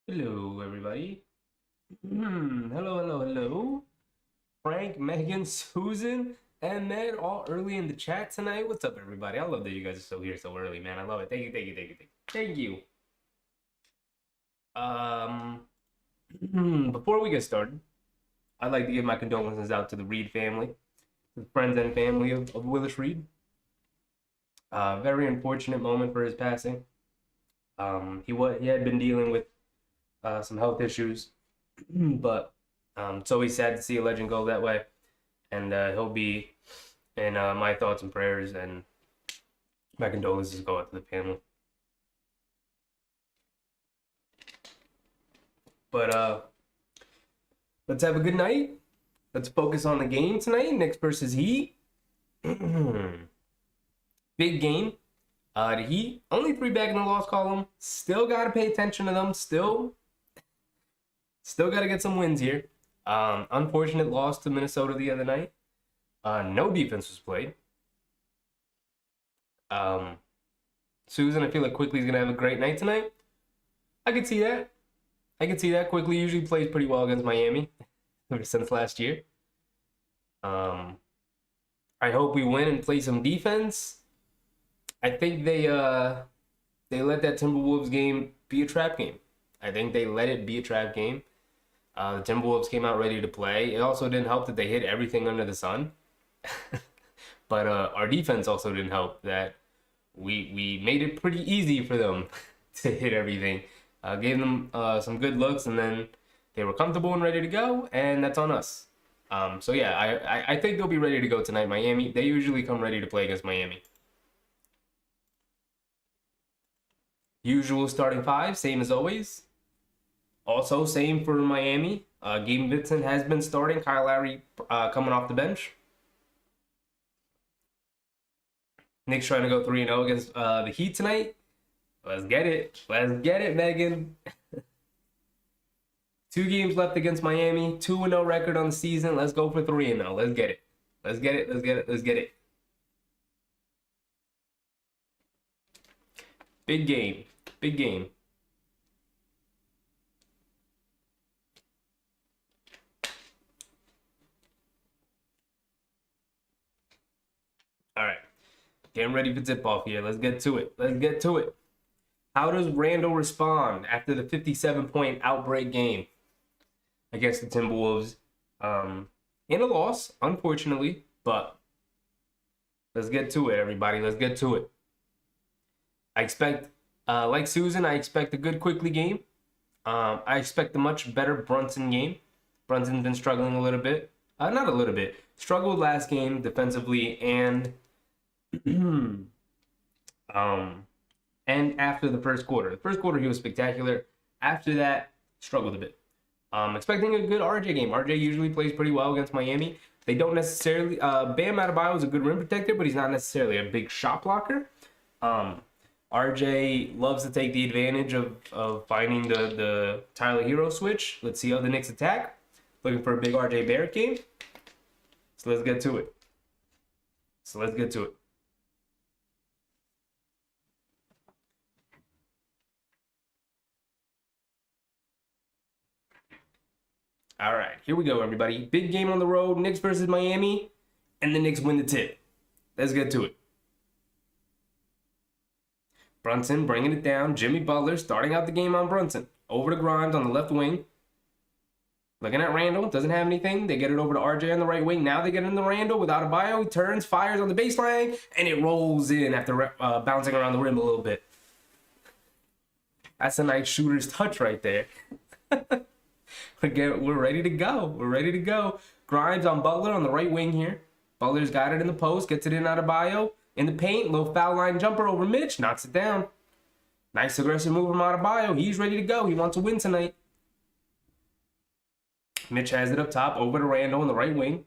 Hello, everybody. Hello. Frank, Megan, Susan, and Ned all early in the chat tonight. What's up, everybody? I love that you guys are still here so early, man. I love it. Thank you. Um, Before we get started, I'd like to give my condolences out to the Reed family, to the friends and family of Willis Reed. Very unfortunate moment for his passing. He had been dealing with some health issues, but it's always sad to see a legend go that way. And he'll be in my thoughts and prayers, and my condolences go out to the family. But let's have a good night. Let's focus on the game tonight. Knicks versus Heat. Big game. The Heat only 3 back in the loss column. Still got to pay attention to them. Still got to get some wins here. Unfortunate loss to Minnesota the other night. No defense was played. Susan, I feel like Quickly's gonna have a great night tonight. I could see that. Quickly usually plays pretty well against Miami ever since last year. I hope we win and play some defense. I think they let that Timberwolves game be a trap game. I think they let it be a trap game. The Timberwolves came out ready to play. It also didn't help that they hit everything under the sun. But our defense also didn't help that we made it pretty easy for them to hit everything. Gave them some good looks, and then they were comfortable and ready to go, and that's on us. So yeah, I think they'll be ready to go tonight. Miami, they usually come ready to play against Miami. Usual starting 5, same as always. Also, same for Miami. Gabe Vincent has been starting. Kyle Lowry coming off the bench. Knicks trying to go 3-0 against the Heat tonight. Let's get it. Megan. 2 games left against Miami. 2-0 record on the season. Let's go for 3-0. Let's get it. Big game. All right. Getting ready for tip-off here. Let's get to it. How does Randall respond after the 57-point outbreak game against the Timberwolves? In a loss, unfortunately, but let's get to it, everybody. Let's get to it. I expect, like Susan, I expect a good Quickly game. I expect a much better Brunson game. Brunson's been struggling a little bit. Not a little bit. Struggled last game defensively and and after the first quarter. The first quarter, he was spectacular. After that, struggled a bit. Expecting a good RJ game. RJ usually plays pretty well against Miami. They don't necessarily... Bam Adebayo is a good rim protector, but he's not necessarily a big shot blocker. RJ loves to take the advantage of finding the Tyler Hero switch. Let's see how the Knicks attack. Looking for a big RJ Barrett game. So let's get to it. All right, here we go, everybody. Big game on the road, Knicks versus Miami, and the Knicks win the tip. Let's get to it. Brunson bringing it down. Jimmy Butler starting out the game on Brunson. Over to Grimes on the left wing. Looking at Randall, doesn't have anything. They get it over to RJ on the right wing. Now they get into Randall without a bio. He turns, fires on the baseline, and it rolls in after bouncing around the rim a little bit. That's a nice shooter's touch right there. Again, we're ready to go. Grimes on Butler on the right wing here. Butler's got it in the post, gets it in out of bio. In the paint, little foul line jumper over Mitch, knocks it down. Nice aggressive move from out of bio. He's ready to go. He wants to win tonight. Mitch has it up top, over to Randall on the right wing.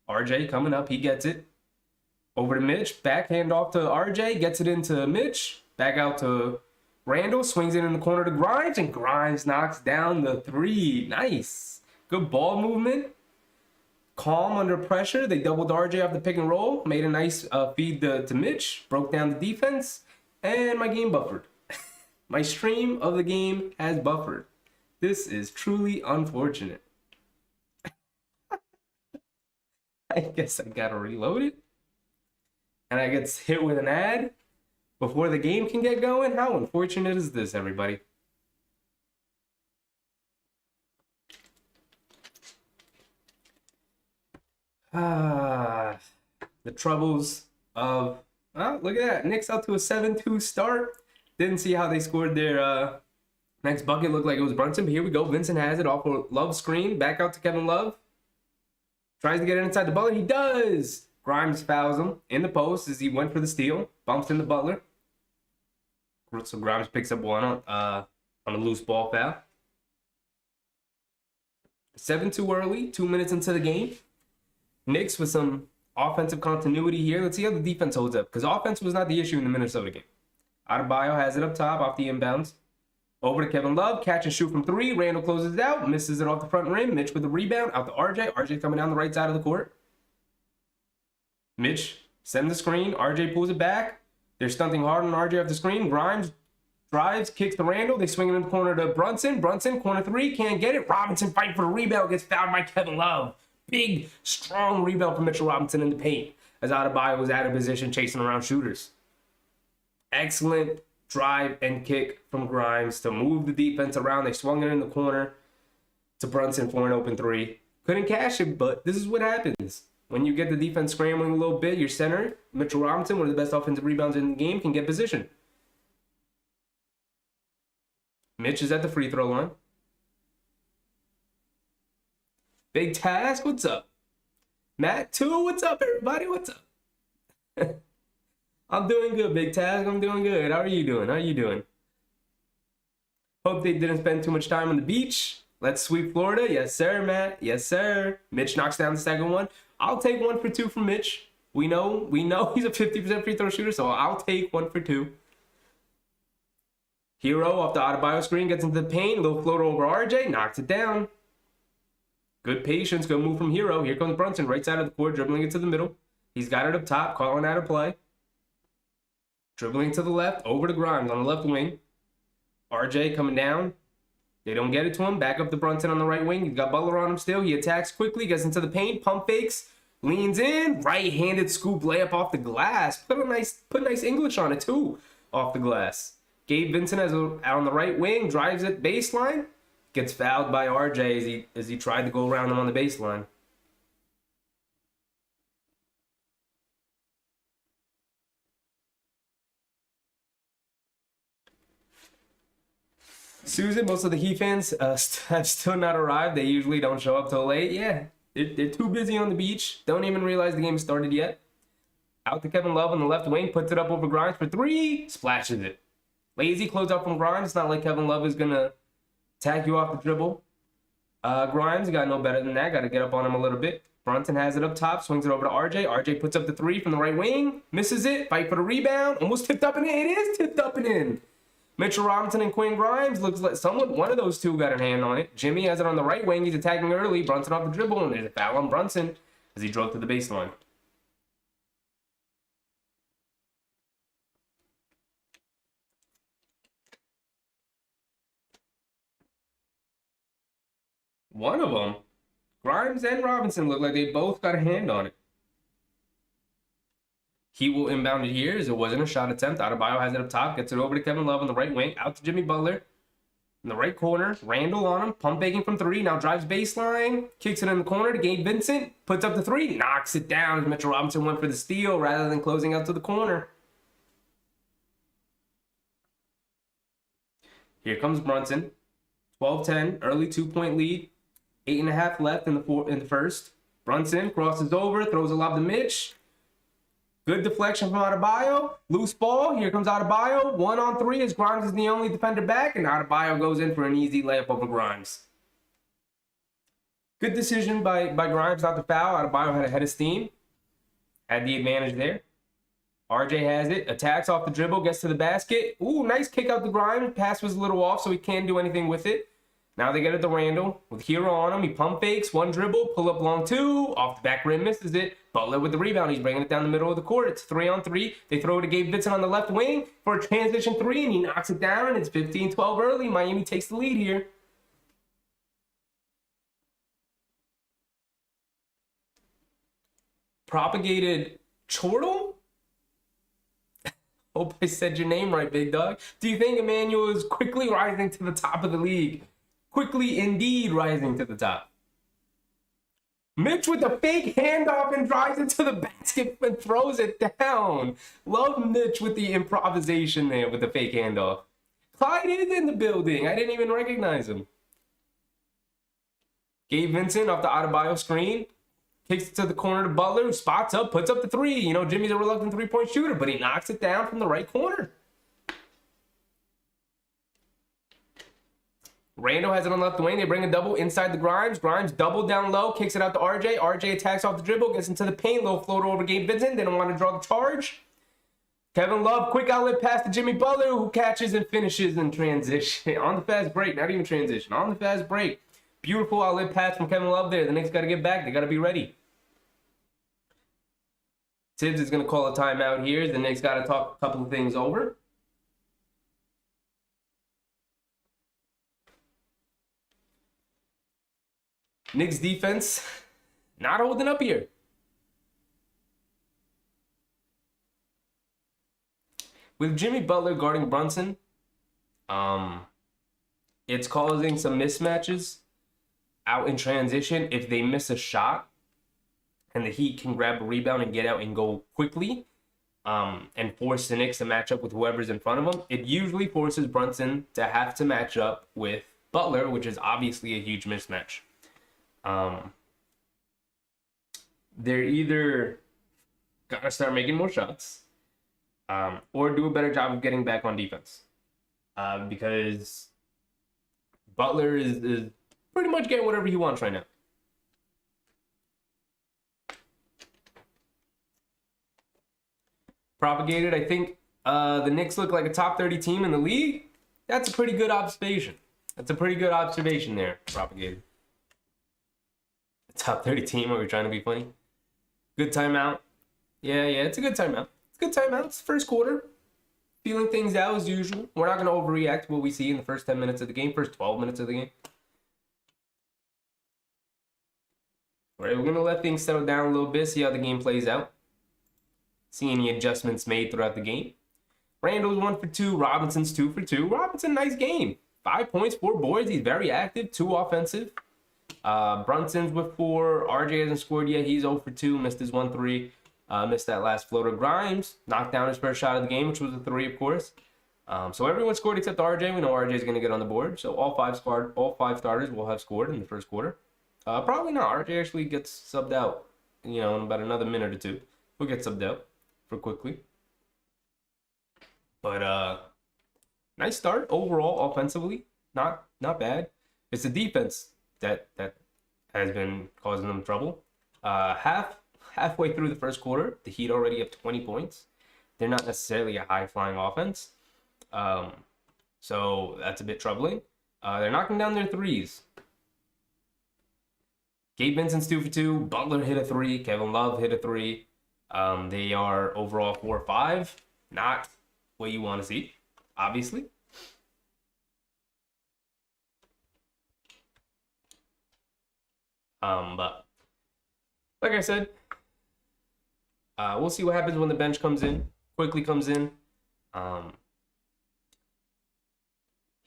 RJ coming up, he gets it. Over to Mitch, backhand off to RJ, gets it into Mitch. Back out to Randall, swings it in the corner to Grimes, and Grimes knocks down the 3. Nice. Good ball movement. Calm under pressure. They doubled RJ off the pick and roll. Made a nice feed to Mitch. Broke down the defense. And my game buffered. My stream of the game has buffered. This is truly unfortunate. I guess I gotta reload it. And I get hit with an ad before the game can get going. How unfortunate is this, everybody? The troubles of, oh, look at that. Knicks out to a 7-2 start. Didn't see how they scored their next bucket. Looked like it was Brunson, but here we go. Vincent has it off a Love screen. Back out to Kevin Love. Tries to get it inside the Butler. He does. Grimes fouls him in the post as he went for the steal. Bumps in the Butler. So Grimes picks up one on a loose ball foul. 7-2 early, 2 minutes into the game. Knicks with some offensive continuity here. Let's see how the defense holds up, because offense was not the issue in the Minnesota game. Adebayo has it up top off the inbounds. Over to Kevin Love. Catch and shoot from three. Randall closes it out. Misses it off the front rim. Mitch with the rebound. Out to RJ. RJ coming down the right side of the court. Mitch sends the screen. RJ pulls it back. They're stunting hard on RJ off the screen. Grimes drives, kicks to Randall. They swing it in the corner to Brunson. Brunson, corner three. Can't get it. Robinson fight for the rebound. Gets fouled by Kevin Love. Big, strong rebound from Mitchell Robinson in the paint as Adebayo was out of position chasing around shooters. Excellent drive and kick from Grimes to move the defense around. They swung it in the corner to Brunson for an open three. Couldn't cash it, but this is what happens. When you get the defense scrambling a little bit, your center, Mitchell Robinson, one of the best offensive rebounds in the game, can get position. Mitch is at the free throw line. Big Task, what's up? Matt 2, what's up, everybody? What's up? I'm doing good, Big Task. I'm doing good. How are you doing? How are you doing? Hope they didn't spend too much time on the beach. Let's sweep Florida. Yes, sir, Matt. Yes, sir. Mitch knocks down the second one. I'll take 1 for 2 from Mitch. We know he's a 50% free throw shooter, so I'll take 1 for 2. Hero off the Adebayo screen gets into the paint. Little floater over RJ. Knocks it down. Good patience. Good move from Hero. Here comes Brunson. Right side of the court. Dribbling it to the middle. He's got it up top. Calling out a play. Dribbling to the left. Over to Grimes on the left wing. RJ coming down. They don't get it to him. Back up to Brunson on the right wing. He's got Butler on him still. He attacks quickly. Gets into the paint. Pump fakes. Leans in. Right-handed scoop layup off the glass. Put nice English on it too. Off the glass. Gabe Vincent out on the right wing. Drives it baseline. Gets fouled by RJ as he tried to go around him on the baseline. Susan, most of the Heat fans have still not arrived. They usually don't show up till late. Yeah, they're too busy on the beach. Don't even realize the game started yet. Out to Kevin Love on the left wing. Puts it up over Grimes for three. Splashes it. Lazy close up from Grimes. It's not like Kevin Love is going to tag you off the dribble. Grimes got no better than that. Got to get up on him a little bit. Brunson has it up top. Swings it over to RJ. RJ puts up the three from the right wing. Misses it. Fight for the rebound. Almost tipped up and in. It is tipped up and in. Mitchell Robinson and Quinn Grimes. Looks like one of those two got a hand on it. Jimmy has it on the right wing. He's attacking early. Brunson off the dribble. And there's a foul on Brunson as he drove to the baseline. One of them, Grimes and Robinson, look like they both got a hand on it. He will inbound it here as it wasn't a shot attempt. Adebayo has it up top. Gets it over to Kevin Love on the right wing. Out to Jimmy Butler. In the right corner. Randall on him. Pump faking from three. Now drives baseline. Kicks it in the corner to Gabe Vincent. Puts up the three. Knocks it down as Mitchell Robinson went for the steal rather than closing out to the corner. Here comes Brunson. 12-10. Early 2-point lead. 8.5 left in the first. Brunson crosses over. Throws a lob to Mitch. Good deflection from Adebayo. Loose ball. Here comes Adebayo. 1-on-3 as Grimes is the only defender back. And Adebayo goes in for an easy layup over Grimes. Good decision by Grimes not to foul. Adebayo had a head of steam. Had the advantage there. RJ has it. Attacks off the dribble. Gets to the basket. Ooh, nice kick out to Grimes. Pass was a little off, so he can't do anything with it. Now they get it to Randall with Hero on him. He pump fakes, one dribble, pull up long two, off the back rim, misses it. Butler with the rebound. He's bringing it down the middle of the court. It's 3-on-3. They throw it to Gabe Vincent on the left wing for a transition three, and he knocks it down, and it's 15-12 early. Miami takes the lead here. Propagated Chortle? Hope I said your name right, big dog. Do you think Emmanuel is quickly rising to the top of the league? Quickly indeed rising to the top. Mitch with a fake handoff and drives into the basket and throws it down. Love Mitch with the improvisation there with the fake handoff. Clyde is in the building. I didn't even recognize him. Gabe Vincent off the Adebayo screen. Kicks it to the corner to Butler, who spots up, puts up the three. You know, Jimmy's a reluctant three-point shooter, but he knocks it down from the right corner. Randall has it on left wing. They bring a double inside the Grimes. Grimes double down low, kicks it out to RJ. RJ attacks off the dribble, gets into the paint. Low floater over Gabe Vincent. They don't want to draw the charge. Kevin Love, quick outlet pass to Jimmy Butler, who catches and finishes in transition. On the fast break, not even transition. On the fast break. Beautiful outlet pass from Kevin Love there. The Knicks got to get back. They got to be ready. Tibbs is going to call a timeout here. The Knicks got to talk a couple of things over. Knicks defense not holding up here. With Jimmy Butler guarding Brunson, it's causing some mismatches out in transition. If they miss a shot and the Heat can grab a rebound and get out and go quickly and force the Knicks to match up with whoever's in front of them, it usually forces Brunson to have to match up with Butler, which is obviously a huge mismatch. They're either got to start making more shots or do a better job of getting back on defense because Butler is pretty much getting whatever he wants right now. Propagated, I think the Knicks look like a top 30 team in the league. That's a pretty good observation. That's a pretty good observation there, Propagated. Top 30 team, are we trying to be funny? Good timeout. Yeah, it's a good timeout. It's a good timeout. It's the first quarter. Feeling things out as usual. We're not going to overreact to what we see in the first 10 minutes of the game, first 12 minutes of the game. All right, we're going to let things settle down a little bit, see how the game plays out. See any adjustments made throughout the game. Randall's 1 for 2. Robinson's 2 for 2. Robinson, nice game. 5 points, 4 boards. He's very active, 2 offensive. Brunson's with 4. RJ hasn't scored yet. He's 0 for 2. Missed his 1-3. Missed that last floater. Grimes knocked down his first shot of the game, which was a 3, of course. So everyone scored except RJ. We know RJ is going to get on the board. So all five starters will have scored in the first quarter. Probably not. RJ actually gets subbed out, in about another minute or two. He'll get subbed out for quickly. But nice start overall offensively. Not bad. It's the defense that has been causing them trouble. Halfway through the first quarter, the Heat already have 20 points. They're not necessarily a high-flying offense. So that's a bit troubling. They're knocking down their threes. Gabe Vincent's 2 for 2. Butler hit a 3. Kevin Love hit a 3. They are overall 4-5. Not what you want to see, obviously. But like I said, we'll see what happens when the bench comes in. Quickly comes in.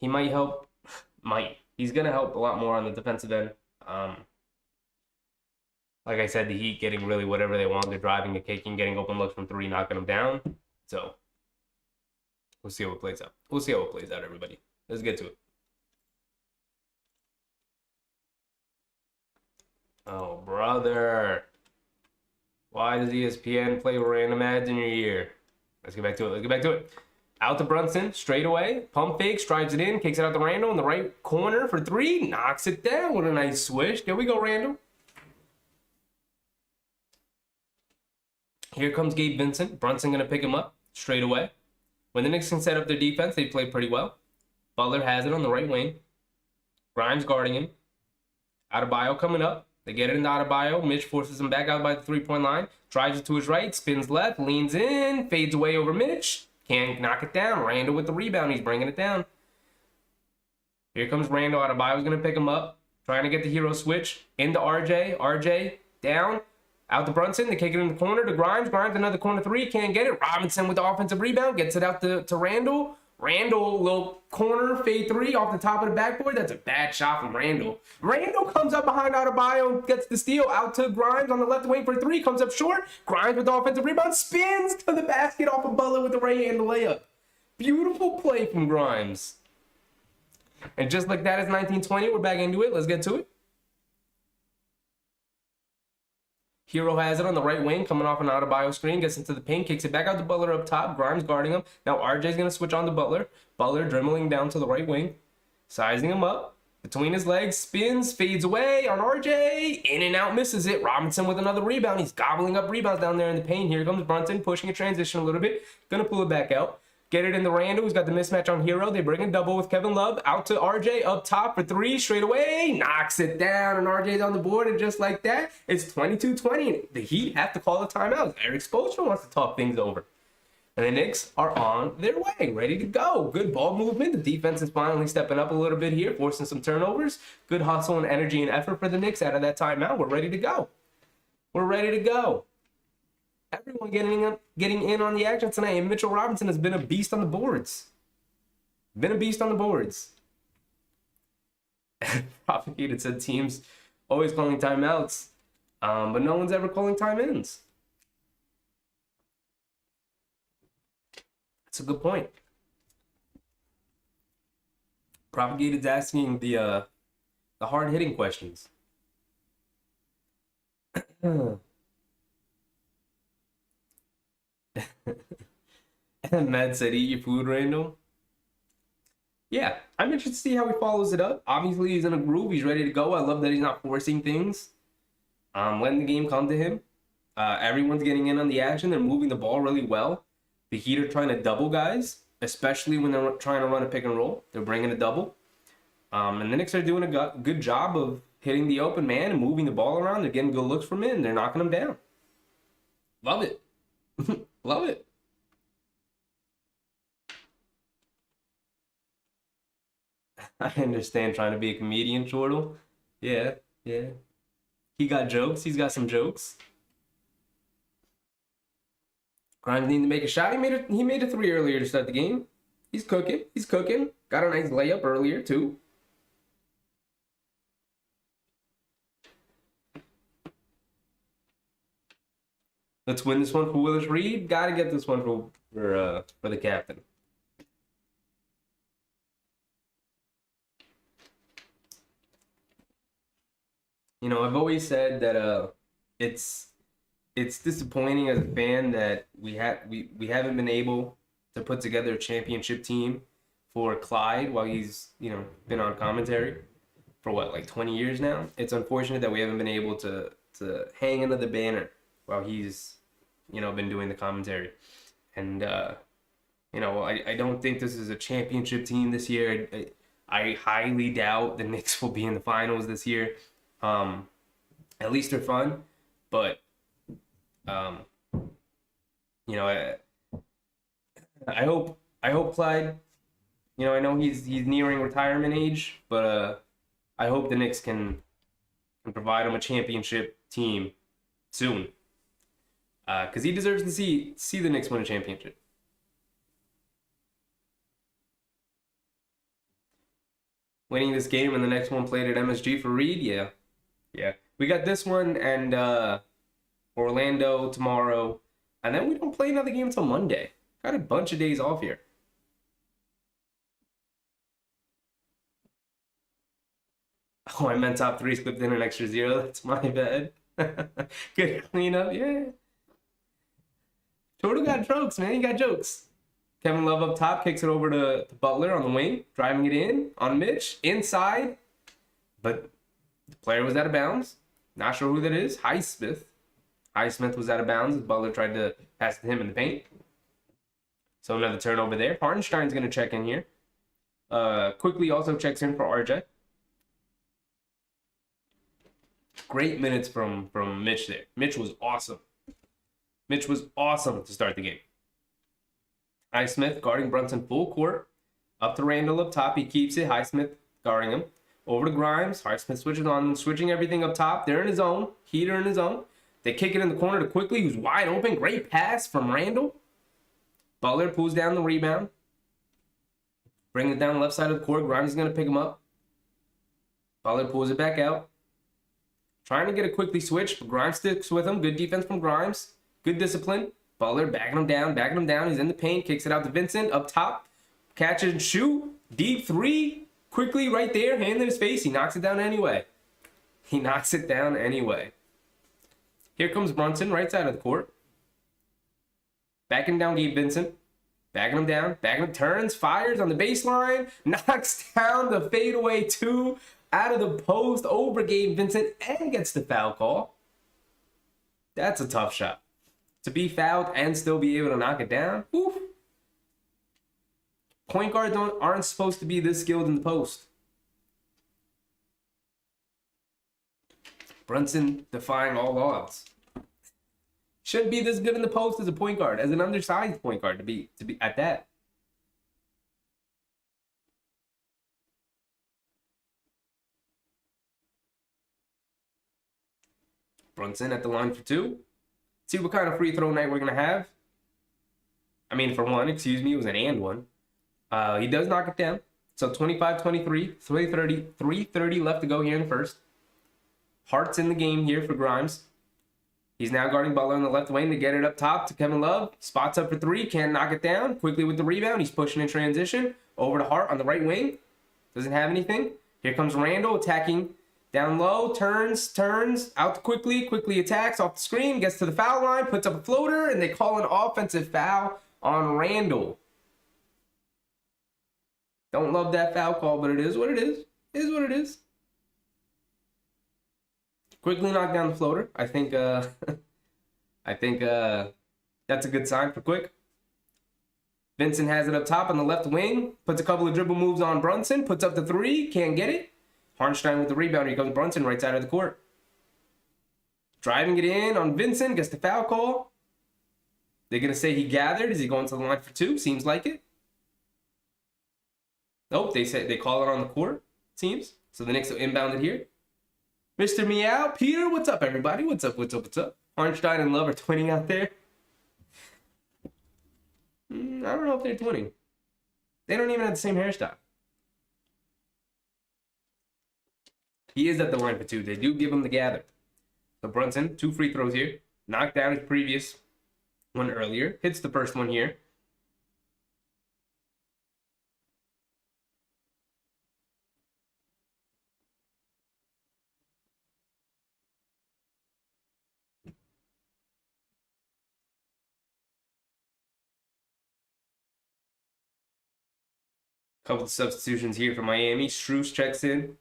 He might help. He's gonna help a lot more on the defensive end. Like I said, the Heat getting really whatever they want. They're driving and kicking, getting open looks from 3, knocking them down. So we'll see how it plays out. We'll see how it plays out, everybody. Let's get to it. Oh, brother. Why does ESPN play random ads in your ear? Let's get back to it. Out to Brunson, straight away. Pump fake, strides it in, kicks it out to Randall in the right corner for 3. Knocks it down. What a nice swish. There we go, Randall. Here comes Gabe Vincent. Brunson going to pick him up straight away. When the Knicks can set up their defense, they play pretty well. Butler has it on the right wing. Grimes guarding him. Adebayo coming up. They get it into Adebayo. Mitch forces him back out by the 3-point line. Drives it to his right. Spins left. Leans in. Fades away over Mitch. Can't knock it down. Randall with the rebound. He's bringing it down. Here comes Randall. Adebayo's going to pick him up. Trying to get the hero switch. Into RJ. RJ down. Out to Brunson. They kick it in the corner to Grimes. Grimes, another corner three. Can't get it. Robinson with the offensive rebound. Gets it out to Randall. Randall, little corner, fade three off the top of the backboard. That's a bad shot from Randall. Randall comes up behind Adebayo and gets the steal. Out to Grimes on the left wing for three. Comes up short. Grimes with the offensive rebound. Spins to the basket off of Butler with the right hand layup. Beautiful play from Grimes. And just like that, it's 19-20. We're back into it. Let's get to it. Hero has it on the right wing, coming off an Adebayo screen, gets into the paint, kicks it back out to Butler up top. Grimes guarding him. Now RJ's going to switch on to Butler. Butler dribbling down to the right wing, sizing him up. Between his legs, spins, fades away on RJ. In and out, misses it. Robinson with another rebound. He's gobbling up rebounds down there in the paint. Here comes Brunson, pushing a transition a little bit. Going to pull it back out. Get it in the Randall, who's got the mismatch on Hero. They bring a double with Kevin Love. Out to RJ, up top for three, straight away. Knocks it down, and RJ's on the board, and just like that, it's 22-20. The Heat have to call a timeout. Eric Spoelstra wants to talk things over. And the Knicks are on their way, ready to go. Good ball movement. The defense is finally stepping up a little bit here, forcing some turnovers. Good hustle and energy and effort for the Knicks out of that timeout. We're ready to go. We're ready to go. Everyone getting in on the action tonight. And Mitchell Robinson has been a beast on the boards. Propagated said teams always calling timeouts, but no one's ever calling time-ins. That's a good point. Propagated's asking the hard-hitting questions. And Matt said, eat your food, Randall. Yeah, I'm interested to see how he follows it up. Obviously, he's in a groove. He's ready to go. I love that he's not forcing things. Letting the game come to him. Everyone's getting in on the action. They're moving the ball really well. The Heat are trying to double guys, especially when they're trying to run a pick and roll. They're bringing a double. And the Knicks are doing a good job of hitting the open man and moving the ball around. They're getting good looks from it, and they're knocking them down. Love it. Love it. I understand trying to be a comedian, Chortle. Yeah. He got jokes. He's got some jokes. Grimes need to make a shot. He made a three earlier to start the game. He's cooking. Got a nice layup earlier, too. Let's win this one for Willis Reed. Got to get this one for the captain. You know, I've always said that it's disappointing as a fan that we haven't been able to put together a championship team for Clyde while he's, been on commentary for like 20 years now. It's unfortunate that we haven't been able to hang under the banner while he's, been doing the commentary. And, I don't think this is a championship team this year. I highly doubt the Knicks will be in the finals this year. At least they're fun, but, I hope Clyde, I know he's nearing retirement age, but, I hope the Knicks can provide him a championship team soon. Because he deserves to see the Knicks win a championship. Winning this game and the next one played at MSG for Reed, yeah. We got this one and Orlando tomorrow, and then we don't play another game until Monday. Got a bunch of days off here. Oh, I meant top three slipped in an extra zero. That's my bad. Good cleanup, yeah. Jordan got jokes, man. He got jokes. Kevin Love up top, kicks it over to Butler on the wing, driving it in on Mitch, inside. But the player was out of bounds. Not sure who that is. Highsmith. Highsmith was out of bounds as Butler tried to pass to him in the paint. So another turnover there. Hartenstein's going to check in here. Quickly also checks in for RJ. Great minutes from Mitch there. Mitch was awesome. To start the game. Highsmith guarding Brunson full court. Up to Randall up top. He keeps it. Highsmith guarding him. Over to Grimes. Highsmith switching everything up top. They're in his zone. Heat are in his zone. They kick it in the corner to Quickly, who's wide open. Great pass from Randall. Butler pulls down the rebound. Bring it down the left side of the court. Grimes is going to pick him up. Butler pulls it back out. Trying to get a Quickly switch, but Grimes sticks with him. Good defense from Grimes. Good discipline. Butler backing him down. He's in the paint. Kicks it out to Vincent. Up top. Catch and shoot. Deep three. Quickly right there. Hand in his face. He knocks it down anyway. Here comes Brunson, right side of the court. Backing down Gabe Vincent. Backing him down. Turns. Fires on the baseline. Knocks down the fadeaway two out of the post over Gabe Vincent and gets the foul call. That's a tough shot. To be fouled and still be able to knock it down. Oof. Point guards aren't supposed to be this skilled in the post. Brunson defying all odds. Shouldn't be this good in the post as a point guard, as an undersized point guard to be at that. Brunson at the line for two. See what kind of free throw night we're gonna have. I mean, for one, excuse me, it was an and one. He does knock it down. So 25-23, 3:30 left to go here in the first. Hart's in the game here for Grimes. He's now guarding Butler on the left wing to get it up top to Kevin Love. Spots up for three, can't knock it down. Quickly with the rebound, he's pushing in transition. Over to Hart on the right wing. Doesn't have anything. Here comes Randall attacking down low, turns, out to Quickly attacks off the screen, gets to the foul line, puts up a floater, and they call an offensive foul on Randall. Don't love that foul call, but it is what it is. It is what it is. Quickly knocked down the floater. I think that's a good sign for Quick. Vincent has it up top on the left wing. Puts a couple of dribble moves on Brunson. Puts up the three. Can't get it. Harnstein with the rebound. Here comes Brunson right side of the court. Driving it in on Vincent. Gets the foul call. They're going to say he gathered. Is he going to the line for two? Seems like it. Nope. They call it on the court. Seems. So the Knicks will inbound it here. Mr. Meow. Peter, what's up, everybody? What's up? Harnstein and Love are twinning out there. I don't know if they're twinning. They don't even have the same hairstyle. He is at the line for two. They do give him the gather. So Brunson, 2 free throws here. Knocked down his previous one earlier. Hits the first one here. Couple of substitutions here for Miami. Strus checks in.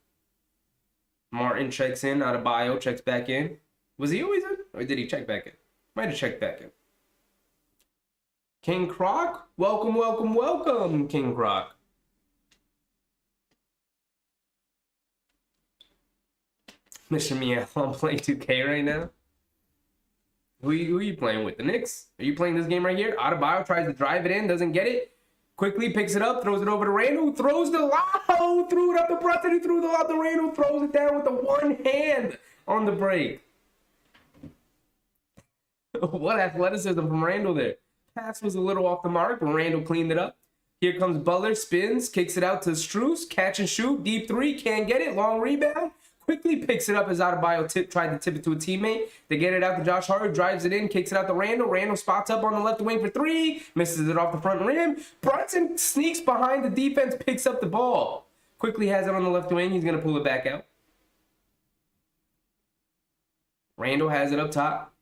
Martin checks in. Adebayo checks back in. Was he always in? Or did he check back in? Might have checked back in. King Croc? Welcome, King Croc. Mr. Meow, I'm playing 2K right now. Who are you playing with? The Knicks? Are you playing this game right here? Adebayo tries to drive it in, doesn't get it. Quickly picks it up, throws it over to Randall, throws the lob, threw it up to Brunson, he threw the lob to Randall, throws it down with the one hand on the break. What athleticism from Randall there. Pass was a little off the mark, but Randall cleaned it up. Here comes Butler, spins, kicks it out to Strus, catch and shoot, deep three, can't get it, long rebound. Quickly picks it up as Adebayo tried to tip it to a teammate. They get it out to Josh Hart, drives it in, kicks it out to Randall. Randall spots up on the left wing for three, misses it off the front rim. Brunson sneaks behind the defense, picks up the ball. Quickly has it on the left wing. He's going to pull it back out. Randall has it up top.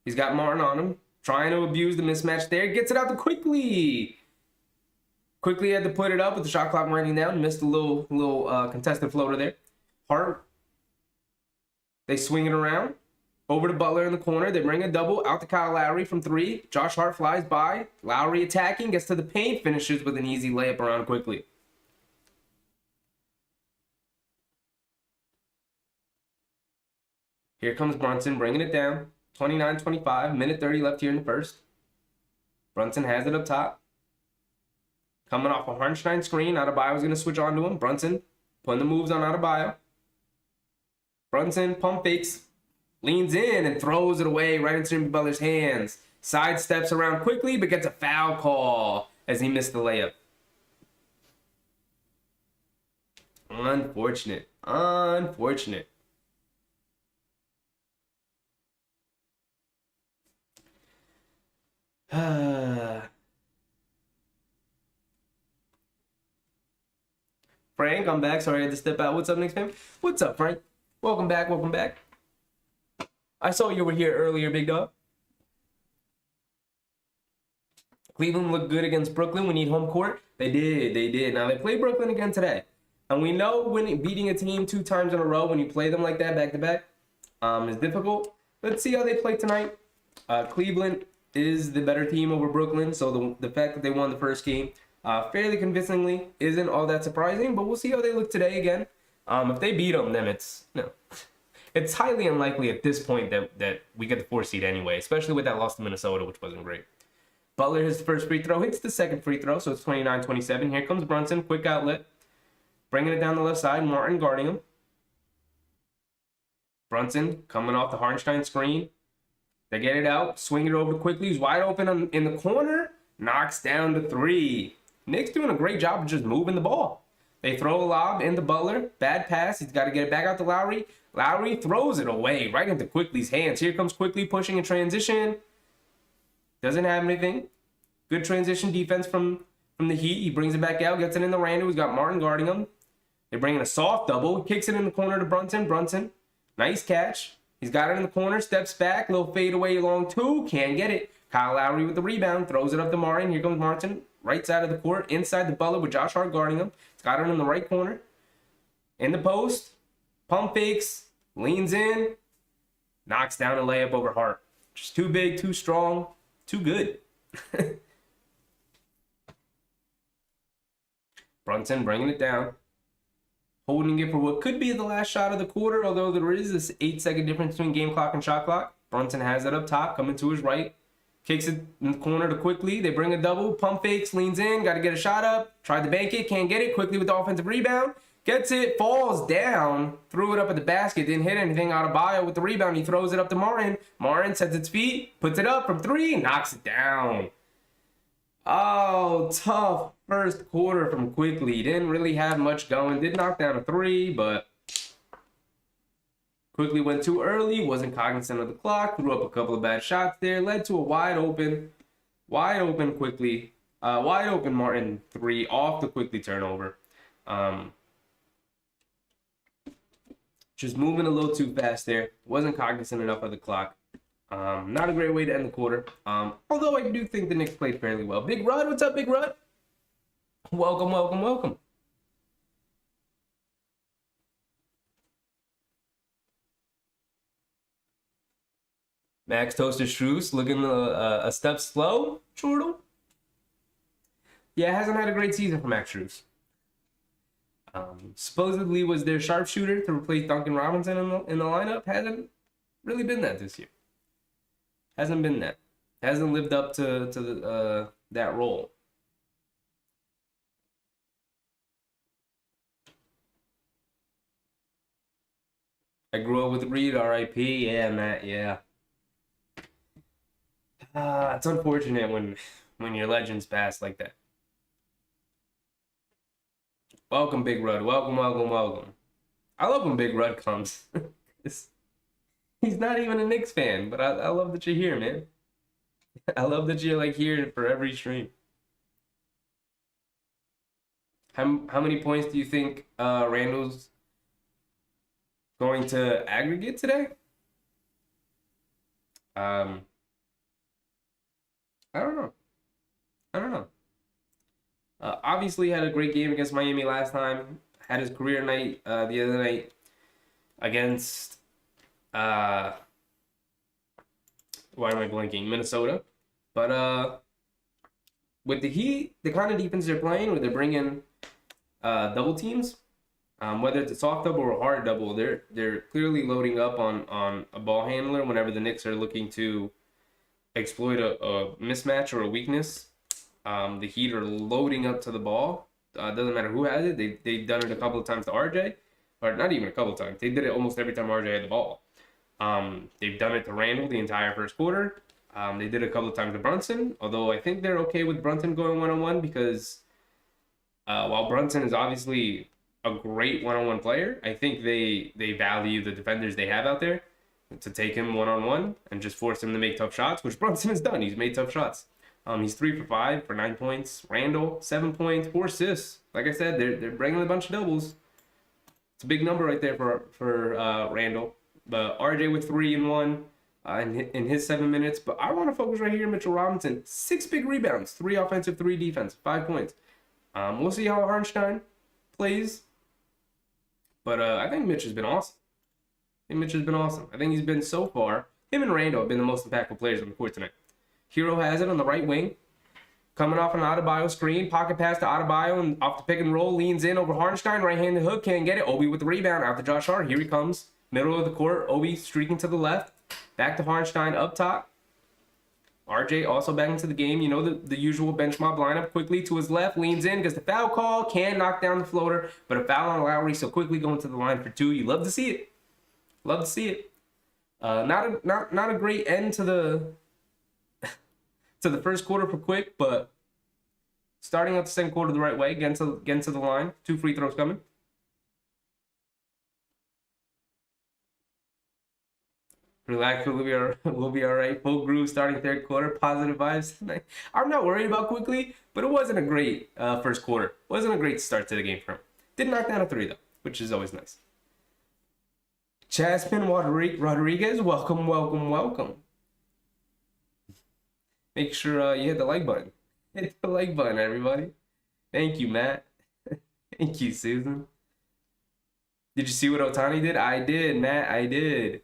He's got Martin on him, trying to abuse the mismatch there. Gets it out to Quickly. Quickly had to put it up with the shot clock running down. Missed a little contested floater there. Hart. They swing it around. Over to Butler in the corner. They bring a double out to Kyle Lowry from three. Josh Hart flies by. Lowry attacking. Gets to the paint. Finishes with an easy layup around Quickly. Here comes Brunson bringing it down. 29-25. Minute 30 left here in the first. Brunson has it up top. Coming off a Harnstein screen. Adebayo's going to switch onto him. Brunson putting the moves on Adebayo. Brunson pump fakes. Leans in and throws it away right into Jimmy Butler's hands. Sidesteps around quickly, but gets a foul call as he missed the layup. Unfortunate. Unfortunate. Frank, I'm back. Sorry I had to step out. What's up, Knicks fan? What's up, Frank? Welcome back. Welcome back. I saw you were here earlier, big dog. Cleveland looked good against Brooklyn. We need home court. They did. They did. Now, they play Brooklyn again today. And we know when beating a team 2 times in a row, when you play them like that back-to-back, is difficult. Let's see how they play tonight. Cleveland is the better team over Brooklyn, so the fact that they won the first game fairly convincingly isn't all that surprising, but we'll see how they look today again. If they beat them, then it's highly unlikely at this point that we get the 4 seed anyway, especially with that loss to Minnesota, which wasn't great. Butler hits the first free throw, hits the second free throw, so it's 29-27. Here comes Brunson, quick outlet, bringing it down the left side, Martin guarding him. Brunson coming off the Hartenstein screen. They get it out, swing it over quickly. He's wide open in the corner, knocks down to 3. Knicks doing a great job of just moving the ball. They throw a lob into Butler, bad pass. He's got to get it back out to Lowry. Lowry throws it away right into Quickly's hands. Here comes Quickly pushing in transition. Doesn't have anything. Good transition defense from the Heat. He brings it back out, gets it in the Randall. He's got Martin guarding him. They bring in a soft double. Kicks it in the corner to Brunson. Brunson, nice catch. He's got it in the corner, steps back, little fade away long 2. Can't get it. Kyle Lowry with the rebound, throws it up to Martin. Here comes Martin, right side of the court, inside the Butler with Josh Hart guarding him. He's got it in the right corner. In the post, pump fakes, leans in, knocks down a layup over Hart. Just too big, too strong, too good. Brunson bringing it down. Holding it for what could be the last shot of the quarter, although there is this 8-second difference between game clock and shot clock. Brunson has it up top, coming to his right. Kicks it in the corner to Quickly. They bring a double, pump fakes, leans in, got to get a shot up. Tried to bank it, can't get it. Quickly with the offensive rebound. Gets it, falls down, threw it up at the basket, didn't hit anything. Adebayo with the rebound, he throws it up to Martin. Martin sets its feet, puts it up from 3, knocks it down. Oh, tough first quarter from Quickly. Didn't really have much going. Did knock down a 3, but Quickly went too early. Wasn't cognizant of the clock. Threw up a couple of bad shots there. Led to a wide open Quickly. Wide open Martin 3 off the Quickly turnover. Just moving a little too fast there. Wasn't cognizant enough of the clock. Not a great way to end the quarter. Although I do think the Knicks played fairly well. Big Rud, what's up, Big Rud? Welcome, welcome, welcome. Max Toaster Strus looking a step slow. Chortle. Yeah, hasn't had a great season for Max Strus. Supposedly was their sharpshooter to replace Duncan Robinson in the lineup. Hasn't really been that this year. Hasn't been that. Hasn't lived up to that role. I grew up with Reed, R.I.P. Yeah, Matt, yeah. It's unfortunate when your legends pass like that. Welcome, Big Rud. Welcome, welcome, welcome. I love when Big Rud comes. He's not even a Knicks fan, but I love that you're here, man. I love that you're here for every stream. How many points do you think Randall's going to aggregate today? I don't know. Obviously had a great game against Miami last time. Had his career night the other night against why am I blanking? Minnesota. But with the Heat, the kind of defense they're playing, where they're bringing double teams, whether it's a soft double or a hard double, they're clearly loading up on a ball handler whenever the Knicks are looking to exploit a mismatch or a weakness. The Heat are loading up to the ball. Doesn't matter who has it. They've done it a couple of times to RJ, or not even a couple of times. They did it almost every time RJ had the ball. They've done it to Randall the entire first quarter. They did a couple of times to Brunson, although I think they're okay with Brunson going one-on-one because while Brunson is obviously a great one-on-one player, I think they value the defenders they have out there to take him one-on-one and just force him to make tough shots, which Brunson has done. He's made tough shots. He's 3 for 5 for 9 points. Randall, 7 points, 4 assists. Like I said, they're bringing a bunch of doubles. It's a big number right there for Randall. But RJ with 3 and 1 in his 7 minutes. But I want to focus right here, Mitchell Robinson. 6 big rebounds, 3 offensive, 3 defense, 5 points. We'll see how Hartenstein plays. But I think Mitch has been awesome. I think he's been so far. Him and Randall have been the most impactful players on the court tonight. Hero has it on the right wing. Coming off an Adebayo screen. Pocket pass to Adebayo and off the pick and roll. Leans in over Hartenstein. Right-handed hook. Can't get it. Obi with the rebound. Out to Josh Hart. Here he comes. Middle of the court. Obi streaking to the left. Back to Hartenstein up top. RJ also back into the game. You know, the usual bench mob lineup. Quickly to his left. Leans in. Gets the foul call. Can knock down the floater. But a foul on Lowry. So quickly going to the line for 2. You love to see it. Love to see it. Not a great end to the first quarter for Quick, but starting out the second quarter the right way, getting to the line. 2 free throws coming. Relax, we'll be all right. Full groove starting third quarter. Positive vibes tonight. I'm not worried about Quickly, but it wasn't a great first quarter. Wasn't a great start to the game for him. Did knock down a 3 though, which is always nice. Jasmine Rodriguez, welcome. Make sure you hit the like button. Hit the like button, everybody. Thank you, Matt. Thank you, Susan. Did you see what Otani did? I did, Matt. I did.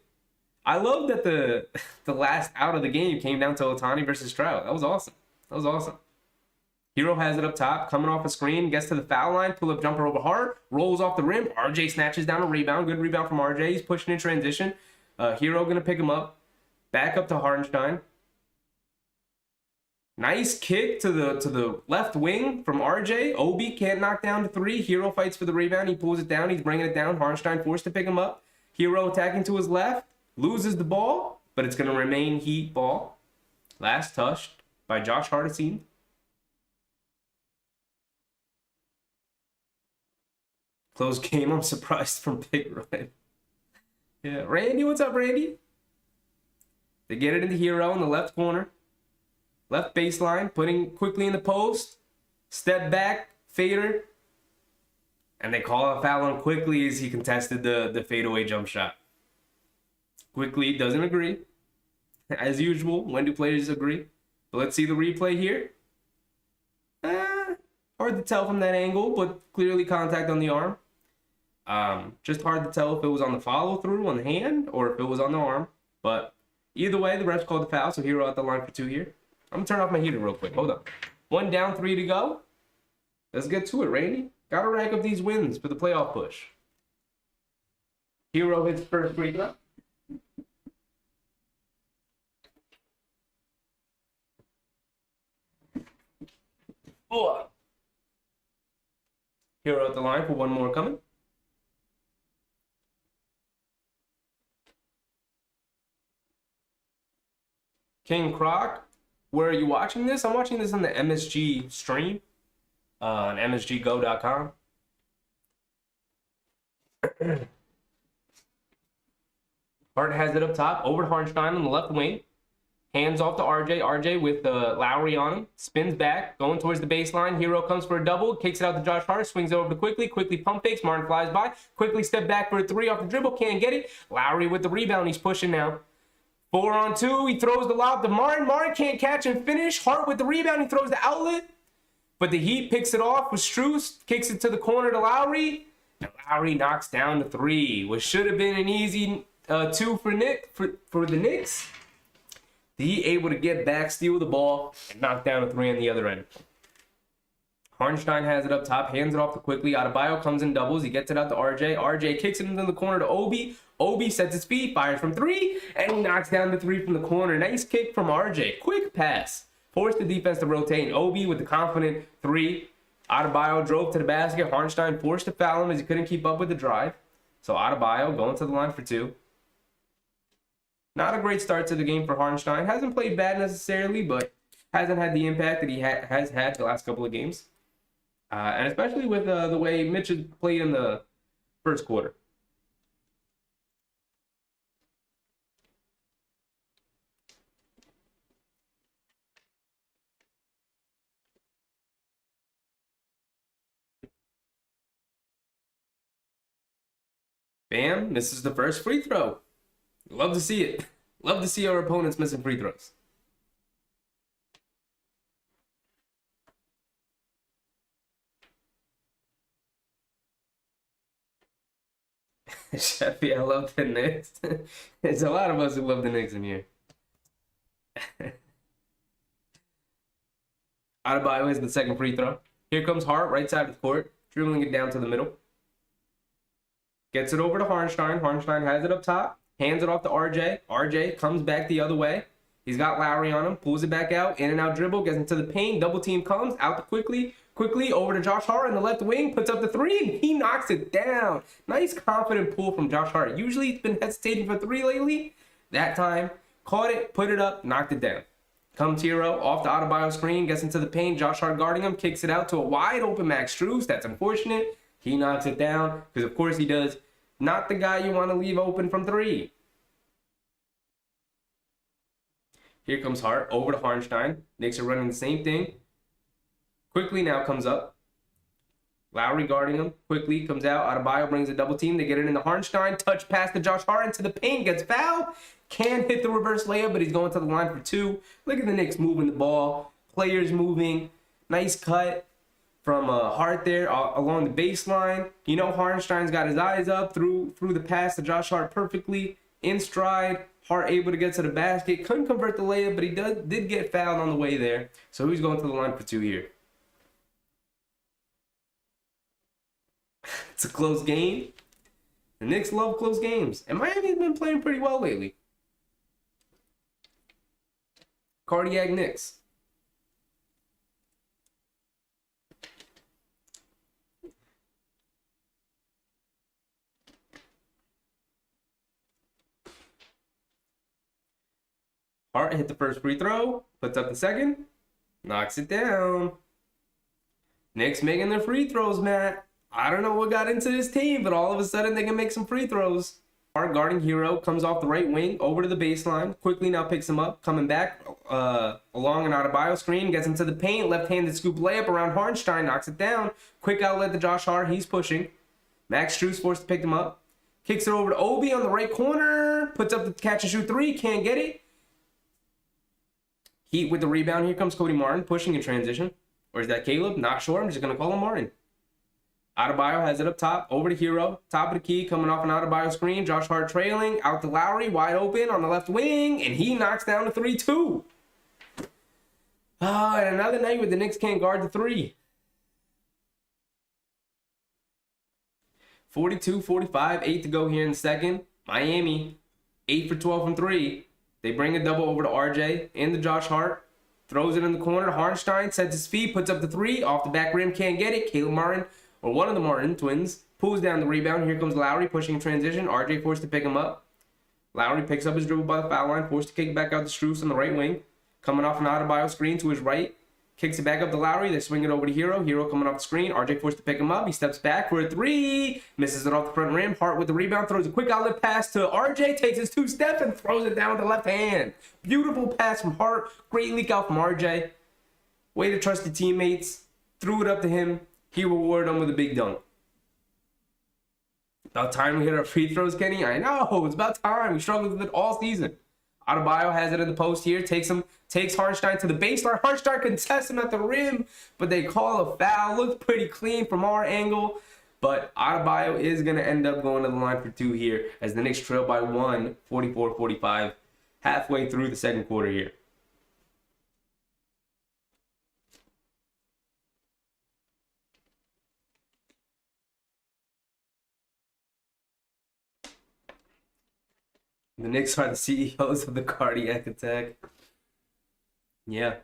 I love that the last out of the game came down to Otani versus Trout. That was awesome. Hero has it up top, coming off a screen, gets to the foul line, pull-up jumper over Hart, rolls off the rim. RJ snatches down a rebound. Good rebound from RJ. He's pushing in transition. Hero going to pick him up. Back up to Hartenstein. Nice kick to the left wing from RJ. Obi can't knock down to 3. Hero fights for the rebound. He pulls it down. He's bringing it down. Hartenstein forced to pick him up. Hero attacking to his left. Loses the ball, but it's going to remain Heat ball. Last touched by Josh Hardesine. Close game. I'm surprised from Big Red. Yeah, Randy, what's up, Randy? They get it into Hero in the left corner. Left baseline, putting quickly in the post. Step back, fader. And they call a foul on Quickly as he contested the fadeaway jump shot. Quickly doesn't agree. As usual, when do players agree? But let's see the replay here. Hard to tell from that angle, but clearly contact on the arm. Just hard to tell if it was on the follow-through on the hand or if it was on the arm. But either way, the refs called the foul, so Hero at the line for 2 here. I'm going to turn off my heater real quick. Hold on. 1 down, 3 to go. Let's get to it, Randy. Got to rack up these wins for the playoff push. Hero hits first free throw. Oh. Hero at the line for 1 more coming. King Croc, where are you watching this? I'm watching this on the MSG stream on msggo.com. Hart has it up top, over to Hartenstein on the left wing. Hands off to RJ. RJ with Lowry on him. Spins back, going towards the baseline. Hero comes for a double. Kicks it out to Josh Hart. Swings it over to Quickly. Quickly pump fakes. Martin flies by. Quickly step back for a 3 off the dribble. Can't get it. Lowry with the rebound. He's pushing now. 4 on 2. He throws the lob to Martin. Martin can't catch and finish. Hart with the rebound. He throws the outlet. But the Heat picks it off with Strus. Kicks it to the corner to Lowry. And Lowry knocks down the 3. What should have been an easy 2 for the Knicks. The Heat able to get back, steal the ball, and knock down a 3 on the other end. Hartenstein has it up top, hands it off to Quickly. Adebayo comes in doubles. He gets it out to RJ. RJ kicks it into the corner to Obi. Obi sets his feet, fires from 3, and he knocks down the 3 from the corner. Nice kick from RJ. Quick pass. Forced the defense to rotate. And Obi with the confident 3. Adebayo drove to the basket. Hartenstein forced to foul him as he couldn't keep up with the drive. So Adebayo going to the line for 2. Not a great start to the game for Hartenstein. Hasn't played bad necessarily, but hasn't had the impact that he has had the last couple of games. And especially with the way Mitch has played in the first quarter. Bam, misses the first free throw. Love to see it. Love to see our opponents missing free throws. Sheffy, I love the Knicks. There's a lot of us who love the Knicks in here. Adebayo has the second free throw. Here comes Hart, right side of the court, dribbling it down to the middle. Gets it over to Hartenstein. Hartenstein has it up top. Hands it off to RJ. RJ comes back the other way. He's got Lowry on him. Pulls it back out. In and out dribble. Gets into the paint. Double team comes. Out to quickly. Quickly over to Josh Hart in the left wing. Puts up the three. And he knocks it down. Nice confident pull from Josh Hart. Usually he's been hesitating for three lately. That time, caught it. Put it up. Knocked it down. Comes Hero off the Adebayo screen. Gets into the paint. Josh Hart guarding him. Kicks it out to a wide open Max Strus. That's unfortunate. He knocks it down. Because of course he does. Not the guy you want to leave open from three. Here comes Hart over to Hartenstein. Knicks are running the same thing. Quickly now comes up. Lowry guarding him. Quickly comes out. Adebayo brings a double team. They get it into Hartenstein. Touch pass to Josh Hart into the paint. Gets fouled. Can't hit the reverse layup, but he's going to the line for two. Look at the Knicks moving the ball. Players moving. Nice cut from Hart there along the baseline. You know Hartenstein's got his eyes up through the pass to Josh Hart perfectly. In stride. Hart able to get to the basket. Couldn't convert the layup, but he did get fouled on the way there. So he's going to the line for two here. It's a close game. The Knicks love close games. And Miami's been playing pretty well lately. Cardiac Knicks. Hart hit the first free throw, puts up the second, knocks it down. Knicks making their free throws, Matt. I don't know what got into this team, but all of a sudden they can make some free throws. Hart guarding Hero, comes off the right wing, over to the baseline. Quickly now picks him up, coming back along an Adebayo screen, gets into the paint, left-handed scoop layup around Hartenstein, knocks it down. Quick outlet to Josh Hart, he's pushing. Max Strus forced to pick him up. Kicks it over to Obi on the right corner, puts up the catch and shoot three, can't get it. Heat with the rebound. Here comes Cody Martin pushing in transition. Or is that Caleb? Not sure. I'm just going to call him Martin. Adebayo has it up top. Over to Hero. Top of the key. Coming off an Adebayo screen. Josh Hart trailing. Out to Lowry. Wide open on the left wing. And he knocks down the 3-2. And another night where the Knicks can't guard the three. 42-45. 8 to go here in the second. Miami. 8 for 12 from 3. They bring a double over to RJ into Josh Hart. Throws it in the corner. Hartenstein sets his feet, puts up the three. Off the back rim, can't get it. Caleb Martin, or one of the Martin twins, pulls down the rebound. Here comes Lowry pushing in transition. RJ forced to pick him up. Lowry picks up his dribble by the foul line, forced to kick it back out to Strus on the right wing. Coming off an Adebayo screen to his right. Kicks it back up to Lowry. They swing it over to Hero. Hero coming off the screen. RJ forced to pick him up. He steps back for a three. Misses it off the front rim. Hart with the rebound. Throws a quick outlet pass to RJ. Takes his two steps and throws it down with the left hand. Beautiful pass from Hart. Great leak out from RJ. Way to trust the teammates. Threw it up to him. He rewarded him with a big dunk. About time we hit our free throws, Kenny. I know. It's about time. We struggled with it all season. Adebayo has it in the post here. Takes Hartenstein to the baseline. Hartenstein contests him at the rim, but they call a foul. Looks pretty clean from our angle, but Adebayo is going to end up going to the line for two here as the Knicks trail by 1, 44-45, halfway through the second quarter here. The Knicks are the CEOs of the cardiac attack. Yeah,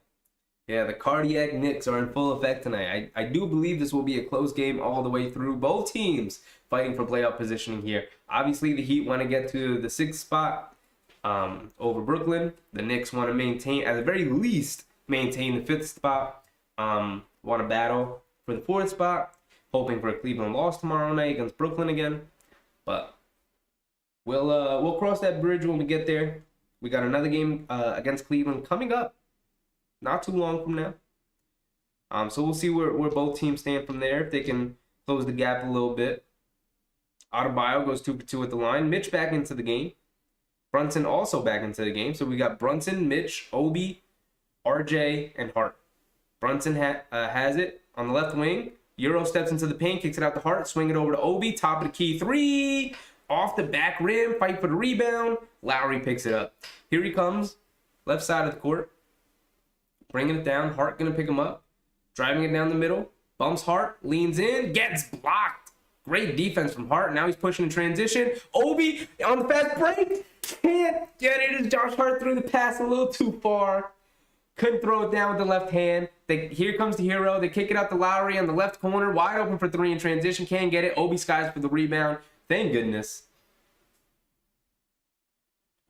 the cardiac Knicks are in full effect tonight. I do believe this will be a close game all the way through. Both teams fighting for playoff positioning here. Obviously, the Heat want to get to the 6th spot. over Brooklyn. The Knicks want to maintain, at the very least, maintain the 5th spot. Want to battle for the 4th spot, hoping for a Cleveland loss tomorrow night against Brooklyn again. But we'll cross that bridge when we get there. We got another game against Cleveland coming up, not too long from now. So we'll see where both teams stand from there, if they can close the gap a little bit. Adebayo goes 2 for 2 at the line. Mitch back into the game. Brunson also back into the game. So we got Brunson, Mitch, Obi, RJ, and Hart. Brunson has it on the left wing. Euro steps into the paint, kicks it out to Hart, swing it over to Obi, top of the key 3, off the back rim, fight for the rebound. Lowry picks it up. Here he comes, left side of the court, bringing it down. Hart gonna pick him up, driving it down the middle, bumps Hart, leans in, gets blocked. Great defense from Hart. Now he's pushing in transition. Obi on the fast break, can't get it as Josh Hart threw the pass a little too far. Couldn't throw it down with the left hand. Here comes the hero. They kick it out to Lowry on the left corner. Wide open for 3 in transition. Can't get it. Obi skies for the rebound. Thank goodness.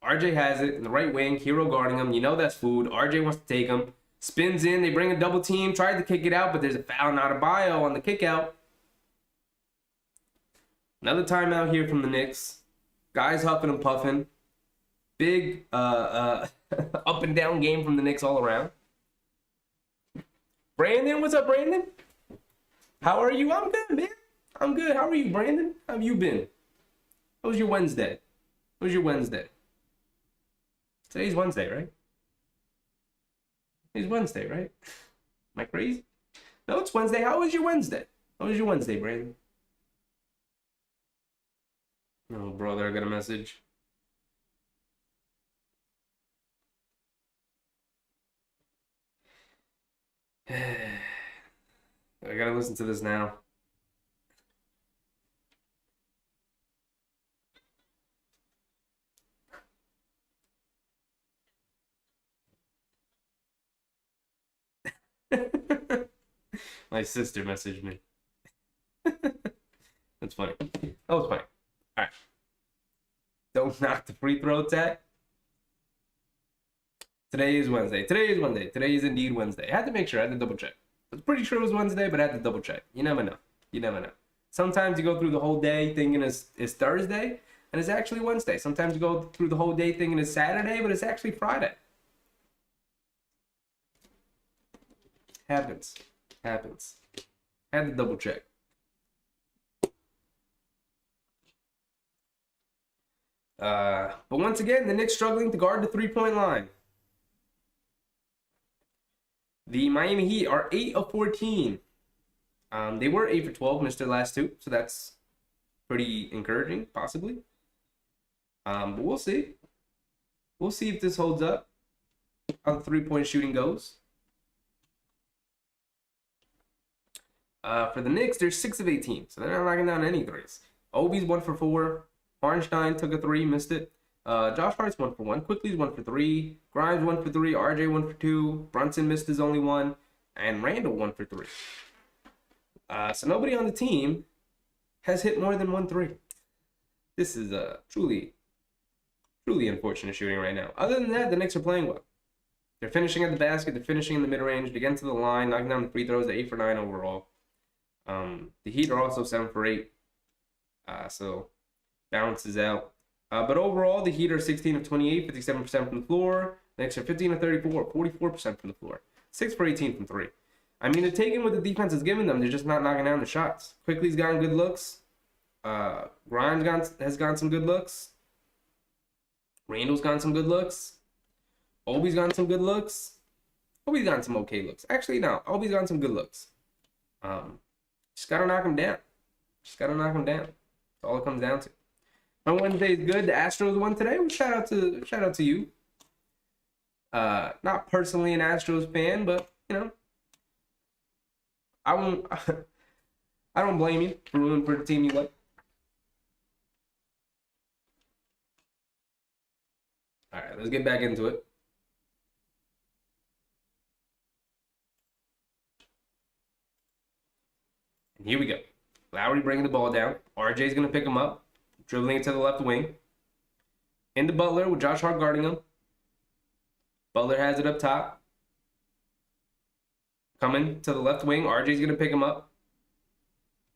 RJ has it in the right wing. Hero guarding him. You know that's food. RJ wants to take him. Spins in. They bring a double team. Tried to kick it out, but there's a foul on Adebayo on the kick out. Another timeout here from the Knicks. Guys huffing and puffing. Big up and down game from the Knicks all around. Brandon, what's up, Brandon? How are you? I'm good, man. I'm good. How are you, Brandon? How have you been? How was your Wednesday? How was your Wednesday? Today's Wednesday, right? It's Wednesday, right? Am I crazy? No, it's Wednesday. How was your Wednesday? How was your Wednesday, Brandon? Oh, brother, I got a message. I gotta listen to this now. My sister messaged me. That's funny. That was funny. All right. Don't knock the free throw tag. Today is Wednesday. Today is Wednesday. Today is indeed Wednesday. I had to make sure. I had to double check. I was pretty sure it was Wednesday, but I had to double check. You never know. You never know. Sometimes you go through the whole day thinking it's Thursday, and it's actually Wednesday. Sometimes you go through the whole day thinking it's Saturday, but it's actually Friday. Happens. Happens. Had to double check. But once again, the Knicks struggling to guard the three-point line. The Miami Heat are 8 of 14. They were 8 for 12, missed their last 2, so that's pretty encouraging, possibly. But we'll see. We'll see if this holds up, how the three-point shooting goes. For the Knicks, they're 6 of 18, so they're not knocking down any threes. Obi's 1 for 4. Hartenstein took a 3, missed it. Josh Hart's 1 for 1. Quickly's 1 for 3. Grimes 1 for 3. RJ 1 for 2. Brunson missed his only 1. And Randall 1 for 3. So nobody on the team has hit more than 1 3. This is truly unfortunate shooting right now. Other than that, the Knicks are playing well. They're finishing at the basket. They're finishing in the mid-range. They get into the line, knocking down the free throws. They're 8 for 9 overall. The Heat are also 7 for 8. So balances out. But overall, the Heat are 16 of 28, 57% from the floor. The Knicks are 15 of 34, 44% from the floor. 6 for 18 from 3. I mean, they're taking what the defense is giving them. They're just not knocking down the shots. Quickly's gotten good looks. Grimes has gotten some good looks. Randall's gotten some good looks. Obi's gotten some good looks. Obi's gotten some okay looks. Actually, no. Obi's gotten some good looks. Just got to knock him down. Just got to knock him down. That's all it comes down to. My Wednesday is good. The Astros won today. Well, shout out to you. Not personally an Astros fan, but you know, I don't blame you for rooting for the team you like. All right, let's get back into it. And here we go. Lowry bringing the ball down. RJ's going to pick him up, dribbling it to the left wing. Into Butler with Josh Hart guarding him. Butler has it up top. Coming to the left wing. RJ's going to pick him up.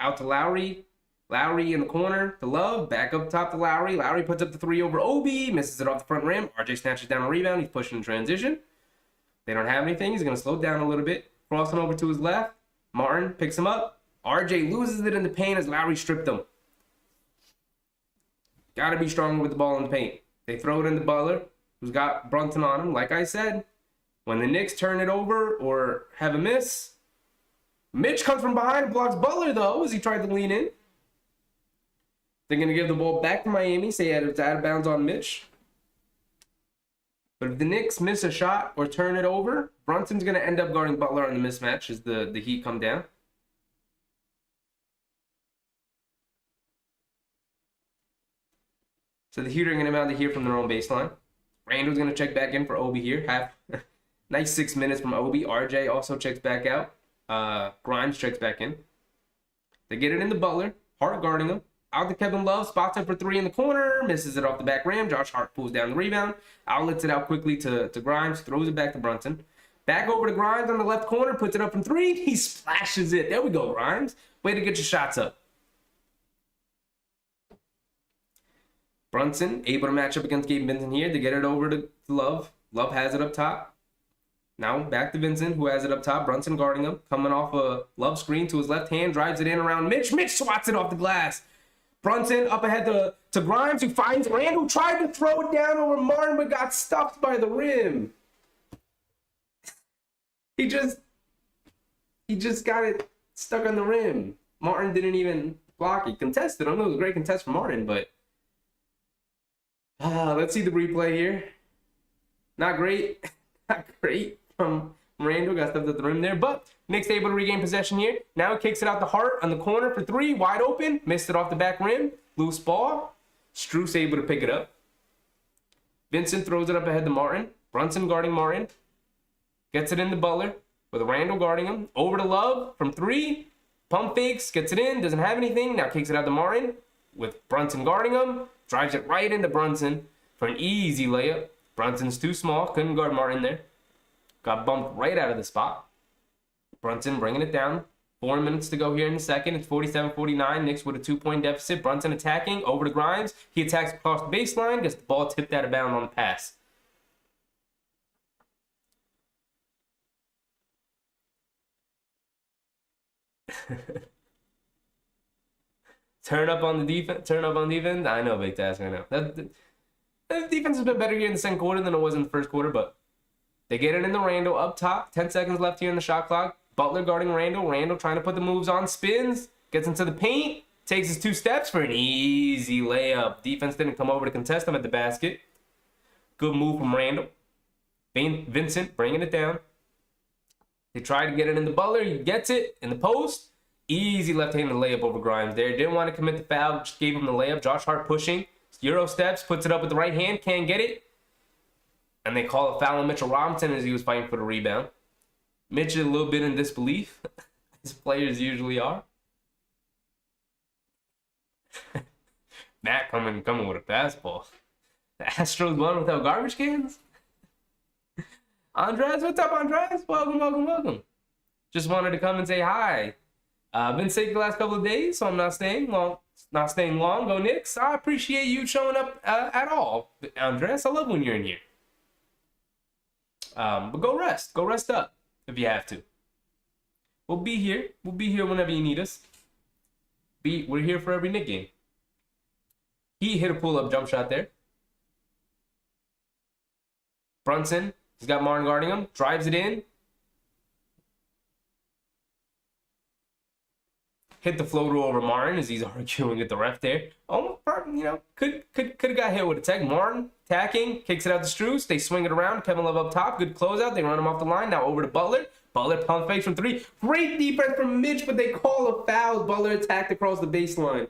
Out to Lowry. Lowry in the corner to Love. Back up top to Lowry. Lowry puts up the three over Obi. Misses it off the front rim. RJ snatches down a rebound. He's pushing in transition. They don't have anything. He's going to slow down a little bit. Crossing over to his left. Martin picks him up. RJ loses it in the paint as Lowry stripped him. Got to be stronger with the ball in the paint. They throw it into Butler, who's got Brunson on him. Like I said, when the Knicks turn it over or have a miss, Mitch comes from behind and blocks Butler, though, as he tried to lean in. They're going to give the ball back to Miami, say it's out of bounds on Mitch. But if the Knicks miss a shot or turn it over, Brunson's going to end up guarding Butler on the mismatch as the Heat come down. So the Heat are going to mount it here from their own baseline. Randall's going to check back in for Obi here. Nice 6 minutes from Obi. RJ also checks back out. Grimes checks back in. They get it into Butler. Hart guarding him. Out to Kevin Love. Spots up for three in the corner. Misses it off the back rim. Josh Hart pulls down the rebound. Outlets it out quickly to Grimes. Throws it back to Brunson. Back over to Grimes on the left corner. Puts it up from three. He splashes it. There we go, Grimes. Way to get your shots up. Brunson able to match up against Gabe Vincent here to get it over to Love. Love has it up top. Now back to Vincent, who has it up top. Brunson guarding him. Coming off a Love screen to his left hand. Drives it in around Mitch. Mitch swats it off the glass. Brunson up ahead to Grimes, who finds Randall. Tried to throw it down over Martin, but got stuffed by the rim. He just got it stuck on the rim. Martin didn't even block it. Contested him. It was a great contest for Martin, but let's see the replay here. Not great. Not great from Randall. Got stuffed at the rim there, but Knicks able to regain possession here. Now he kicks it out to Hart on the corner for three. Wide open. Missed it off the back rim. Loose ball. Strus able to pick it up. Vincent throws it up ahead to Martin. Brunson guarding Martin. Gets it into Butler with Randall guarding him. Over to Love from three. Pump fakes. Gets it in. Doesn't have anything. Now kicks it out to Martin with Brunson guarding him. Drives it right into Brunson for an easy layup. Brunson's too small. Couldn't guard Martin there. Got bumped right out of the spot. Brunson bringing it down. 4 minutes to go here in the second. It's 47-49. Knicks with a 2-point deficit. Brunson attacking. Over to Grimes. He attacks across the baseline. Gets the ball tipped out of bounds on the pass. Turn up on the defense. Turn up on defense. I know, big task. I know. The defense has been better here in the second quarter than it was in the first quarter, but they get it in the Randall up top. 10 seconds left here in the shot clock. Butler guarding Randall. Randall trying to put the moves on. Spins. Gets into the paint. Takes his 2 steps for an easy layup. Defense didn't come over to contest him at the basket. Good move from Randall. Vincent bringing it down. They try to get it in the Butler. He gets it in the post. Easy left-handed layup over Grimes there. Didn't want to commit the foul. Just gave him the layup. Josh Hart pushing. Euro steps. Puts it up with the right hand. Can't get it. And they call a foul on Mitchell Robinson as he was fighting for the rebound. Mitch is a little bit in disbelief, as players usually are. Matt coming with a fastball. The Astros won without garbage cans? Andres, what's up, Andres? Welcome. Just wanted to come and say hi. Been sick the last couple of days, so I'm not staying long. Go Knicks. I appreciate you showing up at all, Andres. I love when you're in here. But go rest up if you have to. We'll be here whenever you need us. We're here for every Knick game. He hit a pull-up jump shot there. Brunson, he's got Martin guarding him, drives it in. Hit the floater over Martin as he's arguing with the ref there. Oh, could have got hit with a tech. Martin attacking, kicks it out to Strus. They swing it around. Kevin Love up top. Good closeout. They run him off the line. Now over to Butler. Butler pump fakes from three. Great defense from Mitch, but they call a foul. Butler attacked across the baseline.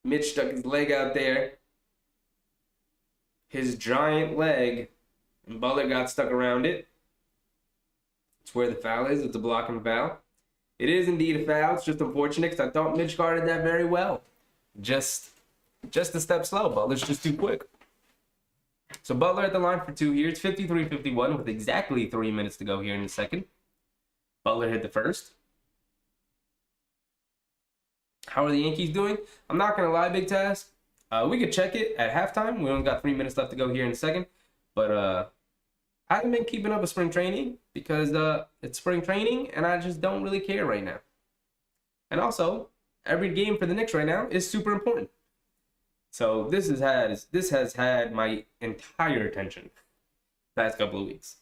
Mitch stuck his leg out there. His giant leg. And Butler got stuck around it. It's where the foul is. It's a blocking foul. It is indeed a foul. It's just unfortunate because I thought Mitch guarded that very well. Just a step slow. Butler's just too quick. So Butler at the line for 2 here. It's 53-51 with exactly 3 minutes to go here in the second. Butler hit the first. How are the Yankees doing? I'm not going to lie, Big Taz. We could check it at halftime. We only got 3 minutes left to go here in a second. But I haven't been keeping up with spring training because it's spring training and I just don't really care right now. And also, every game for the Knicks right now is super important. So this has had my entire attention the past couple of weeks.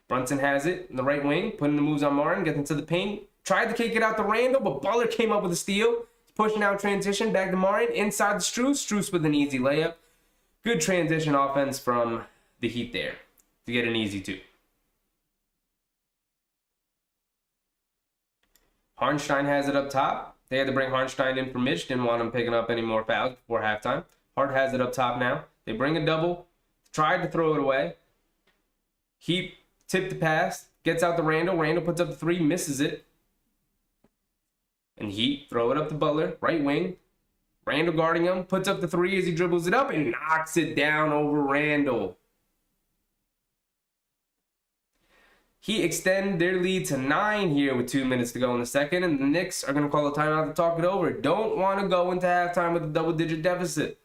Brunson has it in the right wing, putting the moves on Martin, gets into the paint, tried to kick it out to Randall, but Butler came up with a steal. Pushing out transition, back to Martin, inside the Strus with an easy layup. Good transition offense from the Heat there to get an easy 2. Hartenstein has it up top. They had to bring Hartenstein in for Mitch. Didn't want him picking up any more fouls before halftime. Hart has it up top now. They bring a double. Tried to throw it away. Heat tipped the pass. Gets out to Randall. Randall puts up the 3. Misses it. And Heat throw it up to Butler. Right wing. Randall guarding him. Puts up the 3 as he dribbles it up and knocks it down over Randall. Heat extend their lead to 9 here with 2 minutes to go in the second, and the Knicks are going to call a timeout to talk it over. Don't want to go into halftime with a double-digit deficit.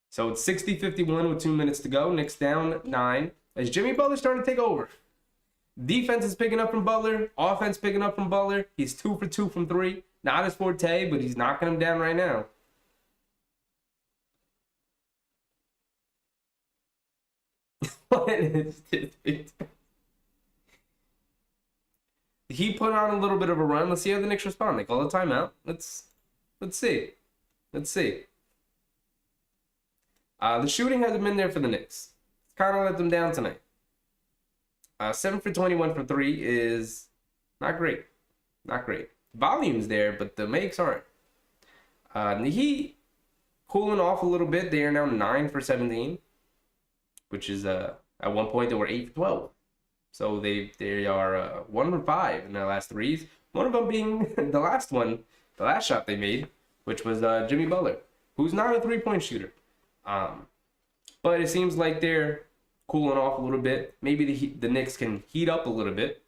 So it's 60-51 with 2 minutes to go. Knicks down 9. As Jimmy Butler's starting to take over. Defense is picking up from Butler. Offense picking up from Butler. He's 2 for 2 from 3. Not his forte, but he's knocking him down right now. What is this? He put on a little bit of a run. Let's see how the Knicks respond. They call a timeout. Let's see. Let's see. The shooting hasn't been there for the Knicks. It's kind of let them down tonight. 7 for 21 from 3 is not great. Not great. Volume's there, but the makes aren't. The Heat cooling off a little bit. They are now 9 for 17, which is at one point they were 8 for 12. So they are 1 for 5 in their last 3s. One of them being the last shot they made, which was Jimmy Butler, who's not a 3-point shooter. But it seems like they're cooling off a little bit. Maybe the Knicks can heat up a little bit,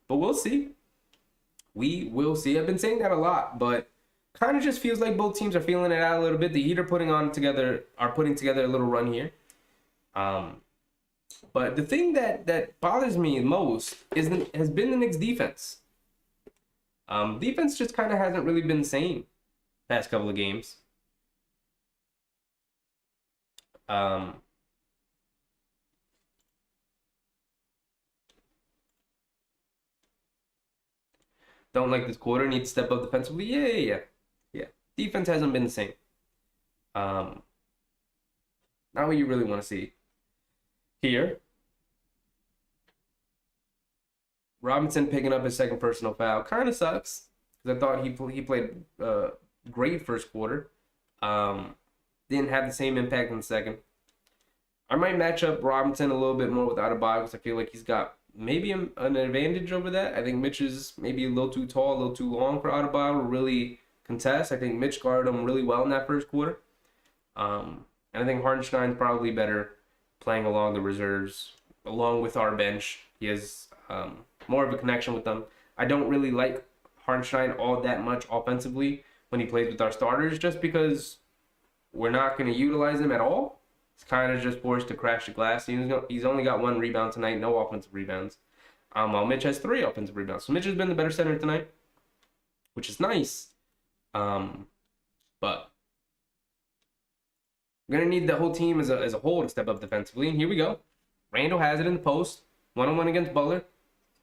but we'll see. We will see. I've been saying that a lot, but kind of just feels like both teams are feeling it out a little bit. The Heat are putting together a little run here. But the thing that bothers me most has been the Knicks' defense. Defense just kind of hasn't really been the same past couple of games. Don't like this quarter. Need to step up defensively. Yeah. Defense hasn't been the same. Not what you really want to see. Here, Robinson picking up his second personal foul. Kind of sucks because I thought he played great first quarter. Didn't have the same impact in the second. I might match up Robinson a little bit more with Adebayo because I feel like he's got maybe an advantage over that. I think Mitch is maybe a little too tall, a little too long for Adebayo to really contest. I think Mitch guarded him really well in that first quarter. And I think Hartenstein's probably better playing along the reserves, along with our bench. He has more of a connection with them. I don't really like Hartenstein all that much offensively when he plays with our starters, just because we're not going to utilize him at all. He's kind of just forced to crash the glass. He's only got 1 rebound tonight, no offensive rebounds. While Mitch has 3 offensive rebounds. So Mitch has been the better center tonight, which is nice. But we're going to need the whole team as a whole to step up defensively. And here we go. Randall has it in the post. 1-on-1 against Butler.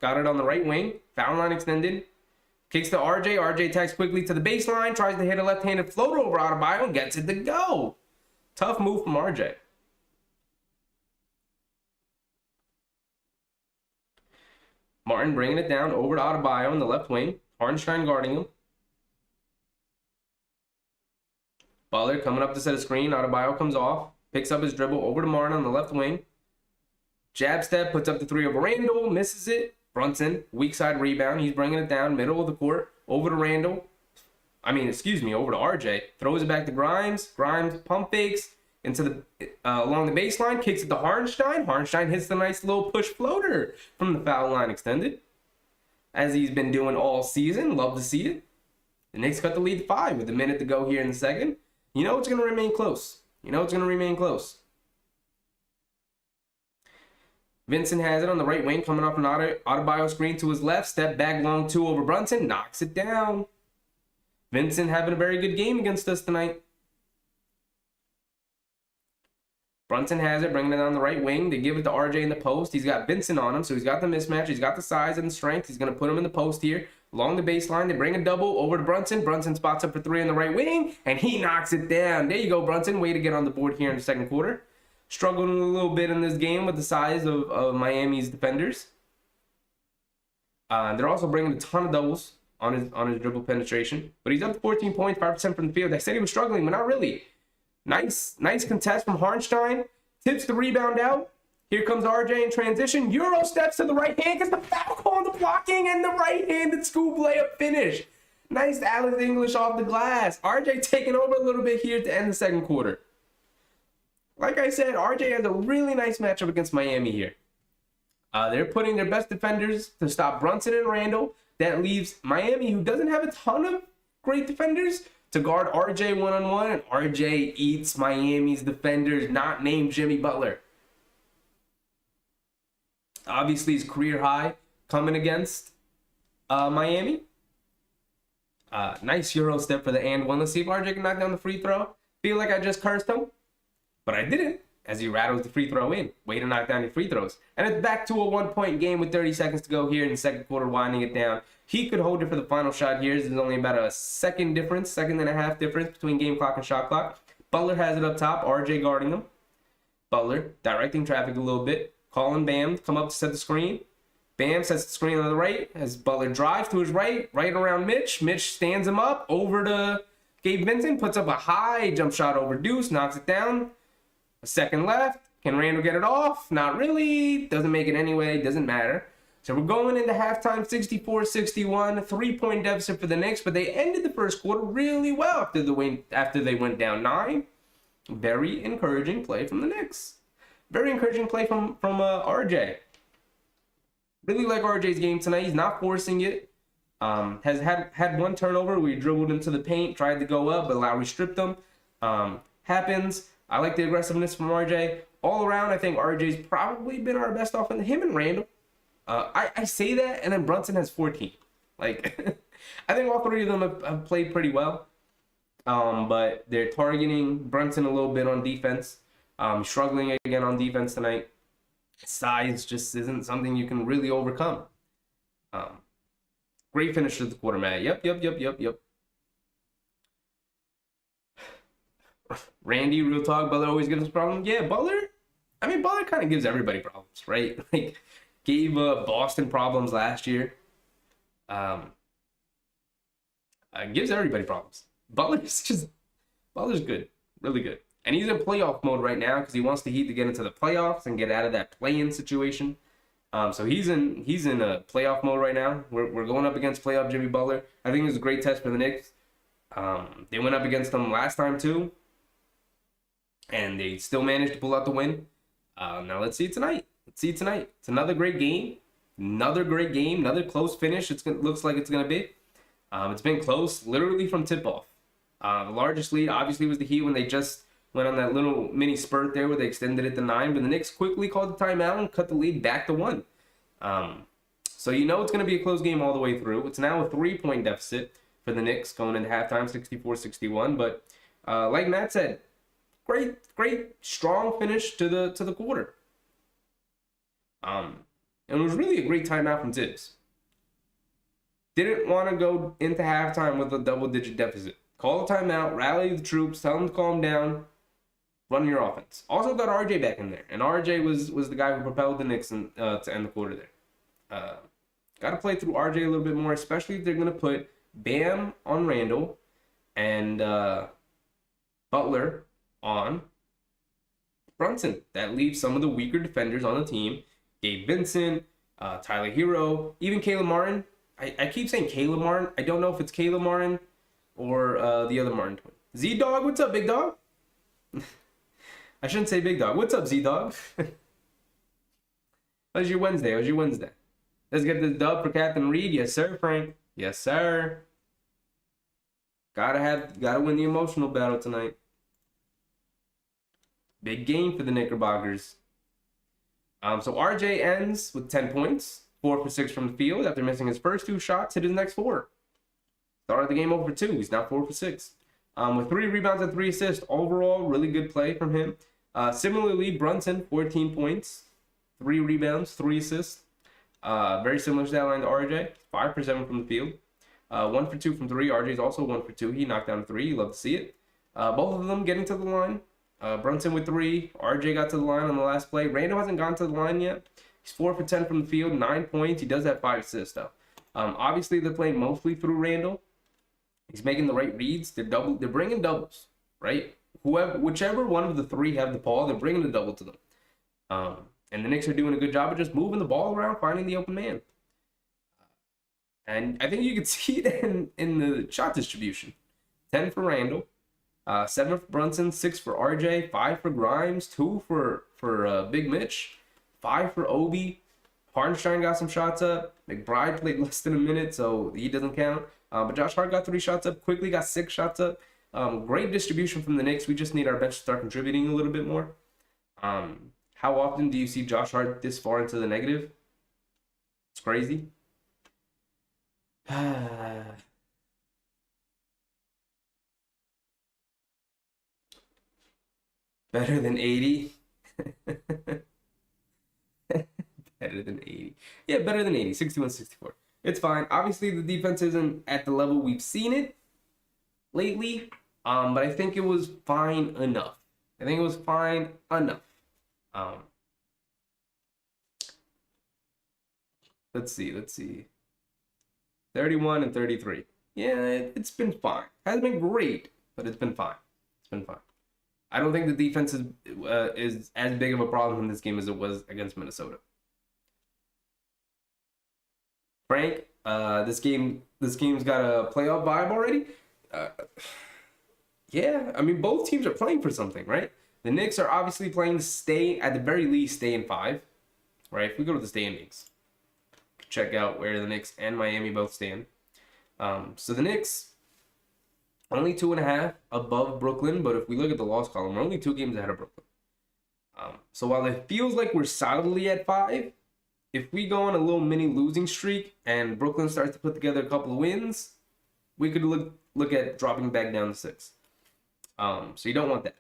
Got it on the right wing. Foul line extended. Kicks to RJ. RJ attacks quickly to the baseline. Tries to hit a left-handed floater over Adebayo and gets it to go. Tough move from RJ. Martin bringing it down over to Adebayo in the left wing. Hartenstein guarding him. Butler coming up to set a screen. Adebayo comes off. Picks up his dribble over to Martin on the left wing. Jab step, puts up the three over Randall. Misses it. Brunson, weak side rebound. He's bringing it down, middle of the court. Over to Randall. Over to RJ. Throws it back to Grimes. Grimes pump fakes into the along the baseline. Kicks it to Hartenstein. Hartenstein hits the nice little push floater from the foul line extended, as he's been doing all season. Love to see it. The Knicks cut the lead to 5 with a minute to go here in the second. You know it's going to remain close. Vincent has it on the right wing, coming off an Adebayo screen to his left. Step back long 2 over Brunson. Knocks it down. Vincent having a very good game against us tonight. Brunson has it, bringing it on the right wing. They give it to RJ in the post. He's got Vincent on him, so he's got the mismatch. He's got the size and the strength. He's going to put him in the post here. Along the baseline, they bring a double over to Brunson. Brunson spots up for 3 on the right wing, and he knocks it down. There you go, Brunson. Way to get on the board here in the second quarter. Struggled a little bit in this game with the size of Miami's defenders. They're also bringing a ton of doubles on his dribble penetration. But he's up to 14 points, 5% from the field. I said he was struggling, but not really. Nice contest from Hartenstein. Tips the rebound out. Here comes RJ in transition. Euro steps to the right hand, gets the foul call on the blocking, and the right-handed scoop layup finish. Nice Alex English off the glass. RJ taking over a little bit here to end the second quarter. Like I said, RJ has a really nice matchup against Miami here. They're putting their best defenders to stop Brunson and Randall. That leaves Miami, who doesn't have a ton of great defenders, to guard RJ one-on-one, and RJ eats Miami's defenders, not named Jimmy Butler. Obviously, his career high coming against Miami. Nice Euro step for the and one. Let's see if RJ can knock down the free throw. Feel like I just cursed him, but I didn't, as he rattles the free throw in. Way to knock down your free throws. And it's back to a 1-point game with 30 seconds to go here in the second quarter, winding it down. He could hold it for the final shot here. There's only about a second and a half difference between game clock and shot clock. Butler has it up top. RJ guarding him. Butler directing traffic a little bit. Calling Bam to come up to set the screen. Bam sets the screen on the right as Butler drives to his right around Mitch. Mitch stands him up over to Gabe Vincent, puts up a high jump shot over Deuce, knocks it down. A second left. Can Randall get it off? Not really. Doesn't make it anyway. Doesn't matter. So we're going into halftime 64-61. 3-point deficit for the Knicks, but they ended the first quarter really well after they went down 9. Very encouraging play from the Knicks. Very encouraging play from RJ. Really like RJ's game tonight. He's not forcing it. Has had one turnover where he dribbled into the paint, tried to go up, but Lowry stripped him. Happens. I like the aggressiveness from RJ. All around, I think RJ's probably been our best offense. Him and Randall. I say that, and then Brunson has 14. Like, I think all 3 of them have played pretty well. But they're targeting Brunson a little bit on defense. Struggling again on defense tonight. Size just isn't something you can really overcome. Great finish to the quarter, man. Yep. Randy, real talk, Butler always gives us problems. Yeah, Butler kind of gives everybody problems, right? Like, gave Boston problems last year. Gives everybody problems. Butler's good, really good. And he's in playoff mode right now because he wants the Heat to get into the playoffs and get out of that play-in situation. So he's in a playoff mode right now. We're going up against playoff Jimmy Butler. I think it was a great test for the Knicks. They went up against them last time too, and they still managed to pull out the win. Now let's see it tonight. It's another great game. Another close finish. Looks like it's gonna be. It's been close, literally from tip-off. The largest lead obviously was the Heat when they just went on that little mini spurt there where they extended it to 9, but the Knicks quickly called the timeout and cut the lead back to 1. So you know it's going to be a close game all the way through. It's now a 3-point deficit for the Knicks going into halftime, 64-61. But like Matt said, great, strong finish to the quarter. And it was really a great timeout from Tibbs. Didn't want to go into halftime with a double-digit deficit. Call a timeout, rally the troops, tell them to calm down, run your offense. Also got RJ back in there, and RJ was the guy who propelled the Knicks to end the quarter there. Got to play through RJ a little bit more, especially if they're going to put Bam on Randall and Butler on Brunson. That leaves some of the weaker defenders on the team. Gabe Vincent, Tyler Hero, even Caleb Martin. I keep saying Caleb Martin. I don't know if it's Caleb Martin or the other Martin twin. Z-Dog, what's up, big dog? I shouldn't say big dog. What's up, Z-Dog? How's your Wednesday? Let's get this dub for Captain Reed. Yes, sir, Frank. Yes, sir. Gotta win the emotional battle tonight. Big game for the Knickerbockers. So RJ ends with 10 points, 4 for 6 from the field after missing his first 2 shots, hit his next 4. Started the game over for 2. He's now 4 for 6. With 3 rebounds and 3 assists. Overall, really good play from him. Similarly, Brunson, 14 points, 3 rebounds, 3 assists. Very similar stat line to RJ, 5 for 7 from the field. 1 for 2 from 3. RJ's also 1 for 2. He knocked down 3. You love to see it. Both of them getting to the line. Brunson with 3. RJ got to the line on the last play. Randall hasn't gone to the line yet. He's 4 for 10 from the field, 9 points. He does have 5 assists, though. Obviously, they're playing mostly through Randall. He's making the right reads. They're bringing doubles, right? Whichever one of the 3 have the ball, they're bringing the double to them. And the Knicks are doing a good job of just moving the ball around, finding the open man. And I think you can see it in the shot distribution. 10 for Randall, 7 for Brunson, 6 for RJ, 5 for Grimes, 2 for Big Mitch, 5 for Obi. Hardenstein got some shots up. McBride played less than a minute, so he doesn't count. But Josh Hart got 3 shots up. Quickly got 6 shots up. Great distribution from the Knicks. We just need our bench to start contributing a little bit more. How often do you see Josh Hart this far into the negative? It's crazy. Better than 80. Better than 80. Yeah, better than 80. 61-64. It's fine. Obviously, the defense isn't at the level we've seen it lately. But I think it was fine enough. Let's see. 31 and 33. Yeah, it's been fine. Hasn't been great, but it's been fine. I don't think the defense is as big of a problem in this game as it was against Minnesota. Frank, this game's got a playoff vibe already. Yeah, I mean, both teams are playing for something, right? The Knicks are obviously playing to stay, at the very least, stay in 5, right? If we go to the standings, check out where the Knicks and Miami both stand. So the Knicks, only 2.5 above Brooklyn, but if we look at the loss column, we're only 2 games ahead of Brooklyn. So while it feels like we're solidly at 5, if we go on a little mini losing streak and Brooklyn starts to put together a couple of wins, we could look at dropping back down to 6. So you don't want that.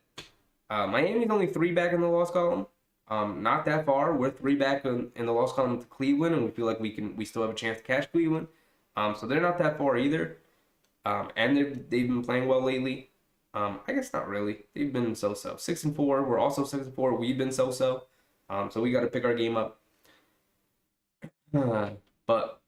Miami's only 3 back in the loss column. Not that far. We're 3 back in the loss column to Cleveland, and we feel like we still have a chance to catch Cleveland. So they're not that far either. And they've been playing well lately. I guess not really. They've been so-so. 6-4. We're also 6-4. We've been so-so. So we got to pick our game up. But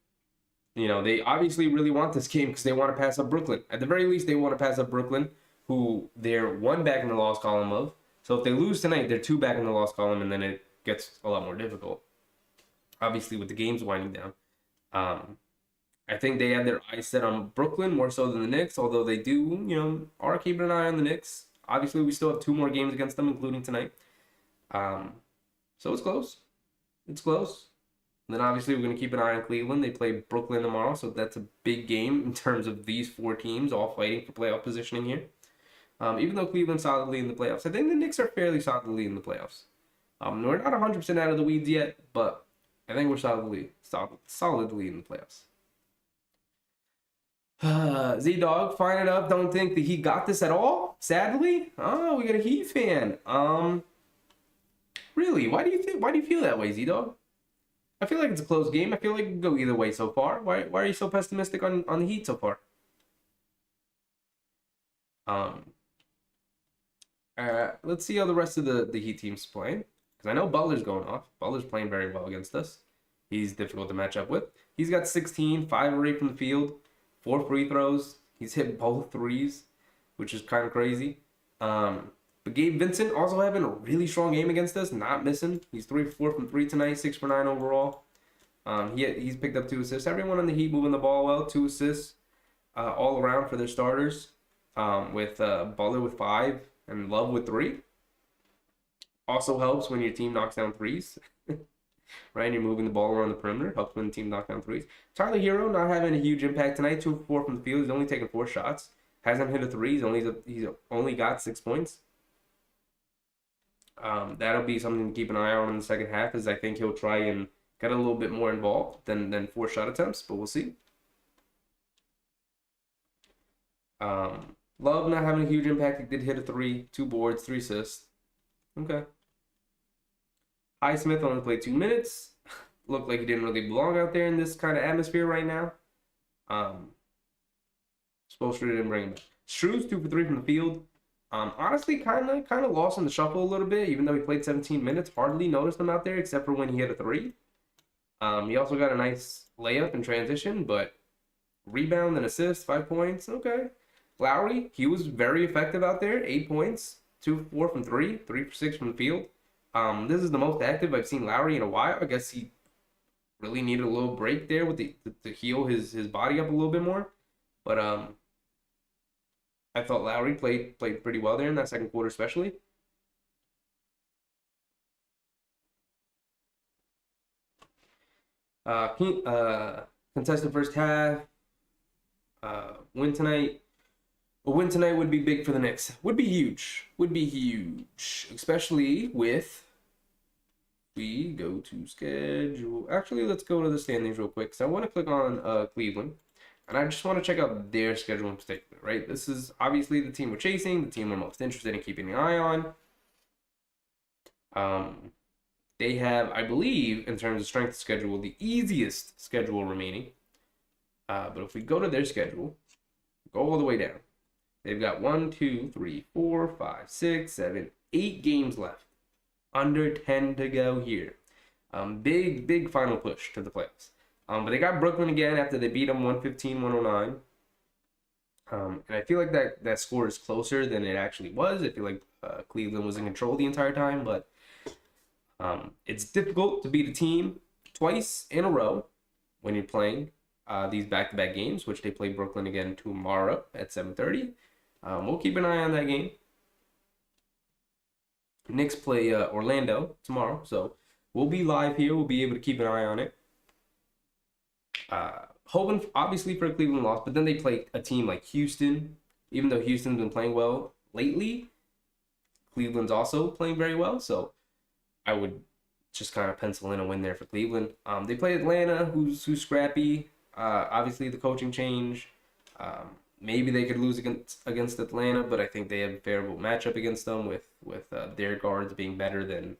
you know, they obviously really want this game because they want to pass up Brooklyn. At the very least, they want to pass up Brooklyn, who they're 1 back in the loss column of. So if they lose tonight, they're 2 back in the loss column, and then it gets a lot more difficult. Obviously, with the games winding down. I think they have their eyes set on Brooklyn more so than the Knicks, although they do, are keeping an eye on the Knicks. Obviously, we still have 2 more games against them, including tonight. So it's close. And then obviously, we're going to keep an eye on Cleveland. They play Brooklyn tomorrow, so that's a big game in terms of these 4 teams all fighting for playoff positioning here. Even though Cleveland's solidly in the playoffs, I think the Knicks are fairly solidly in the playoffs. We're not 100% out of the weeds yet, but I think we're solidly in the playoffs. Z-Dog, fine enough. Don't think that he got this at all, sadly. Oh, we got a Heat fan. Really? Why do you feel that way, Z-Dog? I feel like it's a close game. I feel like it can go either way so far. Why are you so pessimistic on the Heat so far? Let's see how the rest of the Heat team's playing. Because I know Butler's going off. Butler's playing very well against us. He's difficult to match up with. He's got 16, 5 or 8 from the field, 4 free throws. He's hit both threes, which is kind of crazy. But Gabe Vincent also having a really strong game against us, not missing. He's 3 for 4 from 3 tonight, 6 for 9 overall. He's picked up 2 assists. Everyone on the Heat moving the ball well, 2 assists all around for their starters. With Butler with 5 and Love with 3. Also helps when your team knocks down threes. Right, and you're moving the ball around the perimeter. Helps when the team knocks down threes. Tyler Hero not having a huge impact tonight. 2 for 4 from the field. He's only taken 4 shots. Hasn't hit a 3. He's only got 6 points. That'll be something to keep an eye on in the second half, as I think he'll try and get a little bit more involved than 4 shot attempts, but we'll see. Love not having a huge impact. He did hit a 3, 2 boards, 3 assists. Okay. Highsmith only played 2 minutes. Looked like he didn't really belong out there in this kind of atmosphere right now. Spoelstra didn't bring him back. Struz 2 for 3 from the field. Honestly, kind of lost in the shuffle a little bit, even though he played 17 minutes. Hardly noticed him out there, except for when he hit a 3. He also got a nice layup in transition, but rebound and assist, 5 points. Okay. Lowry, he was very effective out there, 8 points, 2 for 4 from 3, 3 for 6 from the field. This is the most active I've seen Lowry in a while. I guess he really needed a little break there with to heal his body up a little bit more. But I thought Lowry played pretty well there in that second quarter, especially. Contested first half. Win tonight. A win tonight would be big for the Knicks. Would be huge. Especially with, we go to schedule. Actually, let's go to the standings real quick. So I want to click on Cleveland. And I just want to check out their schedule in particular, right? This is obviously the team we're chasing, the team we're most interested in keeping an eye on. They have, I believe, in terms of strength of schedule, the easiest schedule remaining. But if we go to their schedule, go all the way down. They've got 1, 2, 3, 4, 5, 6, 7, 8 games left. Under 10 to go here. Big final push to the playoffs. But they got Brooklyn again after they beat them 115-109. And I feel like that score is closer than it actually was. I feel like Cleveland was in control the entire time, but it's difficult to beat a team twice in a row when you're playing these back-to-back games, which they play Brooklyn again tomorrow at 7:30. We'll keep an eye on that game. Knicks play Orlando tomorrow, so we'll be live here. We'll be able to keep an eye on it. Hoping, obviously, for a Cleveland loss, but then they play a team like Houston. Even though Houston's been playing well lately, Cleveland's also playing very well, so I would just kind of pencil in a win there for Cleveland. They play Atlanta, who's scrappy. Obviously, the coaching change. Maybe they could lose against Atlanta, but I think they have a favorable matchup against them with their guards being better than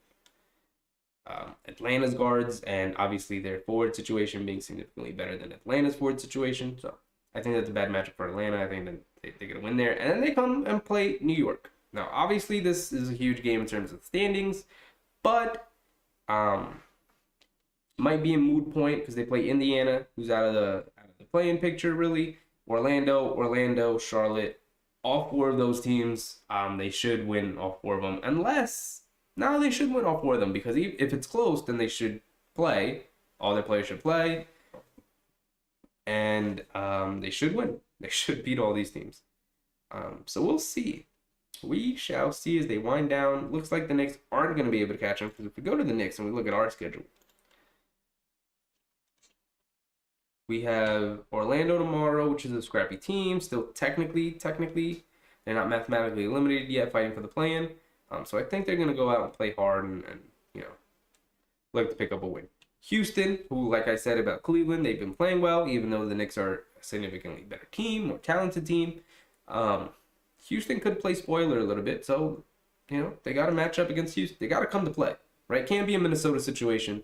Atlanta's guards, and obviously their forward situation being significantly better than Atlanta's forward situation. So I think that's a bad matchup for Atlanta. I think that they're going to win there. And then they come and play New York. Now, obviously, this is a huge game in terms of standings, but might be a moot point because they play Indiana, who's out of the play-in picture, really. Orlando, Charlotte, all 4 of those teams, they should win all 4 of them. No, they should win all 4 of them because if it's close, then they should play. All their players should play. And they should win. They should beat all these teams. So we'll see. We shall see as they wind down. Looks like the Knicks aren't going to be able to catch them because if we go to the Knicks and we look at our schedule, we have Orlando tomorrow, which is a scrappy team. Still technically, they're not mathematically eliminated yet, fighting for the play-in. So I think they're going to go out and play hard and look to pick up a win. Houston, who, like I said about Cleveland, they've been playing well, even though the Knicks are a significantly better team, more talented team. Houston could play spoiler a little bit, so, they got to match up against Houston. They got to come to play, right? Can't be a Minnesota situation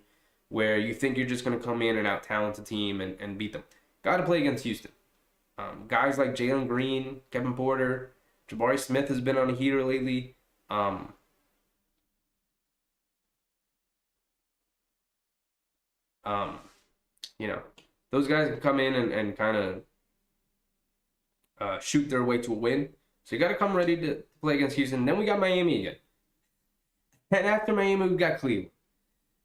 where you think you're just going to come in and out-talent a team and beat them. Got to play against Houston. Guys like Jalen Green, Kevin Porter, Jabari Smith has been on a heater lately. Um, you know, those guys can come in and kind of shoot their way to a win. So you got to come ready to play against Houston. Then we got Miami again. And after Miami, we got Cleveland.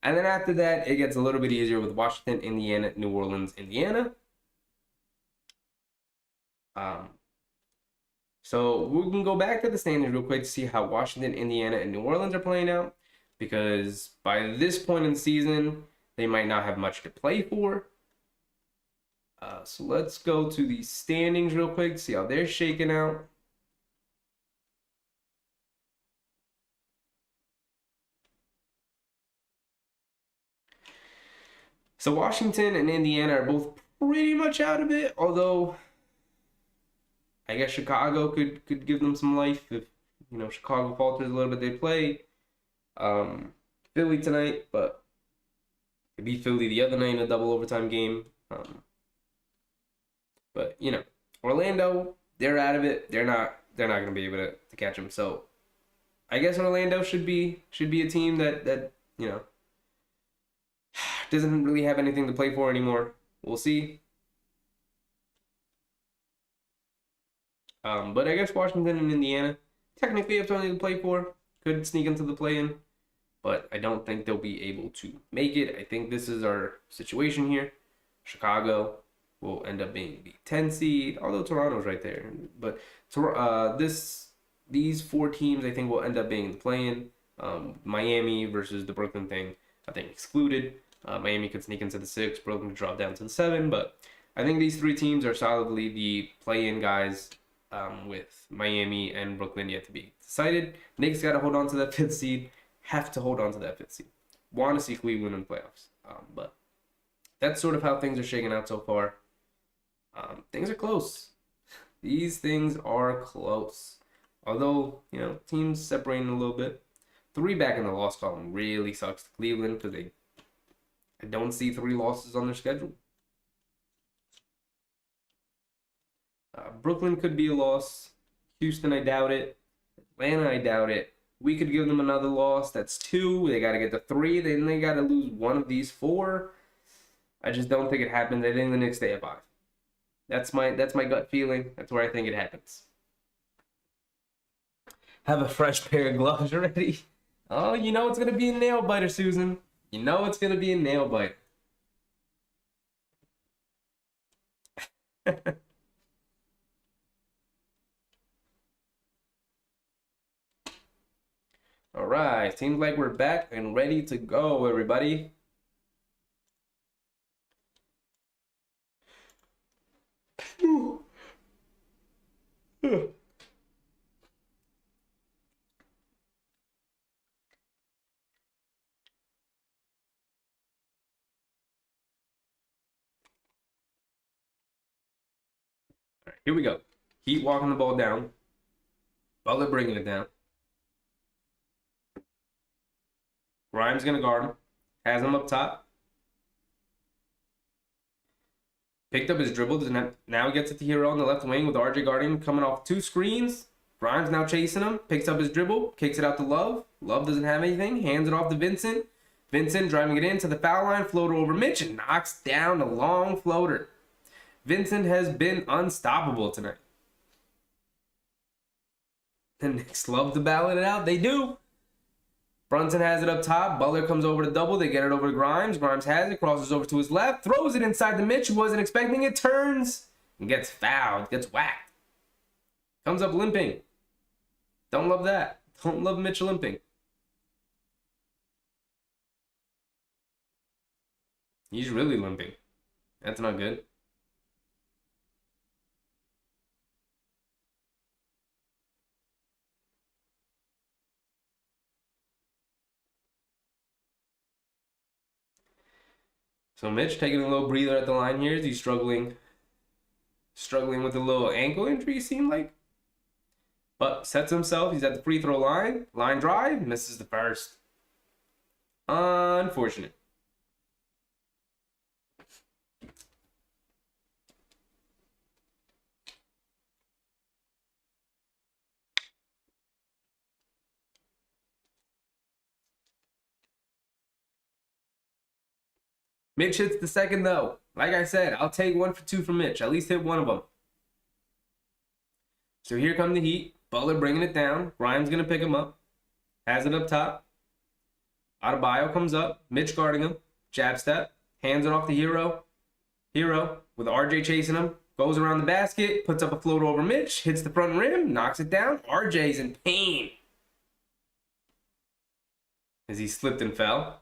And then after that, it gets a little bit easier with Washington, Indiana, New Orleans, Indiana. Um, so we can go back to the standings real quick to see how Washington, Indiana, and New Orleans are playing out. Because by this point in the season, they might not have much to play for. So let's go to the standings real quick, see how they're shaking out. So Washington and Indiana are both pretty much out of it, although I guess Chicago could give them some life if Chicago falters a little bit. They play Philly tonight, but they beat Philly the other night in a double overtime game. But Orlando, they're out of it. They're not going to be able to catch them. So I guess Orlando should be a team that doesn't really have anything to play for anymore. We'll see. But I guess Washington and Indiana technically have something to play for. Could sneak into the play-in, but I don't think they'll be able to make it. I think this is our situation here. Chicago will end up being the 10 seed, although Toronto's right there. But these four teams I think will end up being the play-in. Miami versus the Brooklyn thing, I think excluded. Miami could sneak into the 6, Brooklyn could drop down to the 7, but I think these three teams are solidly the play-in guys, with Miami and Brooklyn yet to be decided. Knicks got to hold on to that 5th seed, have to hold on to that 5th seed. Want to see Cleveland in the playoffs, but that's sort of how things are shaking out so far. Things are close. These things are close. Although, teams separating a little bit. 3 back in the loss column really sucks to Cleveland because I don't see 3 losses on their schedule. Brooklyn could be a loss. Houston, I doubt it. Atlanta, I doubt it. We could give them another loss. That's 2. They got to get to 3. Then they got to lose one of these 4. I just don't think it happens. I think the Knicks stay at 5. That's my gut feeling. That's where I think it happens. Have a fresh pair of gloves ready. Oh, it's going to be a nail biter, Susan. It's going to be a nail biter. All right, seems like we're back and ready to go, everybody. Right, here we go. Heat walking the ball down. Butler bringing it down. Grimes going to guard him. Has him up top. Picked up his dribble. Now gets it to Hero on the left wing with RJ guarding, coming off 2 screens. Grimes now chasing him. Picks up his dribble. Kicks it out to Love. Love doesn't have anything. Hands it off to Vincent. Vincent driving it in to the foul line. Floater over Mitch and knocks down a long floater. Vincent has been unstoppable tonight. The Knicks love to ballot it out. They do. Brunson has it up top. Butler comes over to double. They get it over to Grimes. Grimes has it. Crosses over to his left. Throws it inside the Mitch, who wasn't expecting it. Turns and gets fouled. Gets whacked. Comes up limping. Don't love that. Don't love Mitch limping. He's really limping. That's not good. So Mitch taking a little breather at the line here. He's struggling with a little ankle injury, it seemed like. But sets himself. He's at the free throw line. Line drive. Misses the first. Unfortunate. Mitch hits the second, though. Like I said, I'll take 1 for 2 from Mitch. At least hit one of them. So here come the Heat. Butler bringing it down. Grimes going to pick him up. Has it up top. Adebayo comes up. Mitch guarding him. Jab step. Hands it off to Hero. Hero with RJ chasing him. Goes around the basket. Puts up a floater over Mitch. Hits the front rim. Knocks it down. RJ's in pain as he slipped and fell.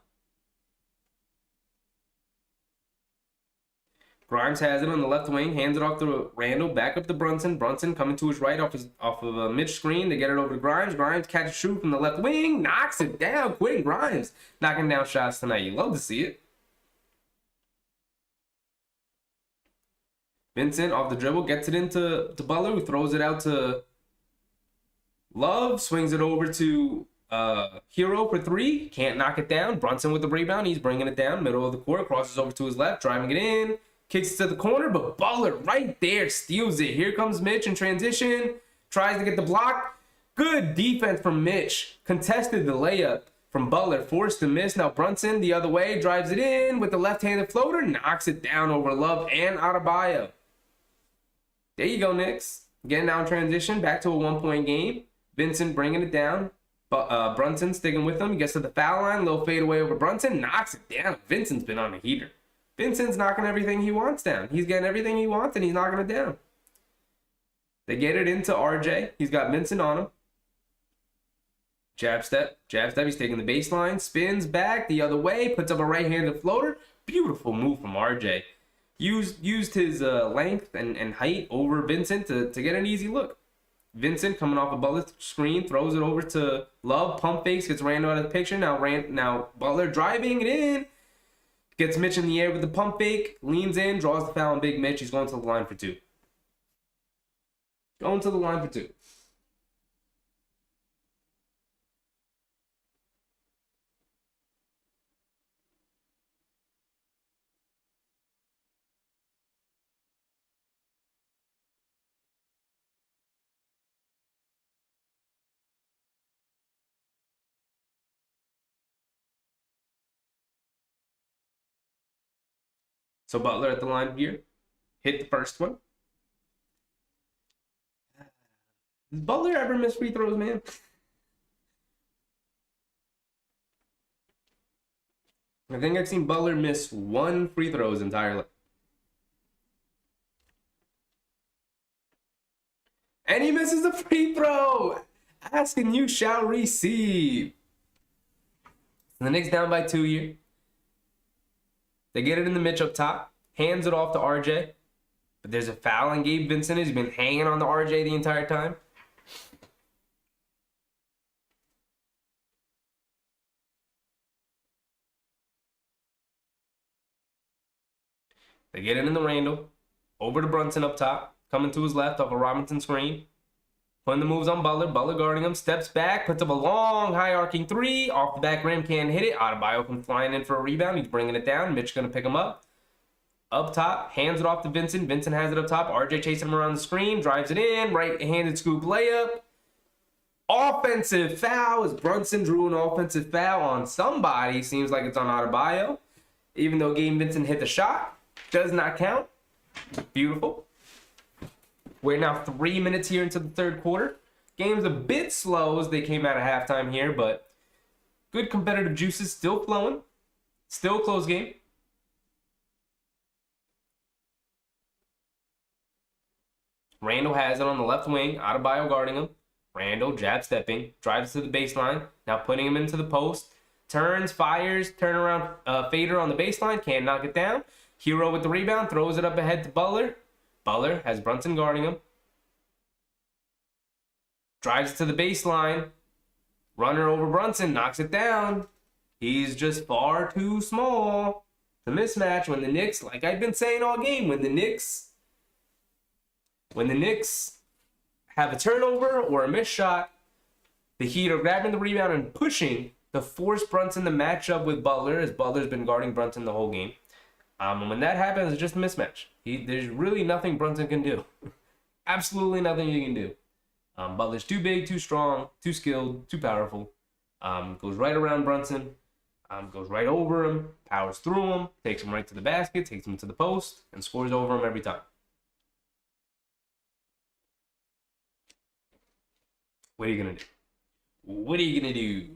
Grimes has it on the left wing, hands it off to Randall, back up to Brunson. Brunson coming to his right off of a Mitch screen to get it over to Grimes. Grimes catches a shoot from the left wing, knocks it down. Quentin Grimes knocking down shots tonight. You love to see it. Vincent off the dribble, gets it into Butler, who throws it out to Love, swings it over to Hero for 3. Can't knock it down. Brunson with the rebound. He's bringing it down, middle of the court, crosses over to his left, driving it in. Kicks it to the corner, but Butler right there steals it. Here comes Mitch in transition. Tries to get the block. Good defense from Mitch. Contested the layup from Butler. Forced to miss. Now Brunson the other way. Drives it in with the left-handed floater. Knocks it down over Love and Adebayo. There you go, Knicks. Getting now in transition. Back to a 1-point game. Vincent bringing it down. Brunson sticking with him. He gets to the foul line. Little fadeaway over Brunson. Knocks it down. Vincent's been on a heater. Vincent's knocking everything he wants down. He's getting everything he wants, and he's knocking it down. They get it into RJ. He's got Vincent on him. Jab step. Jab step. He's taking the baseline. Spins back the other way. Puts up a right-handed floater. Beautiful move from RJ. Used his length and height over Vincent to get an easy look. Vincent coming off a Butler screen. Throws it over to Love. Pump fakes. Gets Randall out of the picture. Now Butler driving it in. Gets Mitch in the air with the pump fake, leans in, draws the foul on Big Mitch. He's going to the line for 2. Going to the line for 2. So Butler at the line here. Hit the first one. Does Butler ever miss free throws, man? I think I've seen Butler miss 1 free throw his entire life. And he misses the free throw. Ask and you shall receive. And the Knicks down by 2 here. They get it in the Mitch up top. Hands it off to RJ. But there's a foul on Gabe Vincent. He's been hanging on the RJ the entire time. They get it in the Randall. Over to Brunson up top. Coming to his left off a Robinson screen. Putting the moves on Butler. Butler guarding him. Steps back. Puts up a long, high arcing 3. Off the back rim. Can't hit it. Adebayo comes flying in for a rebound. He's bringing it down. Mitch going to pick him up. Up top. Hands it off to Vincent. Vincent has it up top. RJ chasing him around the screen. Drives it in. Right-handed scoop layup. Offensive foul as Brunson drew an offensive foul on somebody. Seems like it's on Adebayo. Even though Gabe Vincent hit the shot. Does not count. Beautiful. We're now 3 minutes here into the third quarter. Game's a bit slow as they came out of halftime here, but good competitive juices still flowing. Still a close game. Randall has it on the left wing. Adebayo guarding him. Randall jab stepping. Drives to the baseline. Now putting him into the post. Turns, fires, turnaround fader on the baseline. Can't knock it down. Hero with the rebound. Throws it up ahead to Butler. Butler has Brunson guarding him. Drives to the baseline. Runner over Brunson. Knocks it down. He's just far too small. The mismatch when the Knicks, like I've been saying all game, when the Knicks have a turnover or a missed shot, the Heat are grabbing the rebound and pushing to force Brunson to match up with Butler, as Butler's been guarding Brunson the whole game. And when that happens, it's just a mismatch. There's really nothing Brunson can do. Absolutely nothing he can do. Butler's too big, too strong, too skilled, too powerful. Goes right around Brunson. Goes right over him, powers through him, takes him right to the basket, takes him to the post, and scores over him every time. What are you going to do? What are you going to do?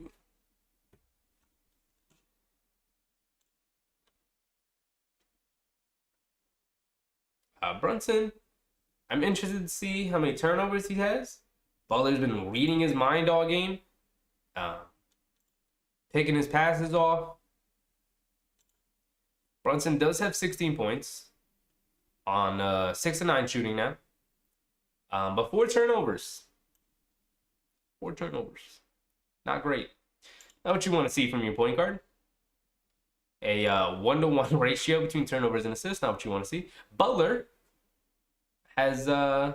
Brunson, I'm interested to see how many turnovers he has. Butler's been reading his mind all game, taking his passes off. Brunson does have 16 points on 6 of 9 shooting now, but 4 turnovers. 4 turnovers. Not great. Not what you want to see from your point guard. A 1-to-1 ratio between turnovers and assists. Not what you want to see. Butler has, where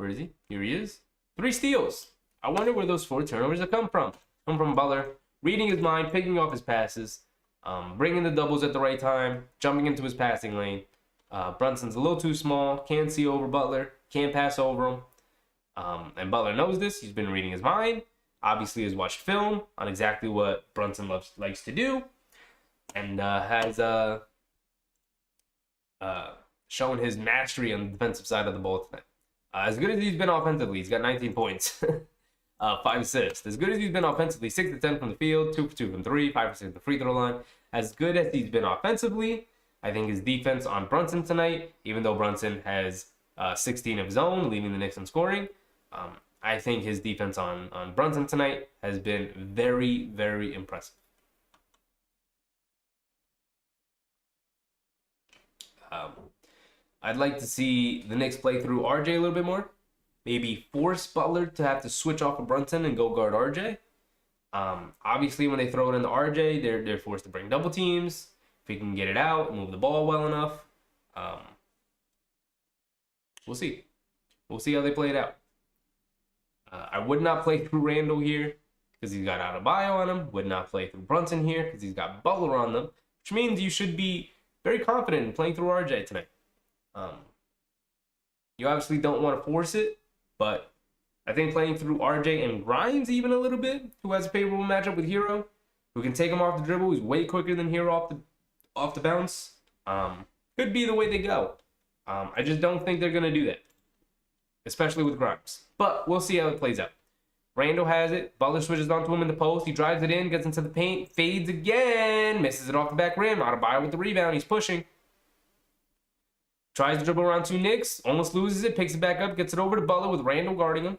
is he? Here he is. 3 steals. I wonder where those 4 turnovers have come from. Come from Butler reading his mind, picking off his passes, bringing the doubles at the right time, jumping into his passing lane. Brunson's a little too small. Can't see over Butler. Can't pass over him. And Butler knows this. He's been reading his mind. Obviously has watched film on exactly what Brunson likes to do. And has shown his mastery on the defensive side of the ball tonight. As good as he's been offensively, he's got 19 points. 5 assists. As good as he's been offensively, 6 to 10 from the field, 2 for 2 from 3, 5 for 6 from the free throw line. As good as he's been offensively, I think his defense on Brunson tonight, even though Brunson has 16 of his own, leaving the Knicks in scoring, I think his defense on Brunson tonight has been very, very impressive. I'd like to see the Knicks play through RJ a little bit more. Maybe force Butler to have to switch off of Brunson and go guard RJ. Obviously, when they throw it into RJ, they're forced to bring double teams. If he can get it out, move the ball well enough, we'll see. We'll see how they play it out. I would not play through Randall here because he's got Adebayo on him. Would not play through Brunson here because he's got Butler on them, which means you should be very confident in playing through RJ tonight. You obviously don't want to force it, but I think playing through RJ and Grimes even a little bit, who has a favorable matchup with Hero, who can take him off the dribble, he's way quicker than Hero off the bounce, could be the way they go. I just don't think they're going to do that, especially with Grimes. But we'll see how it plays out. Randall has it. Butler switches onto him in the post. He drives it in, gets into the paint, fades again, misses it off the back rim. Adebayo with the rebound. He's pushing. Tries to dribble around 2 Knicks, almost loses it, picks it back up, gets it over to Butler with Randall guarding him.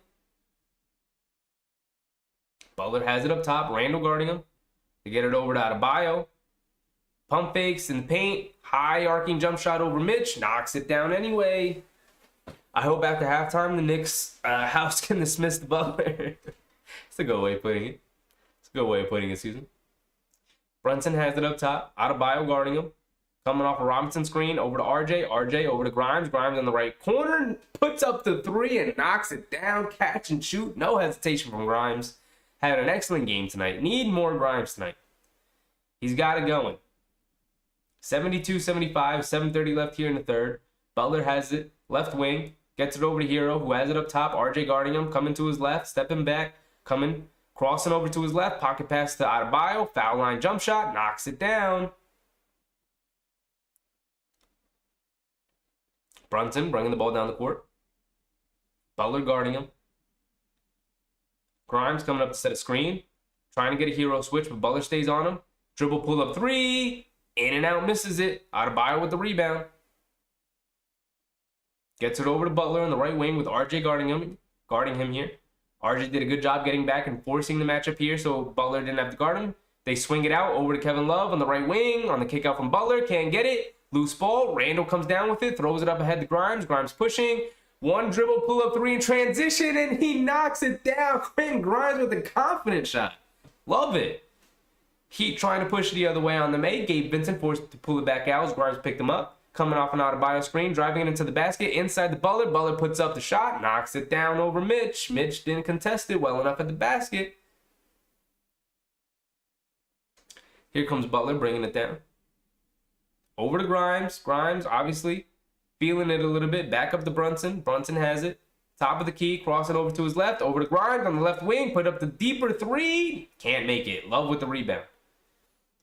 Butler has it up top, Randall guarding him. They get it over to Adebayo. Pump fakes in the paint, high arcing jump shot over Mitch, knocks it down anyway. I hope after halftime the Knicks house can dismiss the Butler. It's a good way of putting it. It's a good way of putting it, Susan. Brunson has it up top, Adebayo guarding him. Coming off a Robinson screen, over to RJ. RJ over to Grimes. Grimes in the right corner. Puts up the 3 and knocks it down. Catch and shoot. No hesitation from Grimes. Had an excellent game tonight. Need more Grimes tonight. He's got it going. 72-75. 7:30 left here in the third. Butler has it. Left wing. Gets it over to Hero, who has it up top. RJ guarding him. Coming to his left. Stepping back. Coming. Crossing over to his left. Pocket pass to Adebayo. Foul line jump shot. Knocks it down. Brunson bringing the ball down the court. Butler guarding him. Grimes coming up to set a screen. Trying to get a Hero switch, but Butler stays on him. Dribble pull up 3. In and out, misses it. Adebayo with the rebound. Gets it over to Butler on the right wing with RJ guarding him here. RJ did a good job getting back and forcing the matchup here, so Butler didn't have to guard him. They swing it out over to Kevin Love on the right wing. On the kick out from Butler. Can't get it. Loose ball. Randall comes down with it. Throws it up ahead to Grimes. Grimes pushing. 1 dribble, pull up 3 in transition, and he knocks it down. Quentin Grimes with a confident shot. Love it. Heat trying to push the other way on the make. Gabe Vincent forced to pull it back out as Grimes picked him up. Coming off an Adebayo screen, driving it into the basket. Inside the Butler. Butler puts up the shot. Knocks it down over Mitch. Mitch didn't contest it well enough at the basket. Here comes Butler bringing it down. Over to Grimes. Grimes, obviously, feeling it a little bit. Back up to Brunson. Brunson has it. top of the key, crossing over to his left, over to Grimes on the left wing, put up the deeper three. Can't make it. Love with the rebound.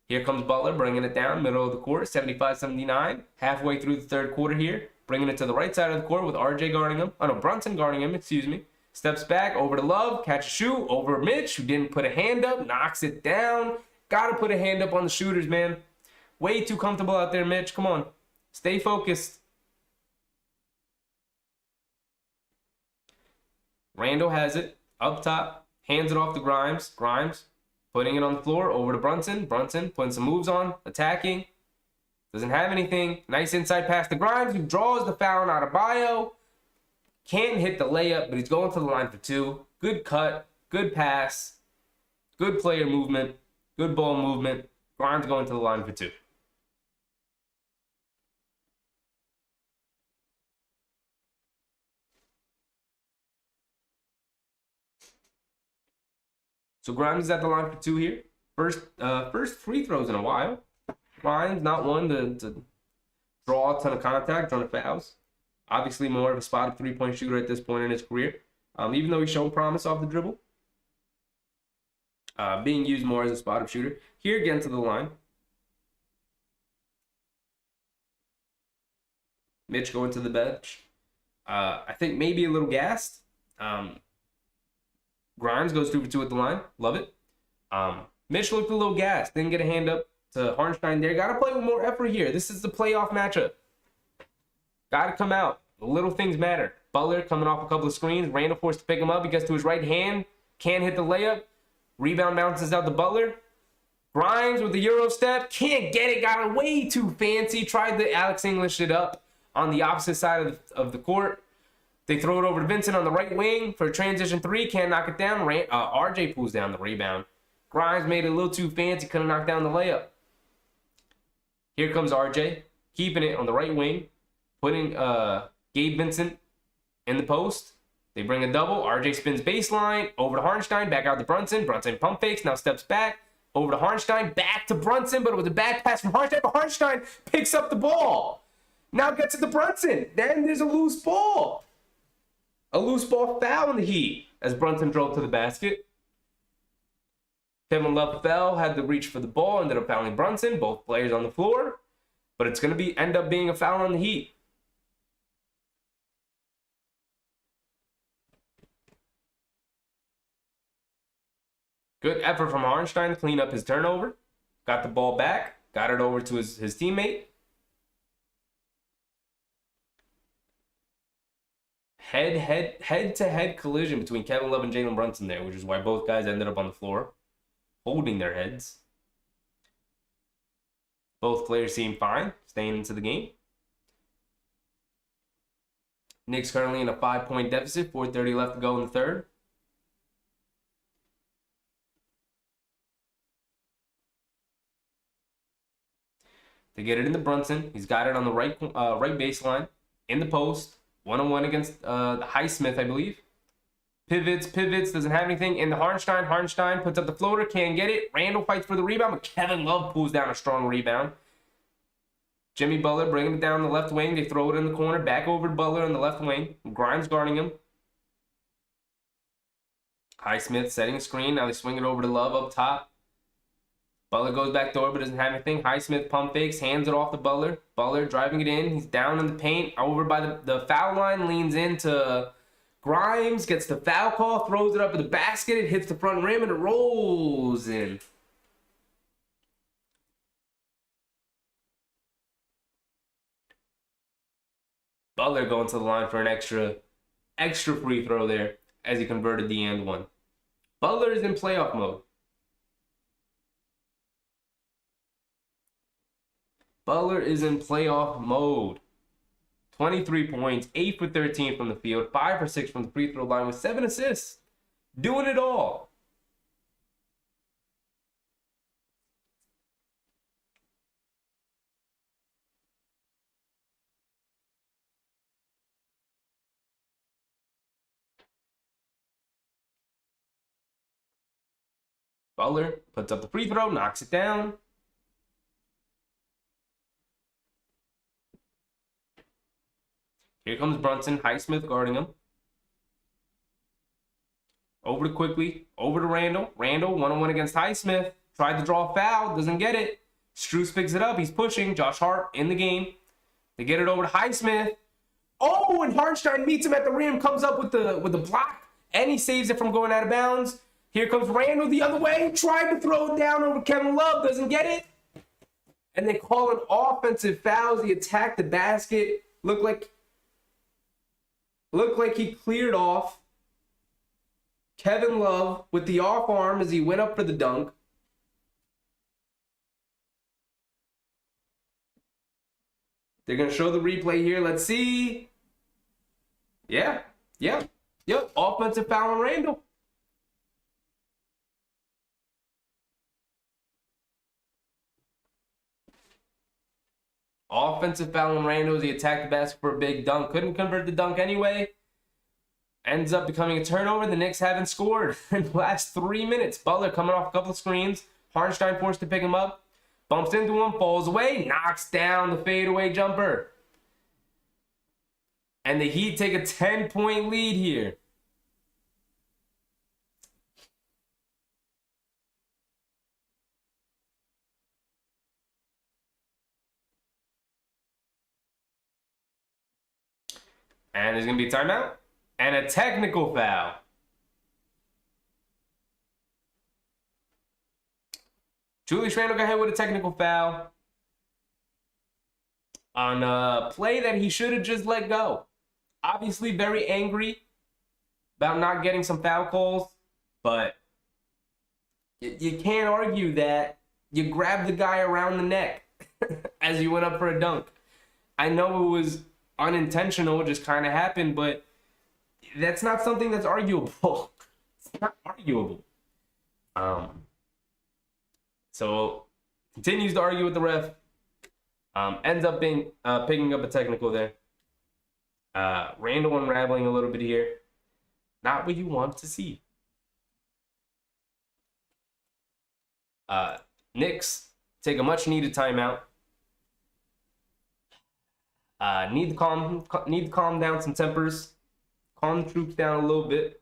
Here comes Butler, bringing it down, middle of the court, 75-79. Halfway through the third quarter here, bringing it to the right side of the court with RJ guarding him. Oh, no, Brunson guarding him, excuse me. Steps back, over to Love, catch a shoot, over Mitch, who didn't put a hand up, knocks it down. Gotta put a hand up on the shooters, man. Way too comfortable out there, Mitch. Come on. Stay focused. Randall has it, up top, hands it off to Grimes. Grimes putting it on the floor, over to Brunson. Brunson putting some moves on, attacking. Doesn't have anything. Nice inside pass to Grimes, who draws the foul out of Bio. Can't hit the layup, but he's going to the line for two. Good cut, good pass, good player movement, good ball movement. Grimes going to the line for two. So Grimes is at the line for two here. First free throws in a while. Grimes not one to draw a ton of contact, ton of fouls. Obviously more of a spot-up three-point shooter at this point in his career. Even though he's shown promise off the dribble. Being used more as a spot-up shooter. Here again to the line. Mitch going to the bench. I think maybe a little gassed. Grimes goes 2 for 2 at the line. Love it. Mitch looked a little gassed. Didn't get a hand up to Hartenstein there. Got to play with more effort here. This is the playoff matchup. Got to come out. The little things matter. Butler coming off a couple of screens. Randall forced to pick him up. He gets to his right hand. Can't hit the layup. Rebound bounces out to Butler. Grimes with the Euro step. Can't get it. Got it way too fancy. Tried to Alex English it up on the opposite side of the court. They throw it over to Vincent on the right wing for a transition three. Can't knock it down. RJ pulls down the rebound. Grimes made it a little too fancy. Couldn't knock down the layup. Here comes RJ. Keeping it on the right wing. Putting Gabe Vincent in the post. They bring a double. RJ spins baseline. Over to Hartenstein. Back out to Brunson. Brunson pump fakes. Now steps back. Over to Hartenstein. Back to Brunson. But it was a bad pass from Hartenstein. But Hartenstein picks up the ball. Now gets it to Brunson. Then there's a loose ball. A loose ball foul in the Heat as Brunson drove to the basket. Kevin Love fell, had to reach for the ball, ended up fouling Brunson. Both players on the floor. But it's going to end up being a foul on the Heat. Good effort from Hartenstein to clean up his turnover. Got the ball back. Got it over to his teammate. Head-to-head collision between Kevin Love and Jalen Brunson there, which is why both guys ended up on the floor, holding their heads. Both players seem fine, staying into the game. Knicks currently in a 5-point deficit, 4:30 left to go in the third. They get it into Brunson. He's got it on the right baseline, in the post. 1-on-1 against Highsmith, I believe. Pivots, doesn't have anything. In the Hartenstein. Hartenstein puts up the floater, can't get it. Randall fights for the rebound, but Kevin Love pulls down a strong rebound. Jimmy Butler bringing it down the left wing. They throw it in the corner, back over to Butler in the left wing. Grimes guarding him. Highsmith setting a screen. Now they swing it over to Love up top. Butler goes back door, but doesn't have anything. Highsmith pump fakes, hands it off to Butler. Butler driving it in. He's down in the paint, over by the foul line, leans into Grimes, gets the foul call, throws it up at the basket. It hits the front rim, and it rolls in. Butler going to the line for an extra free throw there as he converted the and one. Butler is in playoff mode. Butler is in playoff mode. 23 points, 8 for 13 from the field, 5 for 6 from the free throw line with 7 assists. Doing it all. Butler puts up the free throw, knocks it down. Here comes Brunson, Highsmith guarding him. Over to Quickly. Over to Randall. Randall, one-on-one against Highsmith. Tried to draw a foul. Doesn't get it. Strus picks it up. He's pushing. Josh Hart in the game. They get it over to Highsmith. Oh, and Hartenstein meets him at the rim. Comes up with the block. And he saves it from going out of bounds. Here comes Randall the other way. Tried to throw it down over Kevin Love. Doesn't get it. And they call an offensive foul. He attacked the basket. Looked like he cleared off Kevin Love with the off arm as he went up for the dunk. They're going to show the replay here. Let's see. Yeah. Offensive foul on Randall. Offensive foul on Randall as he attacked the basket for a big dunk. Couldn't convert the dunk anyway. Ends up becoming a turnover. The Knicks haven't scored in the last 3 minutes. Butler coming off a couple of screens. Hartenstein forced to pick him up. Bumps into him, falls away, knocks down the fadeaway jumper. And the Heat take a 10-point lead here. And there's going to be a timeout and a technical foul. Julius Randle got hit with a technical foul on a play that he should have just let go. Obviously very angry about not getting some foul calls, but you can't argue that you grabbed the guy around the neck as you went up for a dunk. I know it was unintentional, it just kind of happened, but that's not something that's arguable. It's not arguable. So continues to argue with the ref. Ends up being picking up a technical there. Randall unraveling a little bit here. Not what you want to see. Knicks take a much needed timeout. Need to calm down some tempers. Calm the troops down a little bit.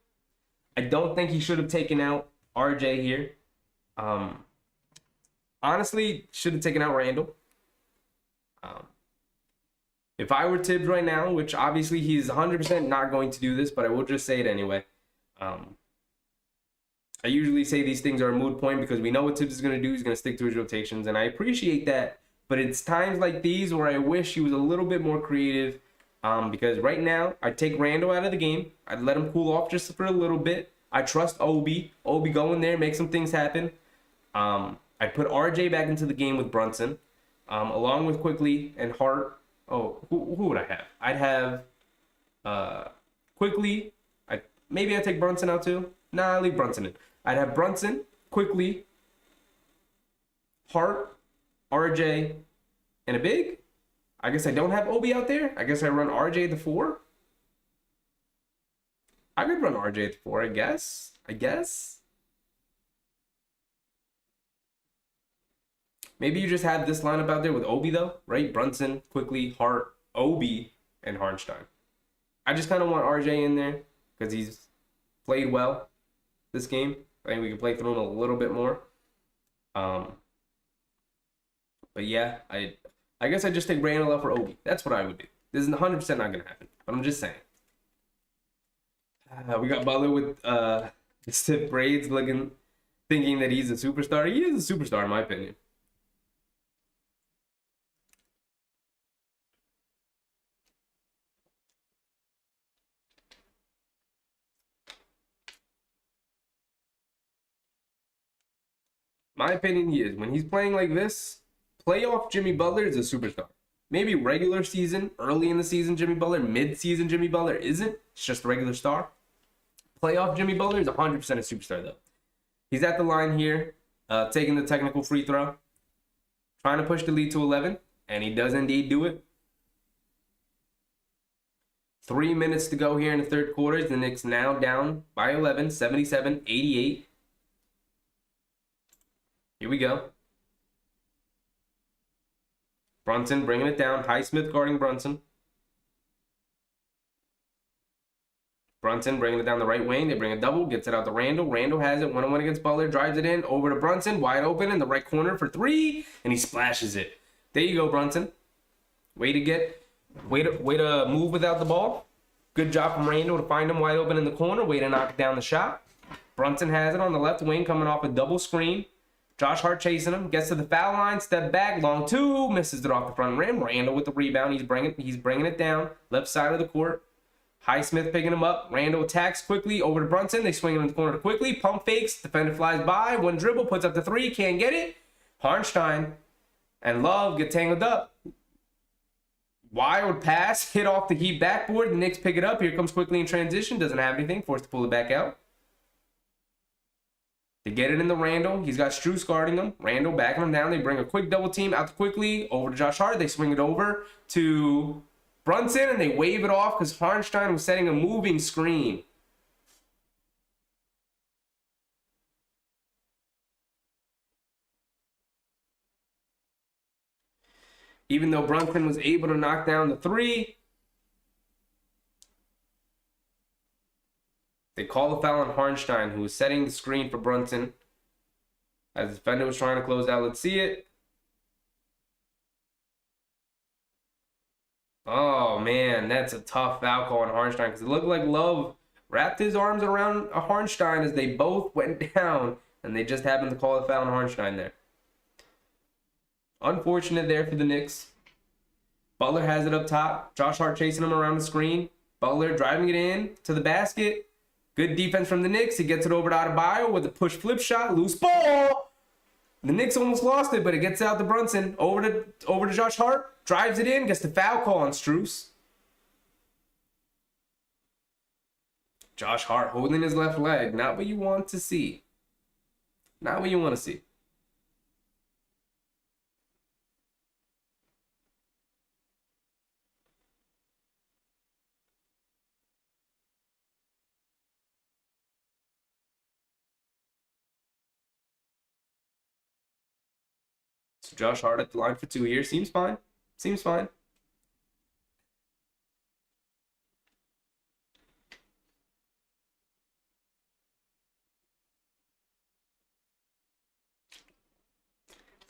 I don't think he should have taken out RJ here. Honestly, should have taken out Randall. If I were Tibbs right now, which obviously he's 100% not going to do this, but I will just say it anyway. I usually say these things are a moot point because we know what Tibbs is going to do. He's going to stick to his rotations, and I appreciate that. But it's times like these where I wish he was a little bit more creative. Because right now, I'd take Randall out of the game. I'd let him cool off just for a little bit. I trust Obi. Obi, go in there, make some things happen. I'd put RJ back into the game with Brunson, along with Quickly and Hart. Oh, who would I have? I'd have Quickly. Maybe I'd take Brunson out too. Nah, I'll leave Brunson in. I'd have Brunson, Quickly, Hart, RJ, and a big. I guess I don't have Obi out there. I guess I run RJ at the 4. I could run RJ at the 4, I guess. Maybe you just have this lineup out there with Obi, though, right? Brunson, Quickly, Hart, Obi, and Hartenstein. I just kind of want RJ in there because he's played well this game. I think we can play through him a little bit more. But yeah, I guess I just take Randall out for Obi. That's what I would do. This is 100% not going to happen, but I'm just saying. We got Butler with the stiff braids thinking that he's a superstar. He is a superstar, in my opinion. My opinion, he is. When he's playing like this, playoff Jimmy Butler is a superstar. Maybe regular season, early in the season Jimmy Butler, mid-season Jimmy Butler isn't. It's just a regular star. Playoff Jimmy Butler is 100% a superstar, though. He's at the line here, taking the technical free throw. Trying to push the lead to 11, and he does indeed do it. 3 minutes to go here in the third quarter. The Knicks now down by 11, 77-88. Here we go. Brunson bringing it down. Highsmith guarding Brunson. Brunson bringing it down the right wing. They bring a double, gets it out to Randall. Randall has it one-on-one against Butler, drives it in over to Brunson, wide open in the right corner for three, and he splashes it. There you go, Brunson. Way to move without the ball. Good job from Randall to find him wide open in the corner. Way to knock down the shot. Brunson has it on the left wing, coming off a double screen. Josh Hart chasing him, gets to the foul line, step back, long two, misses it off the front rim. Randall with the rebound, he's bringing it down, left side of the court. Highsmith picking him up. Randall attacks quickly over to Brunson. They swing him in the corner quickly. Pump fakes. Defender flies by. One dribble, puts up the three, can't get it. Harnstein and Love get tangled up. Wild pass, hit off the Heat backboard. The Knicks pick it up. Here comes quickly in transition. Doesn't have anything. Forced to pull it back out. They get it in the Randall. He's got Strus guarding him. Randall backing him down. They bring a quick double team out to quickly over to Josh Hart. They swing it over to Brunson, and they wave it off because Harnstein was setting a moving screen. Even though Brunson was able to knock down the three, they call the foul on Harnstein, who was setting the screen for Brunson. As the defender was trying to close out, let's see it. Oh, man, that's a tough foul call on Harnstein because it looked like Love wrapped his arms around Harnstein as they both went down, and they just happened to call the foul on Harnstein there. Unfortunate there for the Knicks. Butler has it up top. Josh Hart chasing him around the screen. Butler driving it in to the basket. Good defense from the Knicks. He gets it over to Adebayo with a push flip shot. Loose ball. The Knicks almost lost it, but it gets out to Brunson. Over to Josh Hart. Drives it in. Gets the foul call on Strus. Josh Hart holding his left leg. Not what you want to see. Not what you want to see. So Josh Hart at the line for 2 years. Seems fine. Seems fine.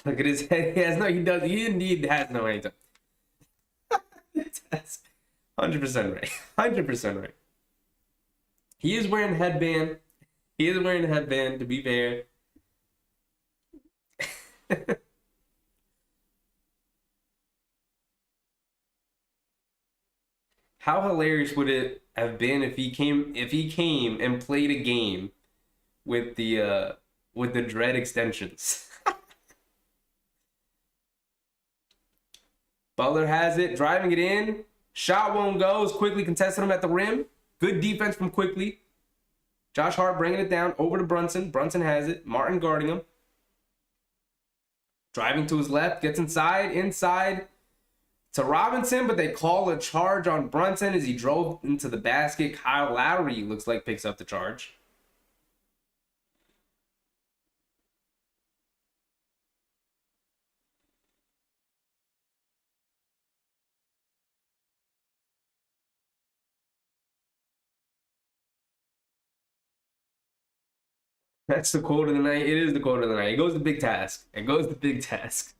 Look at his head. He indeed has no anytime. 100% right. 100% right. He is wearing a headband. He is wearing a headband, to be fair. How hilarious would it have been if he came and played a game with the dread extensions? Butler has it, driving it in. Shot won't go. Is quickly contesting him at the rim. Good defense from Quickly. Josh Hart bringing it down over to Brunson. Brunson has it. Martin guarding him. Driving to his left. Gets inside to Robinson, but they call a charge on Brunson as he drove into the basket. Kyle Lowry looks like picks up the charge. That's the quote of the night. It is the quote of the night. It goes the big task. It goes the big task.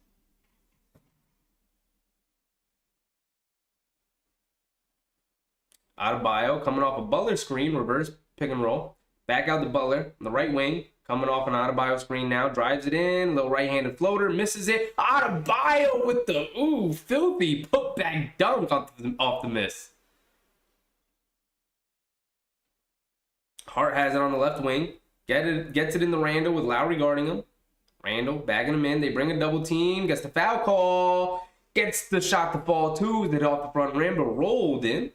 Adebayo coming off a Butler screen, reverse pick and roll. Back out to Butler on the right wing. Coming off an Adebayo screen now. Drives it in. Little right-handed floater. Misses it. Adebayo with the, filthy put-back dunk off the miss. Hart has it on the left wing. Gets it in the Randall with Lowry guarding him. Randall bagging him in. They bring a double team. Gets the foul call. Gets the shot to fall too. Hit off the front rim, but rolled in.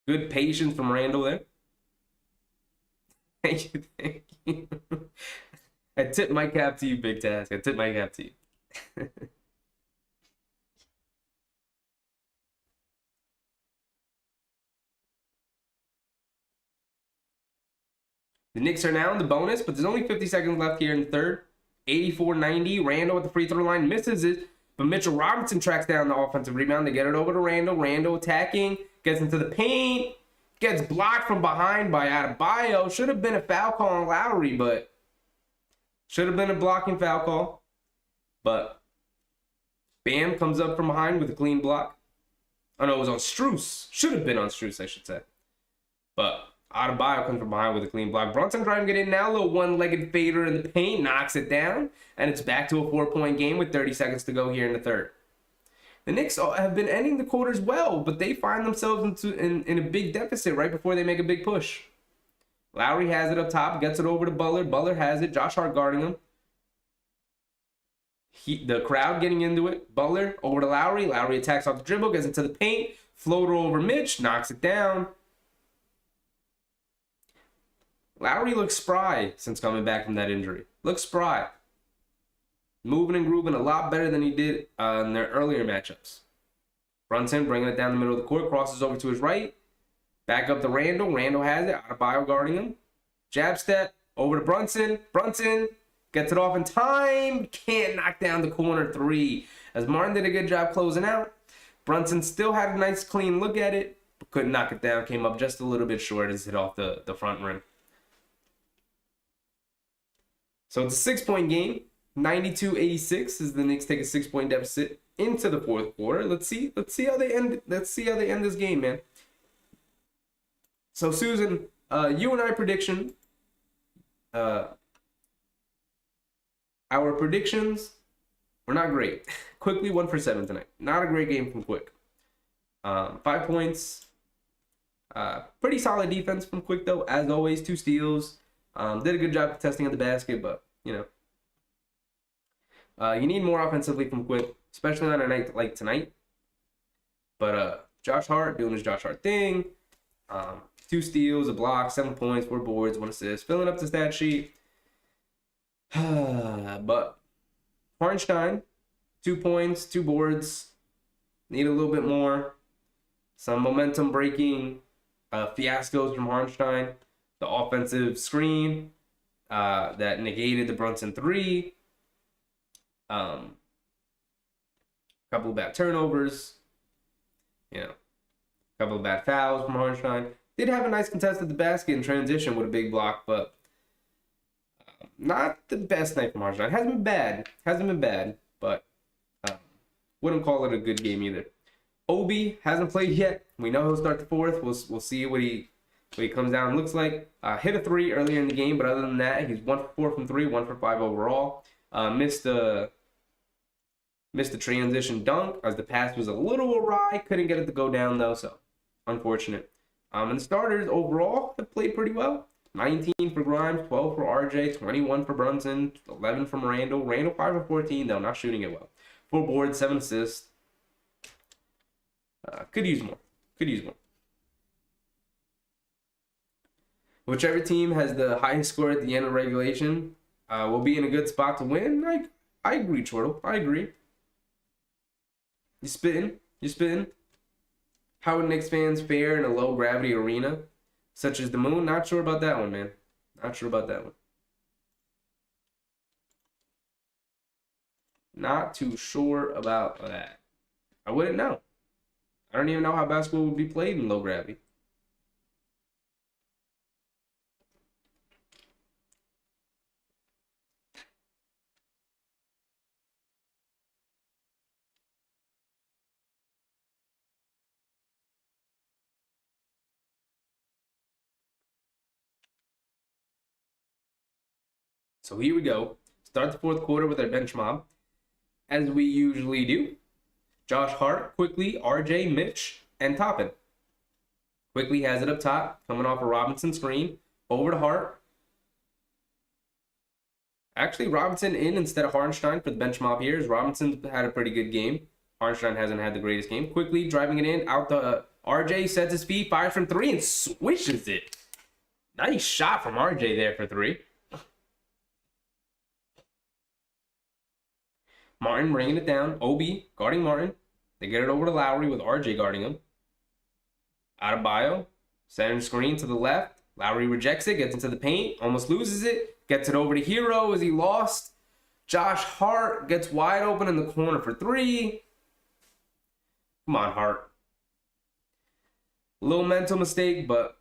Good patience from Randall there. Thank you. I tip my cap to you, Big Task. I tip my cap to you. The Knicks are now in the bonus, but there's only 50 seconds left here in the third. 84-90. Randall at the free throw line misses it, but Mitchell Robinson tracks down the offensive rebound. They get it over to Randall. Randall attacking, gets into the paint, gets blocked from behind by Adebayo. Should have been a foul call on Lowry, but should have been a blocking foul call. But Bam comes up from behind with a clean block. Oh, no, it was on Strus. Should have been on Strus, I should say. But Adebayo comes from behind with a clean block. Brunson trying to get in now. A little one-legged fader in the paint. Knocks it down. And it's back to a 4-point game with 30 seconds to go here in the third. The Knicks have been ending the quarters well, but they find themselves in a big deficit right before they make a big push. Lowry has it up top. Gets it over to Butler. Butler has it. Josh Hart guarding him. The crowd getting into it. Butler over to Lowry. Lowry attacks off the dribble. Gets into the paint. Floater over Mitch. Knocks it down. Lowry looks spry since coming back from that injury. Looks spry. Moving and grooving a lot better than he did in their earlier matchups. Brunson bringing it down the middle of the court. Crosses over to his right. Back up to Randall. Randall has it. Adebayo guarding him. Jab step. Over to Brunson. Brunson gets it off in time. Can't knock down the corner three. As Martin did a good job closing out. Brunson still had a nice clean look at it, but couldn't knock it down. Came up just a little bit short as it hit off the front rim. So it's a 6-point game. 92-86 as the Knicks take a 6-point deficit into the fourth quarter. Let's see how they end this game, man. So Susan, you and I prediction. Our predictions were not great. Quickly 1 for 7 tonight. Not a great game from Quick. 5 points. Pretty solid defense from Quick though. As always, 2 steals. Did a good job testing at the basket, but you know. You need more offensively from Quick, especially on a night like tonight. But Josh Hart doing his Josh Hart thing. 2 steals, a block, 7 points, 4 boards, 1 assist. Filling up the stat sheet. But Hartenstein, 2 points, 2 boards. Need a little bit more. Some momentum breaking fiascos from Hartenstein. The offensive screen that negated the Brunson 3. Couple of bad turnovers, couple of bad fouls from Hartenstein. Did have a nice contest at the basket in transition with a big block, but not the best night from Hartenstein. Hasn't been bad, but wouldn't call it a good game either. Obi hasn't played yet. We know he'll start the fourth. We'll see what he comes down and looks like. Hit a 3 earlier in the game, but other than that, he's 1 for 4 from 3, 1 for 5 overall. Missed the transition dunk as the pass was a little awry. Couldn't get it to go down though, so unfortunate. And the starters overall have played pretty well. 19 for Grimes, 12 for RJ, 21 for Brunson, 11 from Randall. Randall 5 for 14 though, not shooting it well. 4 boards, 7 assists. Could use more. Whichever team has the highest score at the end of regulation will be in a good spot to win. I agree, Chortle. I agree. You spitting. How would Knicks fans fare in a low-gravity arena, such as the Moon? Not sure about that one, man. Not sure about that one. Not too sure about that. I wouldn't know. I don't even know how basketball would be played in low gravity. So here we go. Start the fourth quarter with our bench mob, as we usually do. Josh Hart, Quickly, RJ, Mitch, and Toppin. Quickly has it up top, coming off a Robinson screen. Over to Hart. Actually, Robinson in instead of Hartenstein for the bench mob here. As Robinson had a pretty good game. Hartenstein hasn't had the greatest game. Quickly driving it in, out the RJ, sets his feet, fires from 3, and swishes it. Nice shot from RJ there for 3. Martin bringing it down. Obi guarding Martin. They get it over to Lowry with RJ guarding him. Adebayo. Center screen to the left. Lowry rejects it, gets into the paint, almost loses it, gets it over to Hero as he lost. Josh Hart gets wide open in the corner for 3. Come on, Hart. Little mental mistake, but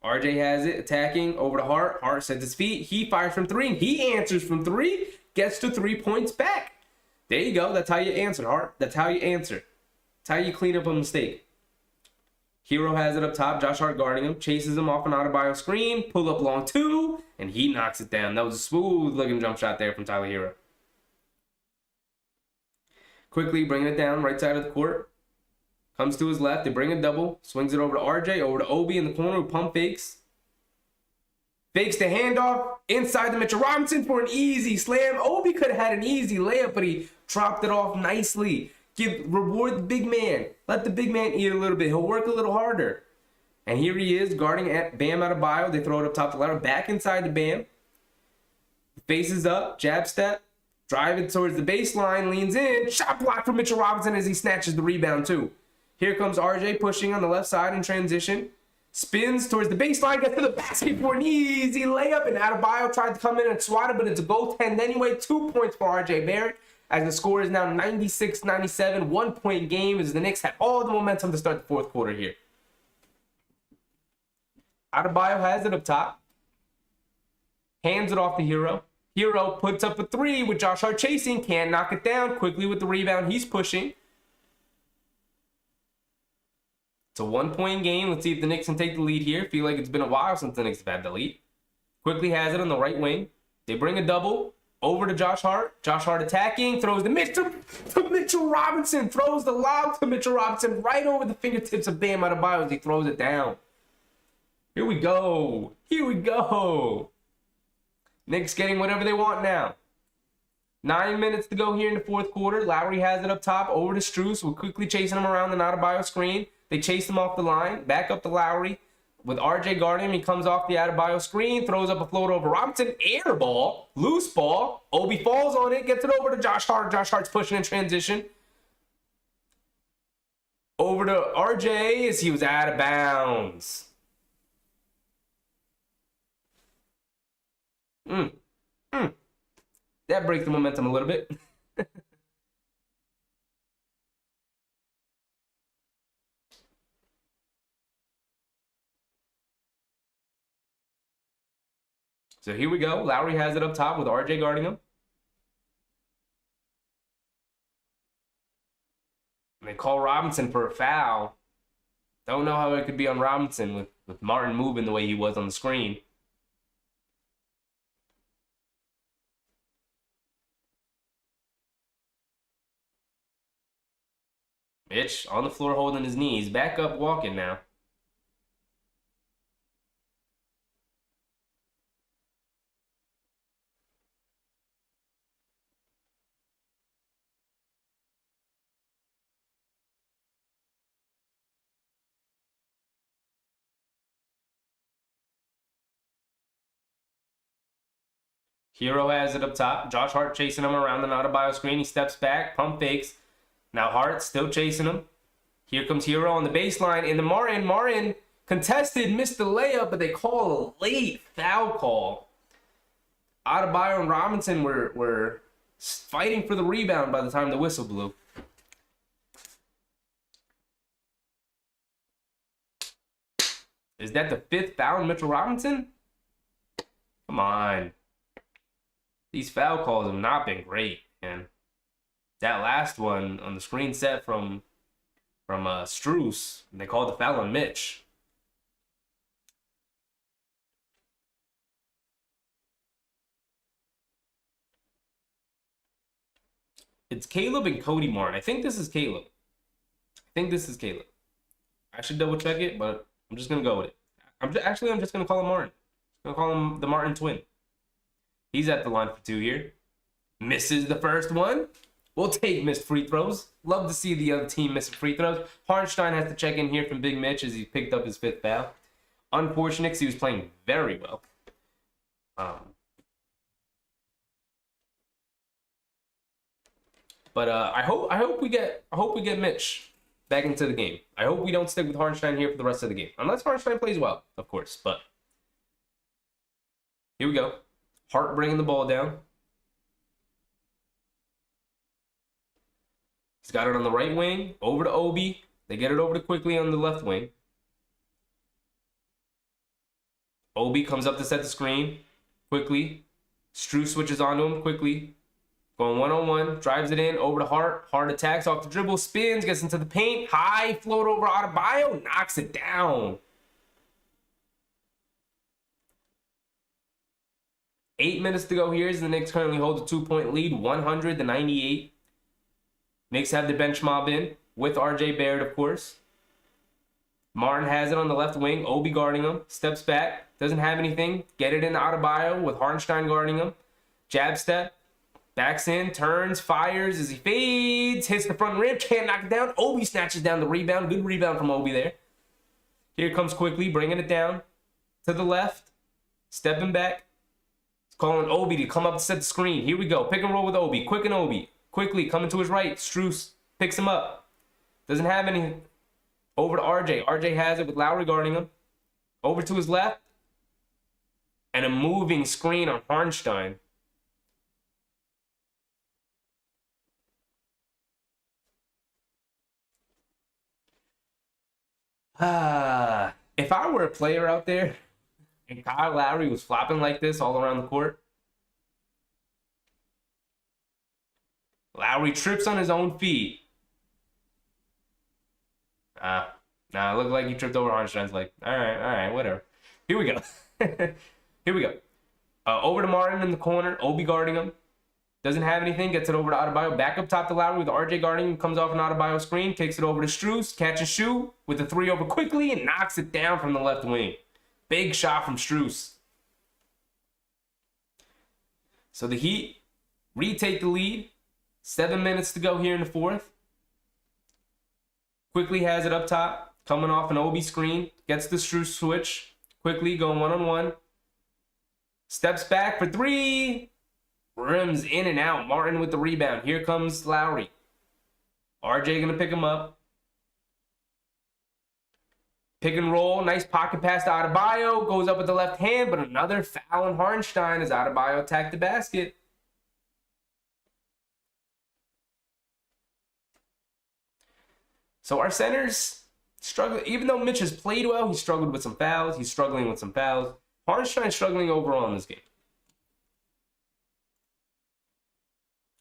RJ has it, attacking, over to Hart. Hart sets his feet. He fires from 3, and he answers from 3. Gets to 3 points back. There you go. That's how you answer, Hart. That's how you answer. That's how you clean up a mistake. Hero has it up top. Josh Hart guarding him. Chases him off an Adebayo screen. Pull up long 2, and he knocks it down. That was a smooth-looking jump shot there from Tyler Hero. Quickly bringing it down, right side of the court. Comes to his left. They bring a double. Swings it over to RJ. Over to Obi in the corner who pump fakes. Fakes the handoff. Inside to Mitchell Robinson for an easy slam. Obi could have had an easy layup, but he dropped it off nicely. Reward the big man. Let the big man eat a little bit. He'll work a little harder. And here he is guarding Bam Adebayo. They throw it up top the ladder. Back inside to Bam. Faces up. Jab step. Drive it towards the baseline. Leans in. Shot block for Mitchell Robinson as he snatches the rebound too. Here comes RJ pushing on the left side in transition. Spins towards the baseline, gets to the basket for an easy layup, and Adebayo tried to come in and swat it, but it's a goaltend anyway. 2 points for RJ Barrett, as the score is now 96-97, 1 point game, as the Knicks have all the momentum to start the fourth quarter here. Adebayo has it up top. Hands it off to Hero. Hero puts up a 3 with Josh Hart chasing, can't knock it down. Quickly with the rebound, he's pushing. It's a 1 point game. Let's see if the Knicks can take the lead here. Feel like it's been a while since the Knicks have had the lead. Quickly has it on the right wing. They bring a double over to Josh Hart. Josh Hart attacking. Throws to Mitchell Robinson. Throws the lob to Mitchell Robinson right over the fingertips of Bam Adebayo as he throws it down. Here we go. Here we go. Knicks getting whatever they want now. 9 minutes to go here in the fourth quarter. Lowry has it up top over to Strus. We're quickly chasing him around the Adebayo screen. They chase him off the line. Back up to Lowry. With RJ guarding him, he comes off the Adebayo screen. Throws up a float over Robinson. Air ball. Loose ball. Obi falls on it. Gets it over to Josh Hart. Josh Hart's pushing in transition. Over to RJ as he was out of bounds. That breaks the momentum a little bit. So here we go. Lowry has it up top with RJ guarding him. And they call Robinson for a foul. Don't know how it could be on Robinson with Martin moving the way he was on the screen. Mitch on the floor holding his knees. Back up walking now. Hero has it up top. Josh Hart chasing him around the Adebayo screen. He steps back, pump fakes. Now Hart still chasing him. Here comes Hero on the baseline. In the Martin contested, missed the layup, but they call a late foul call. Adebayo and Robinson were fighting for the rebound by the time the whistle blew. Is that the 5th foul on Mitchell Robinson? Come on. These foul calls have not been great, man. That last one on the screen set from Strus, they called the foul on Mitch. It's Caleb and Cody Martin. I think this is Caleb. I should double check it, but I'm just gonna go with it. I'm just gonna call him Martin. I'm gonna call him the Martin twin. He's at the line for 2 here. Misses the first one. We'll take missed free throws. Love to see the other team missing free throws. Harnstein has to check in here from Big Mitch as he picked up his 5th foul. Unfortunate because he was playing very well. But I hope we get Mitch back into the game. I hope we don't stick with Hartenstein here for the rest of the game. Unless Hartenstein plays well, of course. But here we go. Hart bringing the ball down. He's got it on the right wing. Over to Obi. They get it over to Quickly on the left wing. Obi comes up to set the screen. Quickly. Strus switches onto him quickly. Going one-on-one. Drives it in. Over to Hart. Hart attacks off the dribble. Spins. Gets into the paint. High float over Adebayo. Knocks it down. 8 minutes to go here as the Knicks currently hold a 2-point lead. 100-98. Knicks have the bench mob in with RJ Barrett, of course. Martin has it on the left wing. Obi guarding him. Steps back. Doesn't have anything. Get it into Adebayo with Hartenstein guarding him. Jab step. Backs in. Turns. Fires as he fades. Hits the front rim. Can't knock it down. Obi snatches down the rebound. Good rebound from Obi there. Here comes Quickly. Bringing it down to the left. Stepping back. He's calling Obi to come up to set the screen. Here we go. Pick and roll with Obi. Quick and Obi. Quickly coming to his right. Strus picks him up. Doesn't have any. Over to RJ. RJ has it with Lowry guarding him. Over to his left. And a moving screen on Hartenstein. If I were a player out there and Kyle Lowry was flopping like this all around the court, Lowry trips on his own feet. Nah, it looked like he tripped over Hartenstein's leg. All right, whatever. Here we go. Here we go. Over to Martin in the corner. Obi guarding him. Doesn't have anything. Gets it over to Adebayo. Back up top to Lowry with RJ guarding him. Comes off an Adebayo screen. Kicks it over to Strus. Catch and shoot with the 3 over Quickly and knocks it down from the left wing. Big shot from Strus. So the Heat retake the lead. 7 minutes to go here in the fourth. Quickly has it up top. Coming off an Obi screen. Gets the Strus switch. Quickly going one-on-one. Steps back for 3. Rims in and out. Martin with the rebound. Here comes Lowry. RJ going to pick him up. Pick and roll. Nice pocket pass to Adebayo. Goes up with the left hand, but another foul on Hartenstein as Adebayo attacked the basket. So our centers struggle. Even though Mitch has played well, he struggled with some fouls. He's struggling with some fouls. Hartenstein's struggling overall in this game.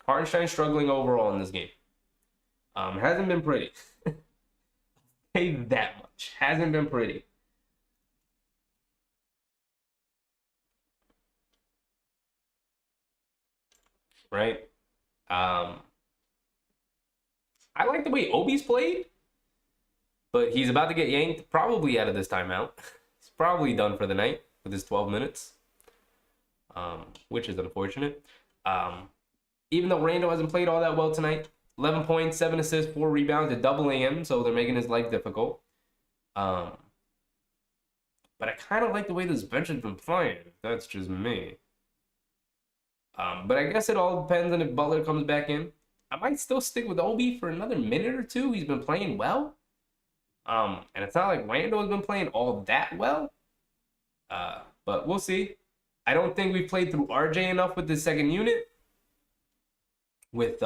Hartenstein struggling overall in this game. Hasn't been pretty. Say that much. Hasn't been pretty. Right? I like the way Obi's played, but he's about to get yanked probably out of this timeout. He's probably done for the night with his 12 minutes, which is unfortunate. Even though Randall hasn't played all that well tonight, 11 points, 7 assists, 4 rebounds, they're doubling him, so they're making his life difficult. But I kind of like the way this bench has been playing. That's just me. But I guess it all depends on if Butler comes back in. I might still stick with Obi for another minute or two. He's been playing well. And it's not like Randall has been playing all that well. But we'll see. I don't think we've played through RJ enough with the second unit. With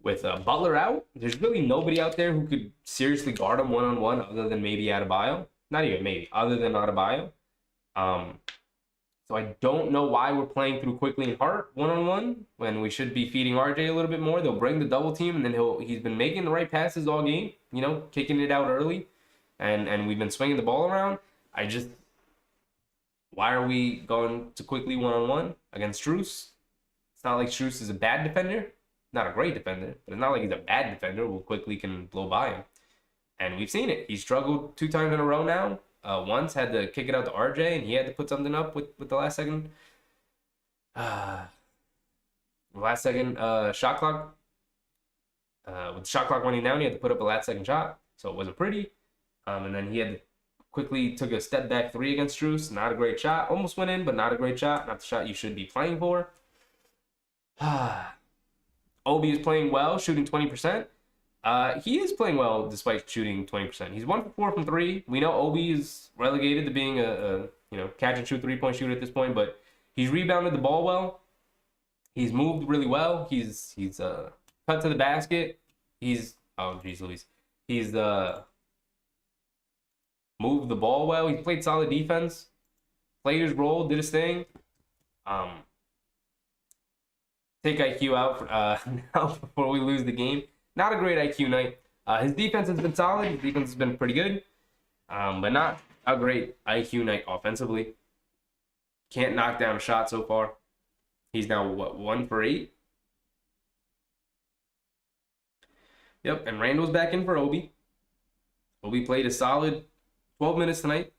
Butler out, there's really nobody out there who could seriously guard him one-on-one other than maybe Adebayo. Not even maybe, other than Adebayo. So I don't know why we're playing through Quickly and Hart one-on-one when we should be feeding RJ a little bit more. They'll bring the double team, and then he's been making the right passes all game, kicking it out early, and we've been swinging the ball around. Why are we going to Quickly one-on-one against Strus? It's not like Strus is a bad defender. Not a great defender, but it's not like he's a bad defender who quickly can blow by him. And we've seen it. He struggled 2 times in a row now. Once had to kick it out to RJ, and he had to put something up with the last second. Shot clock. With the shot clock running down, he had to put up a last second shot, so it wasn't pretty. And then he had to quickly took a step back 3 against Strus. Not a great shot. Almost went in, but not a great shot. Not the shot you should be playing for. Obi is playing well, shooting 20%. He is playing well despite shooting 20%. He's 1 for 4 from three. We know Obi is relegated to being a catch and shoot 3-point shooter at this point, but he's rebounded the ball well. He's moved really well. He's cut to the basket. He's Louise. He's moved the ball well. He's played solid defense. Played his role, did his thing. Take IQ out now before we lose the game. Not a great IQ night. His defense has been solid. His defense has been pretty good, but not a great IQ night offensively. Can't knock down a shot so far. He's now, 1 for 8? Yep, and Randall's back in for Obi. Obi played a solid 12 minutes tonight.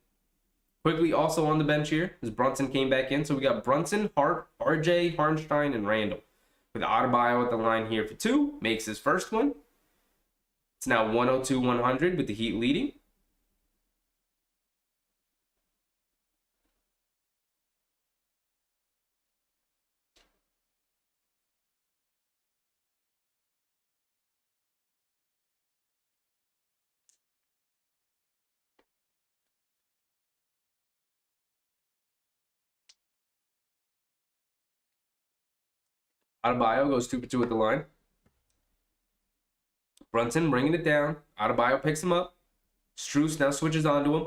Quickly also on the bench here as Brunson came back in. So we got Brunson, Hart, RJ, Harnstein, and Randall. With Adebayo at the line here for 2. Makes his first one. It's now 102-100 with the Heat leading. Adebayo goes 2 for 2 at the line. Brunson bringing it down. Adebayo picks him up. Strus now switches onto him.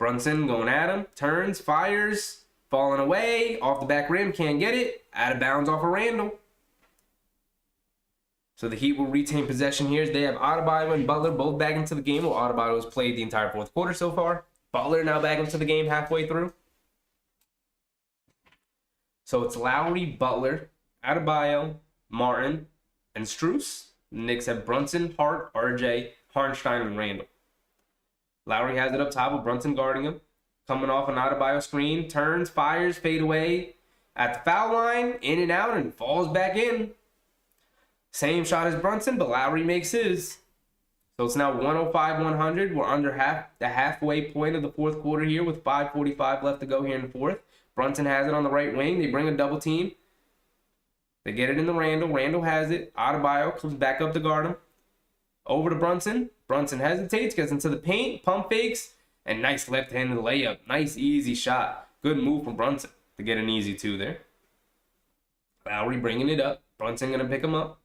Brunson going at him. Turns, fires. Falling away. Off the back rim. Can't get it. Out of bounds off of Randall. So the Heat will retain possession here as they have Adebayo and Butler both back into the game. Well, Adebayo has played the entire fourth quarter so far. Butler now back into the game halfway through. So it's Lowry, Butler, Adebayo, Martin, and Strus. The Knicks have Brunson, Hart, RJ, Harnstein, and Randall. Lowry has it up top with Brunson guarding him. Coming off an Adebayo screen, turns, fires, fade away. At the foul line, in and out, and falls back in. Same shot as Brunson, but Lowry makes his. So it's now 105-100. We're under the halfway point of the fourth quarter here with 5:45 left to go here in the fourth. Brunson has it on the right wing. They bring a double team. They get it in the Randall. Randall has it. Adebayo comes back up to guard him. Over to Brunson. Brunson hesitates, gets into the paint, pump fakes, and nice left-handed layup. Nice, easy shot. Good move from Brunson to get an easy 2 there. Lowry bringing it up. Brunson going to pick him up.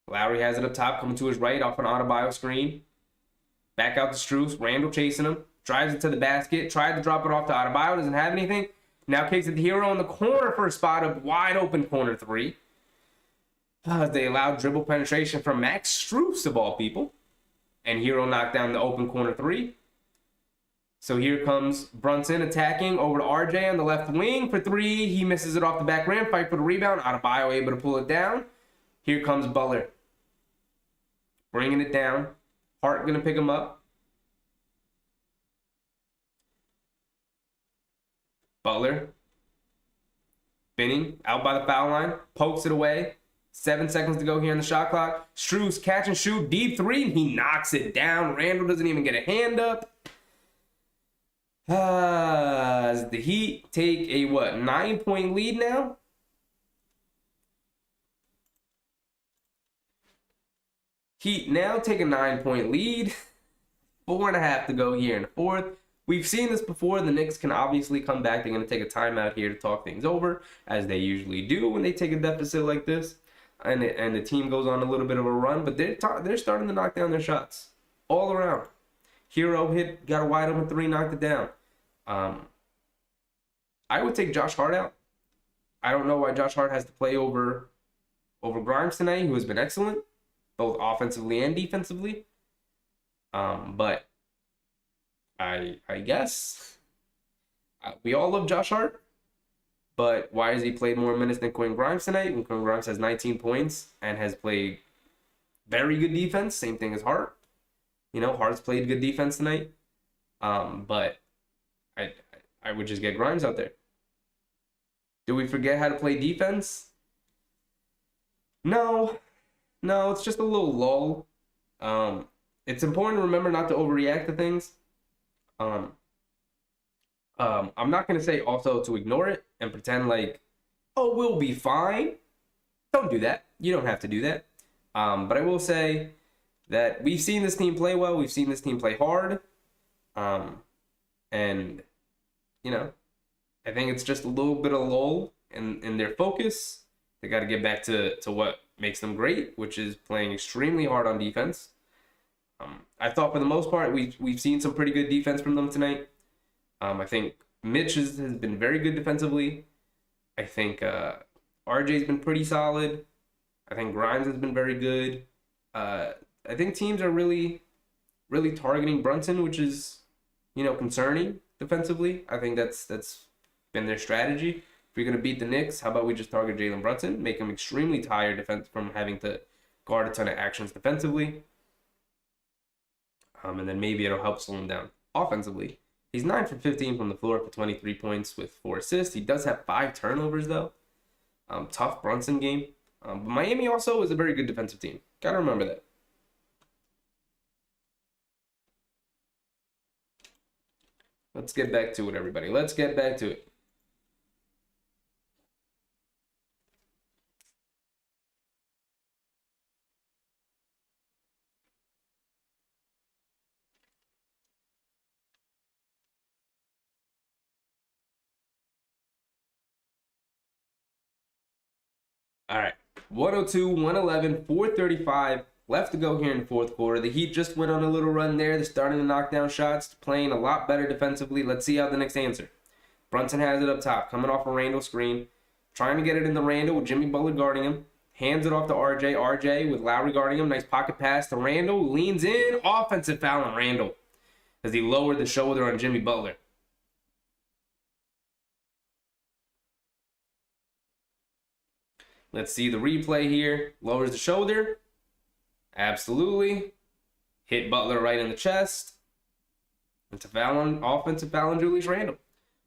Lowry has it up top, coming to his right off an Adebayo screen. Back out to Strus. Randall chasing him. Drives it to the basket. Tried to drop it off to Adebayo. Doesn't have anything. Now kicks it to Hero in the corner for a spot of wide open corner 3. They allowed dribble penetration from Max Strus of all people. And Hero knocked down the open corner 3. So here comes Brunson attacking over to RJ on the left wing for 3. He misses it off the back rim. Fight for the rebound. Adebayo able to pull it down. Here comes Butler. Bringing it down. Hart going to pick him up. Butler. Spinning. Out by the foul line. Pokes it away. 7 seconds to go here on the shot clock. Strus catch and shoot. Deep 3. He knocks it down. Randall doesn't even get a hand up. As the Heat take a 9-point lead now? Heat now take a 9-point lead. 4.5 to go here in the fourth. We've seen this before. The Knicks can obviously come back. They're going to take a timeout here to talk things over, as they usually do when they take a deficit like this. And the team goes on a little bit of a run, but they're starting to knock down their shots all around. Hero got a wide open 3, knocked it down. I would take Josh Hart out. I don't know why Josh Hart has to play over Grimes tonight, who has been excellent, both offensively and defensively. But I guess we all love Josh Hart. But why has he played more minutes than Quentin Grimes tonight? When Quentin Grimes has 19 points and has played very good defense. Same thing as Hart. Hart's played good defense tonight. But I would just get Grimes out there. Do we forget how to play defense? No, it's just a little lull. It's important to remember not to overreact to things. I'm not going to say also to ignore it and pretend like oh, we'll be fine. Don't do that. You don't have to do that. But I will say that we've seen this team play well. We've seen this team play hard. And, you know, I think it's just a little bit of lull in their focus. They got to get back to what makes them great, which is playing extremely hard on defense. I thought for the most part, we've seen some pretty good defense from them tonight. I think Mitch has been very good defensively. I think RJ's been pretty solid. I think Grimes has been very good. I think teams are really, really targeting Brunson, which is, concerning defensively. I think that's been their strategy. If you're going to beat the Knicks, how about we just target Jalen Brunson, make him extremely tired from having to guard a ton of actions defensively. And then maybe it'll help slow him down offensively. He's 9 for 15 from the floor for 23 points with 4 assists. He does have 5 turnovers, though. Tough Brunson game. But Miami also is a very good defensive team. Got to remember that. Let's get back to it, everybody. Let's get back to it. All right. 102, 111, 435 left to go here in the fourth quarter. The Heat just went on a little run there. They're starting to knock down shots, playing a lot better defensively. Let's see how the Knicks answer. Brunson has it up top, coming off a Randall screen, trying to get it in the Randall with Jimmy Butler guarding him. Hands it off to RJ. RJ with Lowry guarding him. Nice pocket pass to Randall. Leans in. Offensive foul on Randall as he lowered the shoulder on Jimmy Butler. Let's see the replay here. Lowers the shoulder. Absolutely. Hit Butler right in the chest. It's a foul on offensive foul on Julius Randle.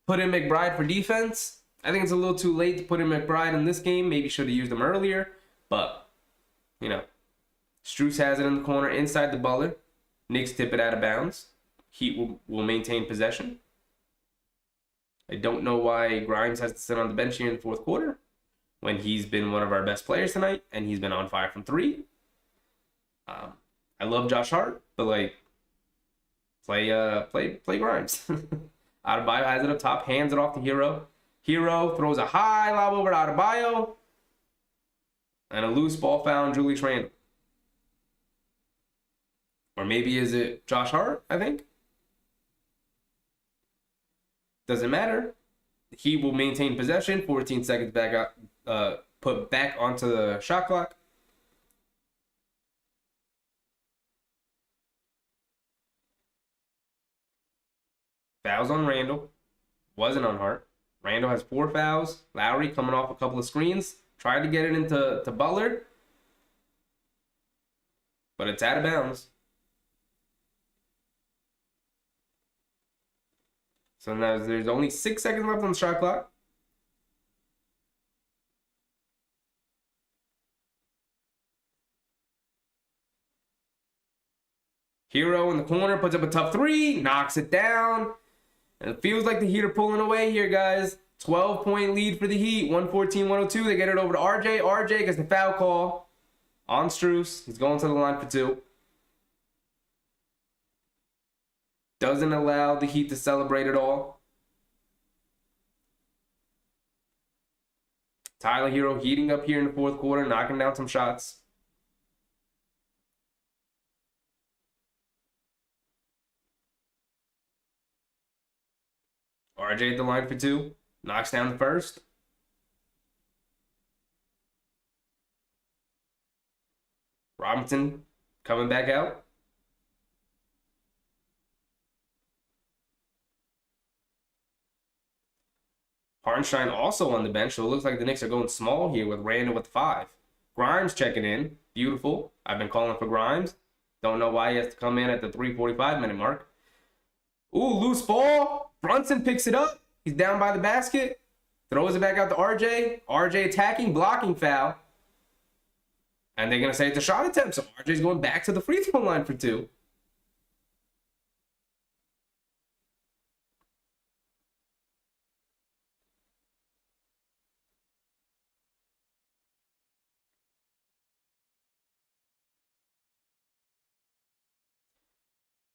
Put in McBride for defense. I think it's a little too late to put in McBride in this game. Maybe should have used him earlier. But, Strus has it in the corner inside the Butler. Knicks tip it out of bounds. Heat will maintain possession. I don't know why Grimes has to sit on the bench here in the fourth quarter when he's been one of our best players tonight and he's been on fire from 3. I love Josh Hart, but play Grimes. Adebayo has it up top, hands it off to Hero. Hero throws a high lob over to Adebayo. And a loose ball foul on Julius Randle. Or maybe is it Josh Hart, I think? Doesn't matter. He will maintain possession. 14 seconds back out, put back onto the shot clock. Fouls on Randall. Wasn't on Hart. Randall has 4 fouls. Lowry coming off a couple of screens. Tried to get it into Butler. But it's out of bounds. So now there's only 6 seconds left on the shot clock. Hero in the corner puts up a tough 3, knocks it down. And it feels like the Heat are pulling away here, guys. 12-point lead for the Heat, 114-102. They get it over to RJ. RJ gets the foul call on Strus. He's going to the line for 2. Doesn't allow the Heat to celebrate at all. Tyler Hero heating up here in the fourth quarter, knocking down some shots. RJ at the line for 2. Knocks down the first. Robinson coming back out. Hartenstein also on the bench, so it looks like the Knicks are going small here with Randall with 5. Grimes checking in. Beautiful. I've been calling for Grimes. Don't know why he has to come in at the 3:45-minute mark. Ooh, loose ball. Brunson picks it up. He's down by the basket. Throws it back out to RJ. RJ attacking, blocking foul. And they're going to say it's a shot attempt, so RJ's going back to the free throw line for 2.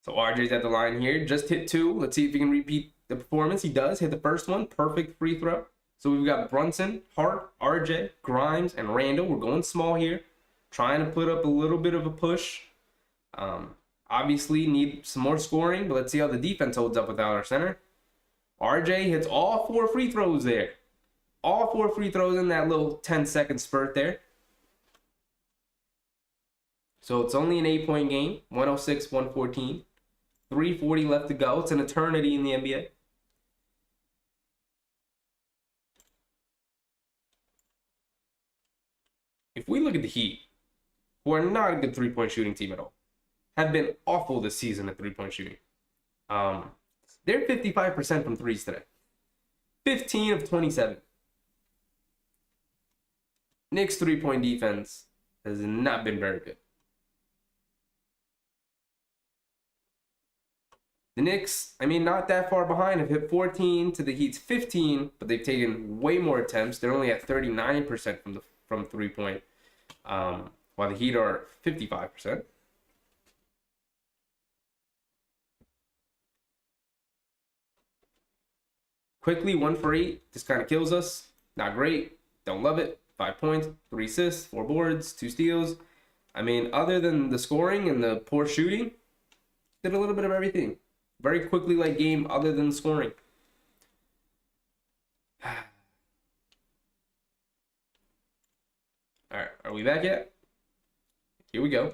So RJ's at the line here. Just hit 2. Let's see if he can repeat the performance. He does. Hit the first one. Perfect free throw. So we've got Brunson, Hart, RJ, Grimes, and Randall. We're going small here. Trying to put up a little bit of a push. Obviously need some more scoring, but let's see how the defense holds up without our center. RJ hits all 4 free throws there. All 4 free throws in that little 10-second spurt there. So it's only an 8-point game. 106-114. 3:40 left to go. It's an eternity in the NBA. If we look at the Heat, who are not a good 3-point shooting team at all, have been awful this season at 3-point shooting. They're 55% from threes today. 15 of 27. Knicks 3-point defense has not been very good. The Knicks, not that far behind, have hit 14 to the Heat's 15, but they've taken way more attempts. They're only at 39% from 3-point, while the Heat are 55%. Quickly, 1 for 8. This kind of kills us. Not great. Don't love it. 5 points, 3 assists, 4 boards, 2 steals. Other than the scoring and the poor shooting, did a little bit of everything. Very quickly like game other than scoring. All right, are we back yet? Here we go.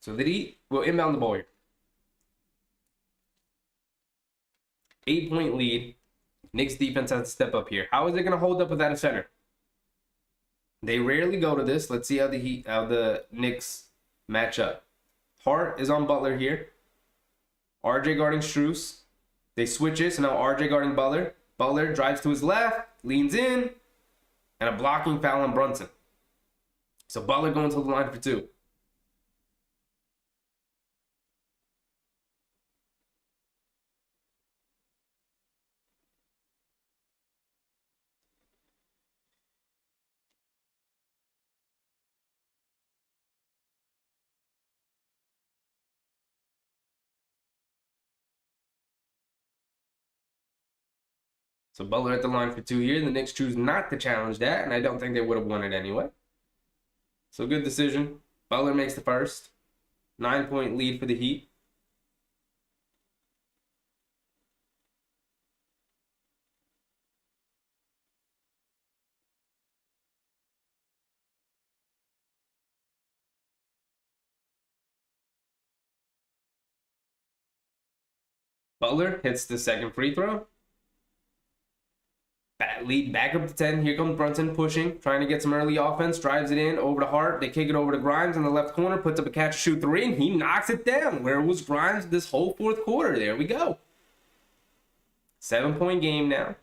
So the Heat will inbound the ball here. 8-point lead. Knicks defense has to step up here. How is it going to hold up without a center? They rarely go to this. Let's see how the Knicks match up. Hart is on Butler here. RJ guarding Strus. They switch it, so now RJ guarding Butler. Butler drives to his left, leans in, and a blocking foul on Brunson. So Butler going to the line for 2. So Butler at the line for 2 here. The Knicks choose not to challenge that, and I don't think they would have won it anyway. So good decision. Butler makes the first. 9-point lead for the Heat. Butler hits the second free throw. Lead back up to 10. Here comes Brunson pushing, trying to get some early offense. Drives it in, over to Hart. They kick it over to Grimes in the left corner. Puts up a catch, shoot 3, and he knocks it down. Where was Grimes this whole 4th quarter? There we go. 7-point game now.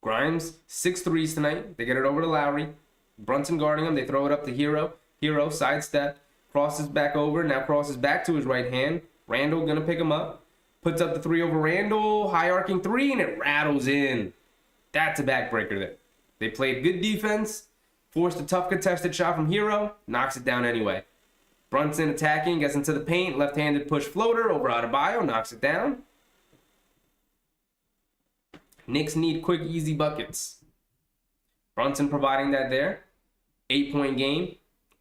Grimes, 6 threes tonight. They get it over to Lowry. Brunson guarding him. They throw it up to Hero. Hero, sidestep. Crosses back over. Now crosses back to his right hand. Randall going to pick him up. Puts up the 3 over Randall. High arcing 3, and it rattles in. That's a backbreaker there. They played good defense. Forced a tough contested shot from Hero. Knocks it down anyway. Brunson attacking. Gets into the paint. Left-handed push floater over Adebayo. Knocks it down. Knicks need quick, easy buckets. Brunson providing that there. 8-point game.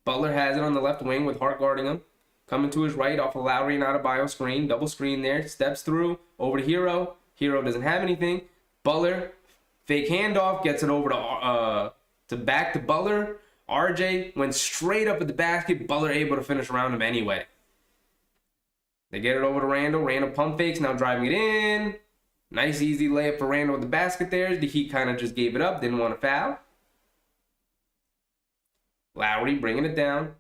Butler has it on the left wing with Hart guarding him. Coming to his right off of Lowry and Adebayo screen. Double screen there. Steps through. Over to Hero. Hero doesn't have anything. Butler. Fake handoff. Gets it over to back to Butler. RJ went straight up at the basket. Butler able to finish around him anyway. They get it over to Randall. Randall pump fakes. Now driving it in. Nice easy layup for Randall with the basket there. The Heat kind of just gave it up. Didn't want to foul. Lowry bringing it down.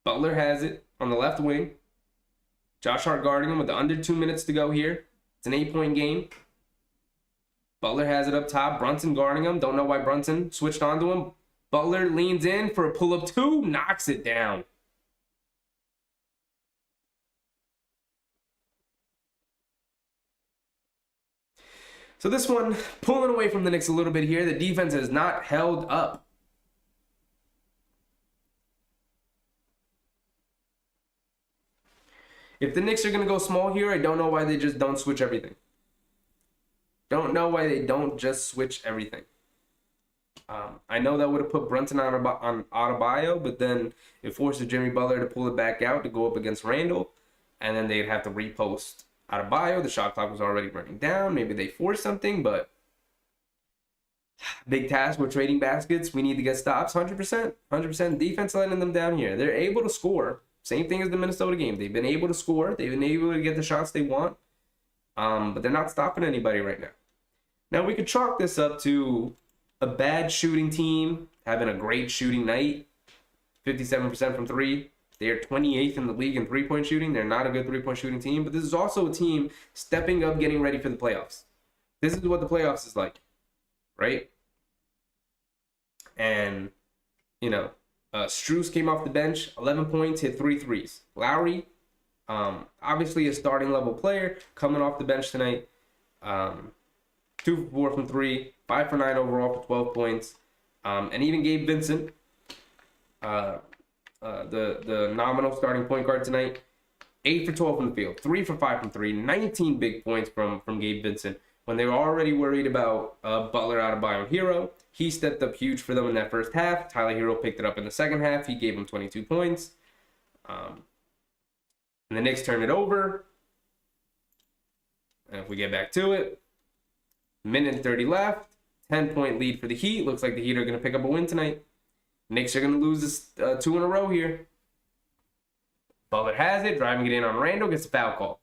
Butler has it on the left wing. Josh Hart guarding him with under 2 minutes to go here. It's an 8-point game. Butler has it up top. Brunson guarding him. Don't know why Brunson switched onto him. Butler leans in for a pull-up 2. Knocks it down. So this one, pulling away from the Knicks a little bit here. The defense has not held up. If the Knicks are going to go small here, I don't know why they just don't switch everything. Don't know why they don't just switch everything. I know that would have put Brunson on Adebayo, but then it forces Jimmy Butler to pull it back out to go up against Randall, and then they'd have to repost Adebayo. The shot clock was already running down. Maybe they forced something, but big task. We're trading baskets. We need to get stops. 100%. 100%. Defense letting them down here. They're able to score. Same thing as the Minnesota game. They've been able to score. They've been able to get the shots they want, but they're not stopping anybody right now. Now, we could chalk this up to a bad shooting team having a great shooting night, 57% from three. They are 28th in the league in three-point shooting. They're not a good three-point shooting team, but this is also a team stepping up, getting ready for the playoffs. This is what the playoffs is like, right? And, you know, Strus came off the bench, 11 points, hit 3 threes. Lowry, obviously a starting level player, coming off the bench tonight. 2 for 4 from 3, 5 for 9 overall for 12 points. And even Gabe Vincent, the nominal starting point guard tonight, 8 for 12 from the field, 3 for 5 from 3, 19 big points from Gabe Vincent. When they were already worried about Butler, Adebayo, and Hero, he stepped up huge for them in that first half. Tyler Hero picked it up in the second half. He gave them 22 points. And the Knicks turned it over. And if we get back to it, minute and 30 left, 10-point lead for the Heat. Looks like the Heat are going to pick up a win tonight. Knicks are going to lose this 2 in a row here. Butler has it, driving it in on Randall, gets a foul call.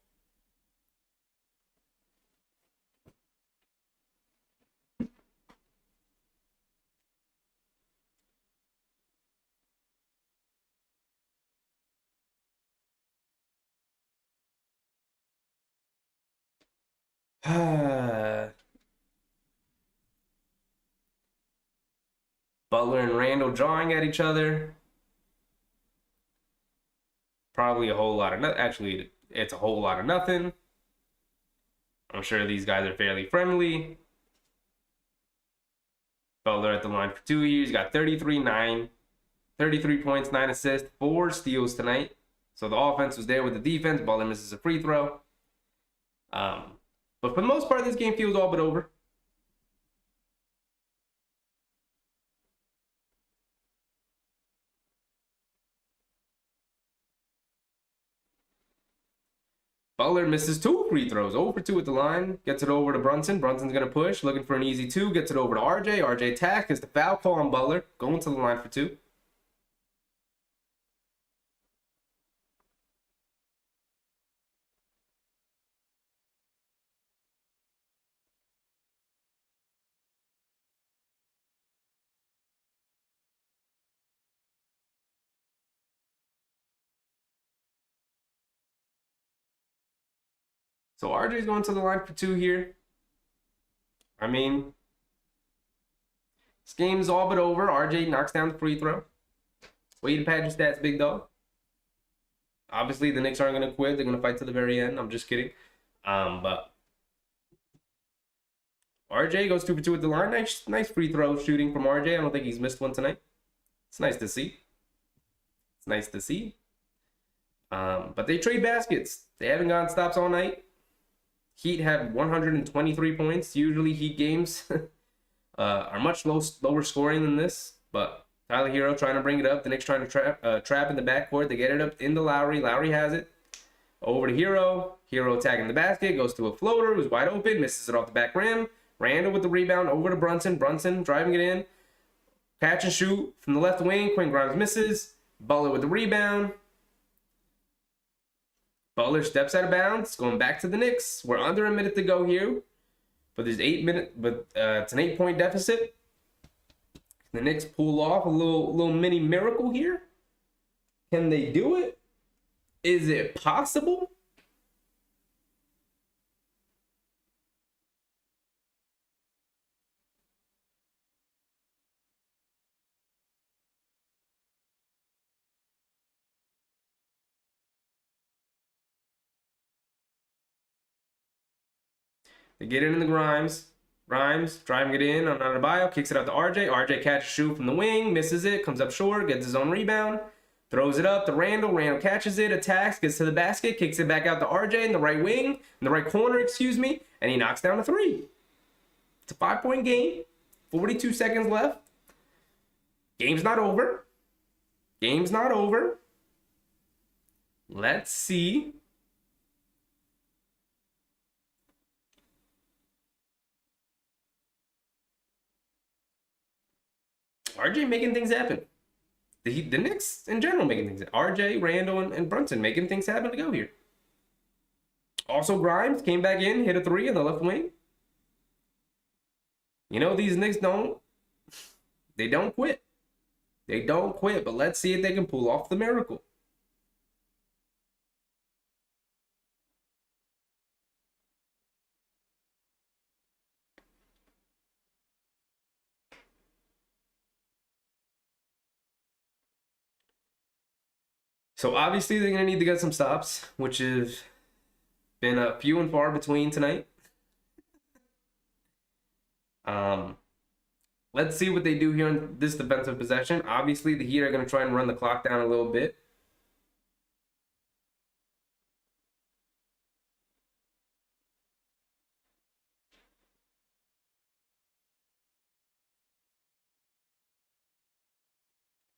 Butler and Randall drawing at each other. Probably a whole lot of nothing. Actually, it's a whole lot of nothing. I'm sure these guys are fairly friendly. Butler at the line for 2 years. Got 33 points, 9 assists, 4 steals tonight. So the offense was there with the defense. Butler misses a free throw. But for the most part, this game feels all but over. Butler misses 2 free throws, 0 for 2 at the line. Gets it over to Brunson. Brunson's going to push, looking for an easy 2. Gets it over to RJ. RJ attack is the foul call on Butler. Going to the line for 2. So RJ's going to the line for 2 here. I mean, this game's all but over. RJ knocks down the free throw. Way to pad your stats, big dog. Obviously, the Knicks aren't going to quit. They're going to fight to the very end. I'm just kidding. But RJ goes 2 for 2 at the line. Nice free throw shooting from RJ. I don't think he's missed one tonight. It's nice to see. It's nice to see. But they trade baskets. They haven't gotten stops all night. Heat have 123 points. Usually Heat games are much lower scoring than this. But Tyler Hero trying to bring it up. The Knicks trying to trap in the backcourt. They get it up into Lowry. Lowry has it. Over to Hero. Hero attacking the basket. Goes to a floater. Who's wide open. Misses it off the back rim. Randall with the rebound. Over to Brunson. Brunson driving it in. Catch and shoot from the left wing. Quinn Grimes misses. Butler with the rebound. Butler steps out of bounds, going back to the Knicks. We're under a minute to go here, but there's 8 minutes. But it's an 8-point deficit. The Knicks pull off a little mini miracle here. Can they do it? Is it possible? They get it in the Grimes. Grimes driving it in on Adebayo, kicks it out to RJ. RJ catches shoot from the wing, misses it, comes up short, gets his own rebound. Throws it up to Randall. Randall catches it, attacks, gets to the basket, kicks it back out to RJ in the right wing, in the right corner, excuse me, and he knocks down a three. It's a 5-point game. 42 seconds left. Game's not over. Game's not over. Let's see. RJ making things happen. The Knicks in general making things happen. RJ, Randall, and Brunson making things happen to go here. Also, Grimes came back in, hit a three in the left wing. You know, these Knicks don't quit. They don't quit, but let's see if they can pull off the miracle. So obviously they're going to need to get some stops, which has been a few and far between tonight. Let's see what they do here on this defensive possession. Obviously, the Heat are going to try and run the clock down a little bit.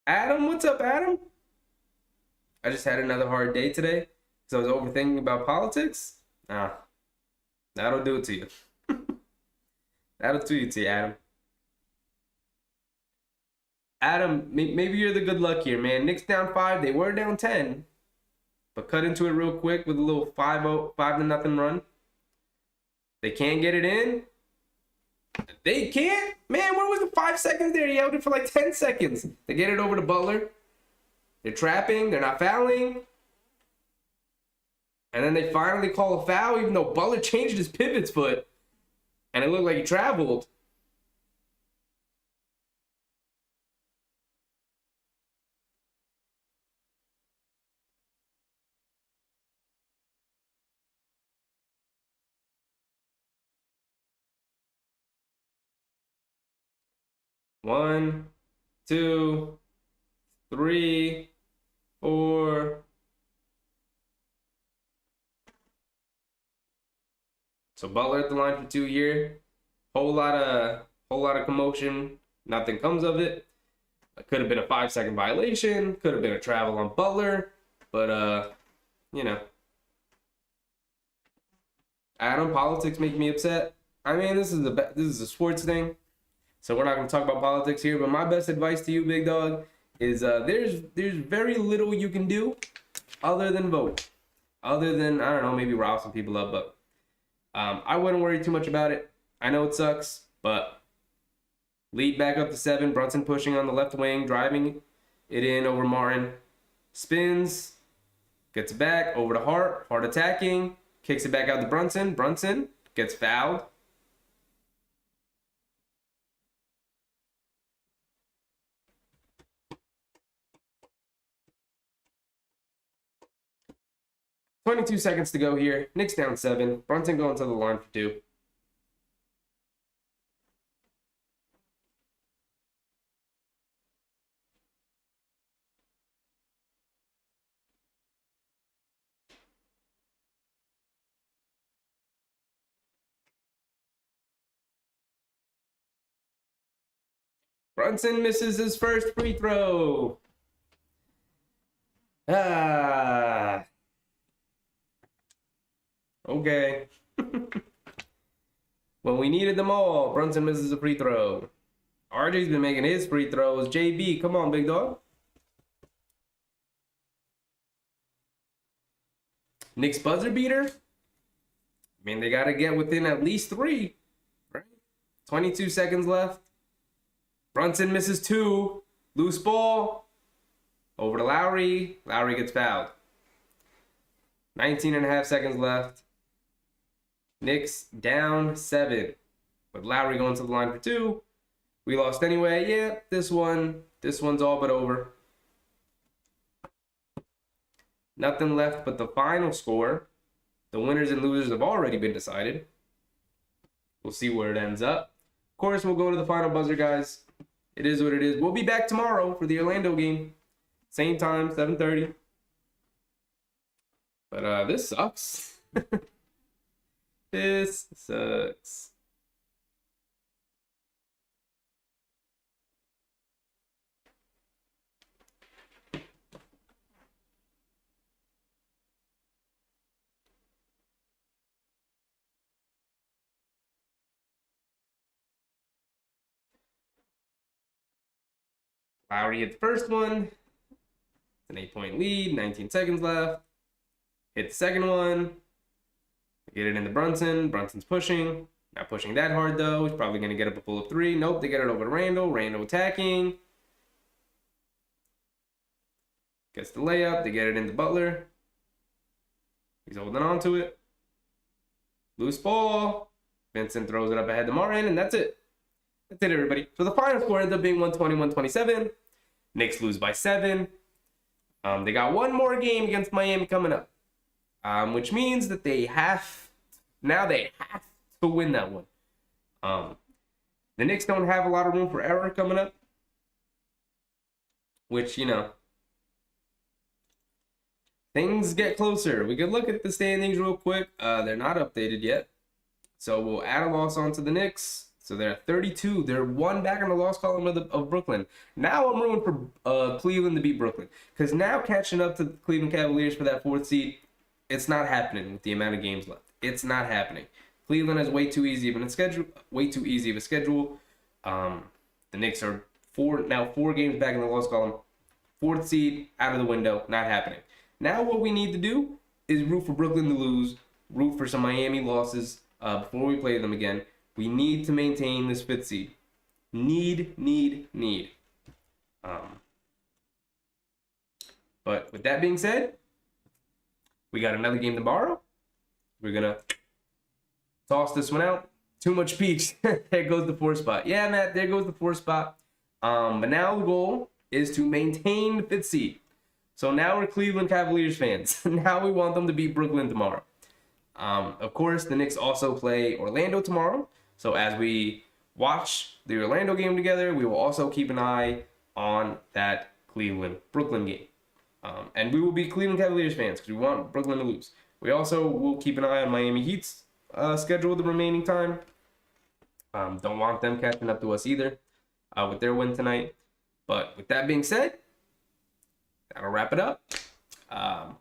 Adam, what's up, Adam? I just had another hard day today, so I was overthinking about politics. That'll do it to you. That'll do it to you, Adam. Adam, maybe you're the good luck here, man. Knicks down 5. They were down 10, but cut into it real quick with a little 5-0 run. They can't get it in. They can't? Man, where was the 5 seconds there? He held it for like 10 seconds. They get it over to Butler. They're trapping. They're not fouling. And then they finally call a foul, even though Butler changed his pivot foot. And it looked like he traveled. One, two, three, four. So Butler at the line for 2 here. Whole lot of commotion. Nothing comes of it. It could have been a 5-second violation. Could have been a travel on Butler. But you know. Adam, politics make me upset. I mean, this is a sports thing. So we're not going to talk about politics here, but my best advice to you, big dog, is there's very little you can do other than vote. Other than, I don't know, maybe rile some people up, but I wouldn't worry too much about it. I know it sucks, but lead back up to 7. Brunson pushing on the left wing, driving it in over Martin. Spins, gets it back over to Hart. Hart attacking, kicks it back out to Brunson. Brunson gets fouled. $22 seconds to go here. Knicks down 7. Brunson going to the line for 2. Brunson misses his first free throw. Okay. When we needed them all, Brunson misses a free throw. RJ's been making his free throws. JB, come on, big dog. Knicks buzzer beater. I mean, they got to get within at least 3. Right? 22 seconds left. Brunson misses 2. Loose ball. Over to Lowry. Lowry gets fouled. 19.5 seconds left. Knicks down 7. With Lowry going to the line for 2. We lost anyway. Yeah, this one's all but over. Nothing left but the final score. The winners and losers have already been decided. We'll see where it ends up. Of course, we'll go to the final buzzer, guys. It is what it is. We'll be back tomorrow for the Orlando game. Same time, 7:30. But this sucks. This sucks. Lowry hit the first one. It's an 8-point lead, 19 seconds left. Hit the second one. Get it into Brunson. Brunson's pushing. Not pushing that hard, though. He's probably going to get up a pull of 3. Nope, they get it over to Randall. Randall attacking. Gets the layup. They get it into Butler. He's holding on to it. Loose ball. Vincent throws it up ahead to Martin, and that's it. That's it, everybody. So the final score ends up being 120-127. Knicks lose by 7. They got one more game against Miami coming up, which means that they have to win that one. The Knicks don't have a lot of room for error coming up, which, things get closer. We could look at the standings real quick. They're not updated yet. So we'll add a loss onto the Knicks. So they're at 32. They're one back in the loss column of Brooklyn. Now I'm rooting for Cleveland to beat Brooklyn. Because now catching up to the Cleveland Cavaliers for that 4th seed, it's not happening with the amount of games left. It's not happening. Cleveland has way too easy of a schedule. The Knicks are 4 games back in the loss column. 4th seed, out of the window, not happening. Now what we need to do is root for Brooklyn to lose, root for some Miami losses before we play them again. We need to maintain this 5th seed. Need. But with that being said, we got another game tomorrow. We're going to toss this one out. Too much peach. There goes the 4th spot. Yeah, Matt, there goes the 4th spot. But now the goal is to maintain the 5th seed. So now we're Cleveland Cavaliers fans. Now we want them to beat Brooklyn tomorrow. Of course, the Knicks also play Orlando tomorrow. So as we watch the Orlando game together, we will also keep an eye on that Cleveland-Brooklyn game. And we will be Cleveland Cavaliers fans because we want Brooklyn to lose. We also will keep an eye on Miami Heat's schedule the remaining time. Don't want them catching up to us either with their win tonight. But with that being said, that'll wrap it up.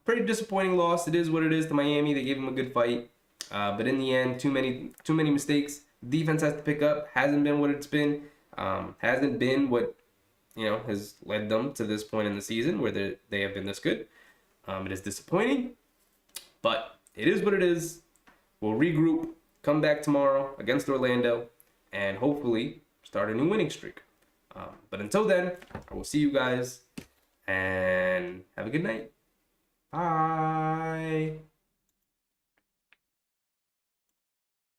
Pretty disappointing loss. It is what it is to Miami. They gave them a good fight. But in the end, too many mistakes. Defense has to pick up. Hasn't been what it's been. Hasn't been what has led them to this point in the season where they have been this good. It is disappointing, but it is what it is. We'll regroup, come back tomorrow against Orlando, and hopefully start a new winning streak. But until then, I will see you guys, and have a good night. Bye.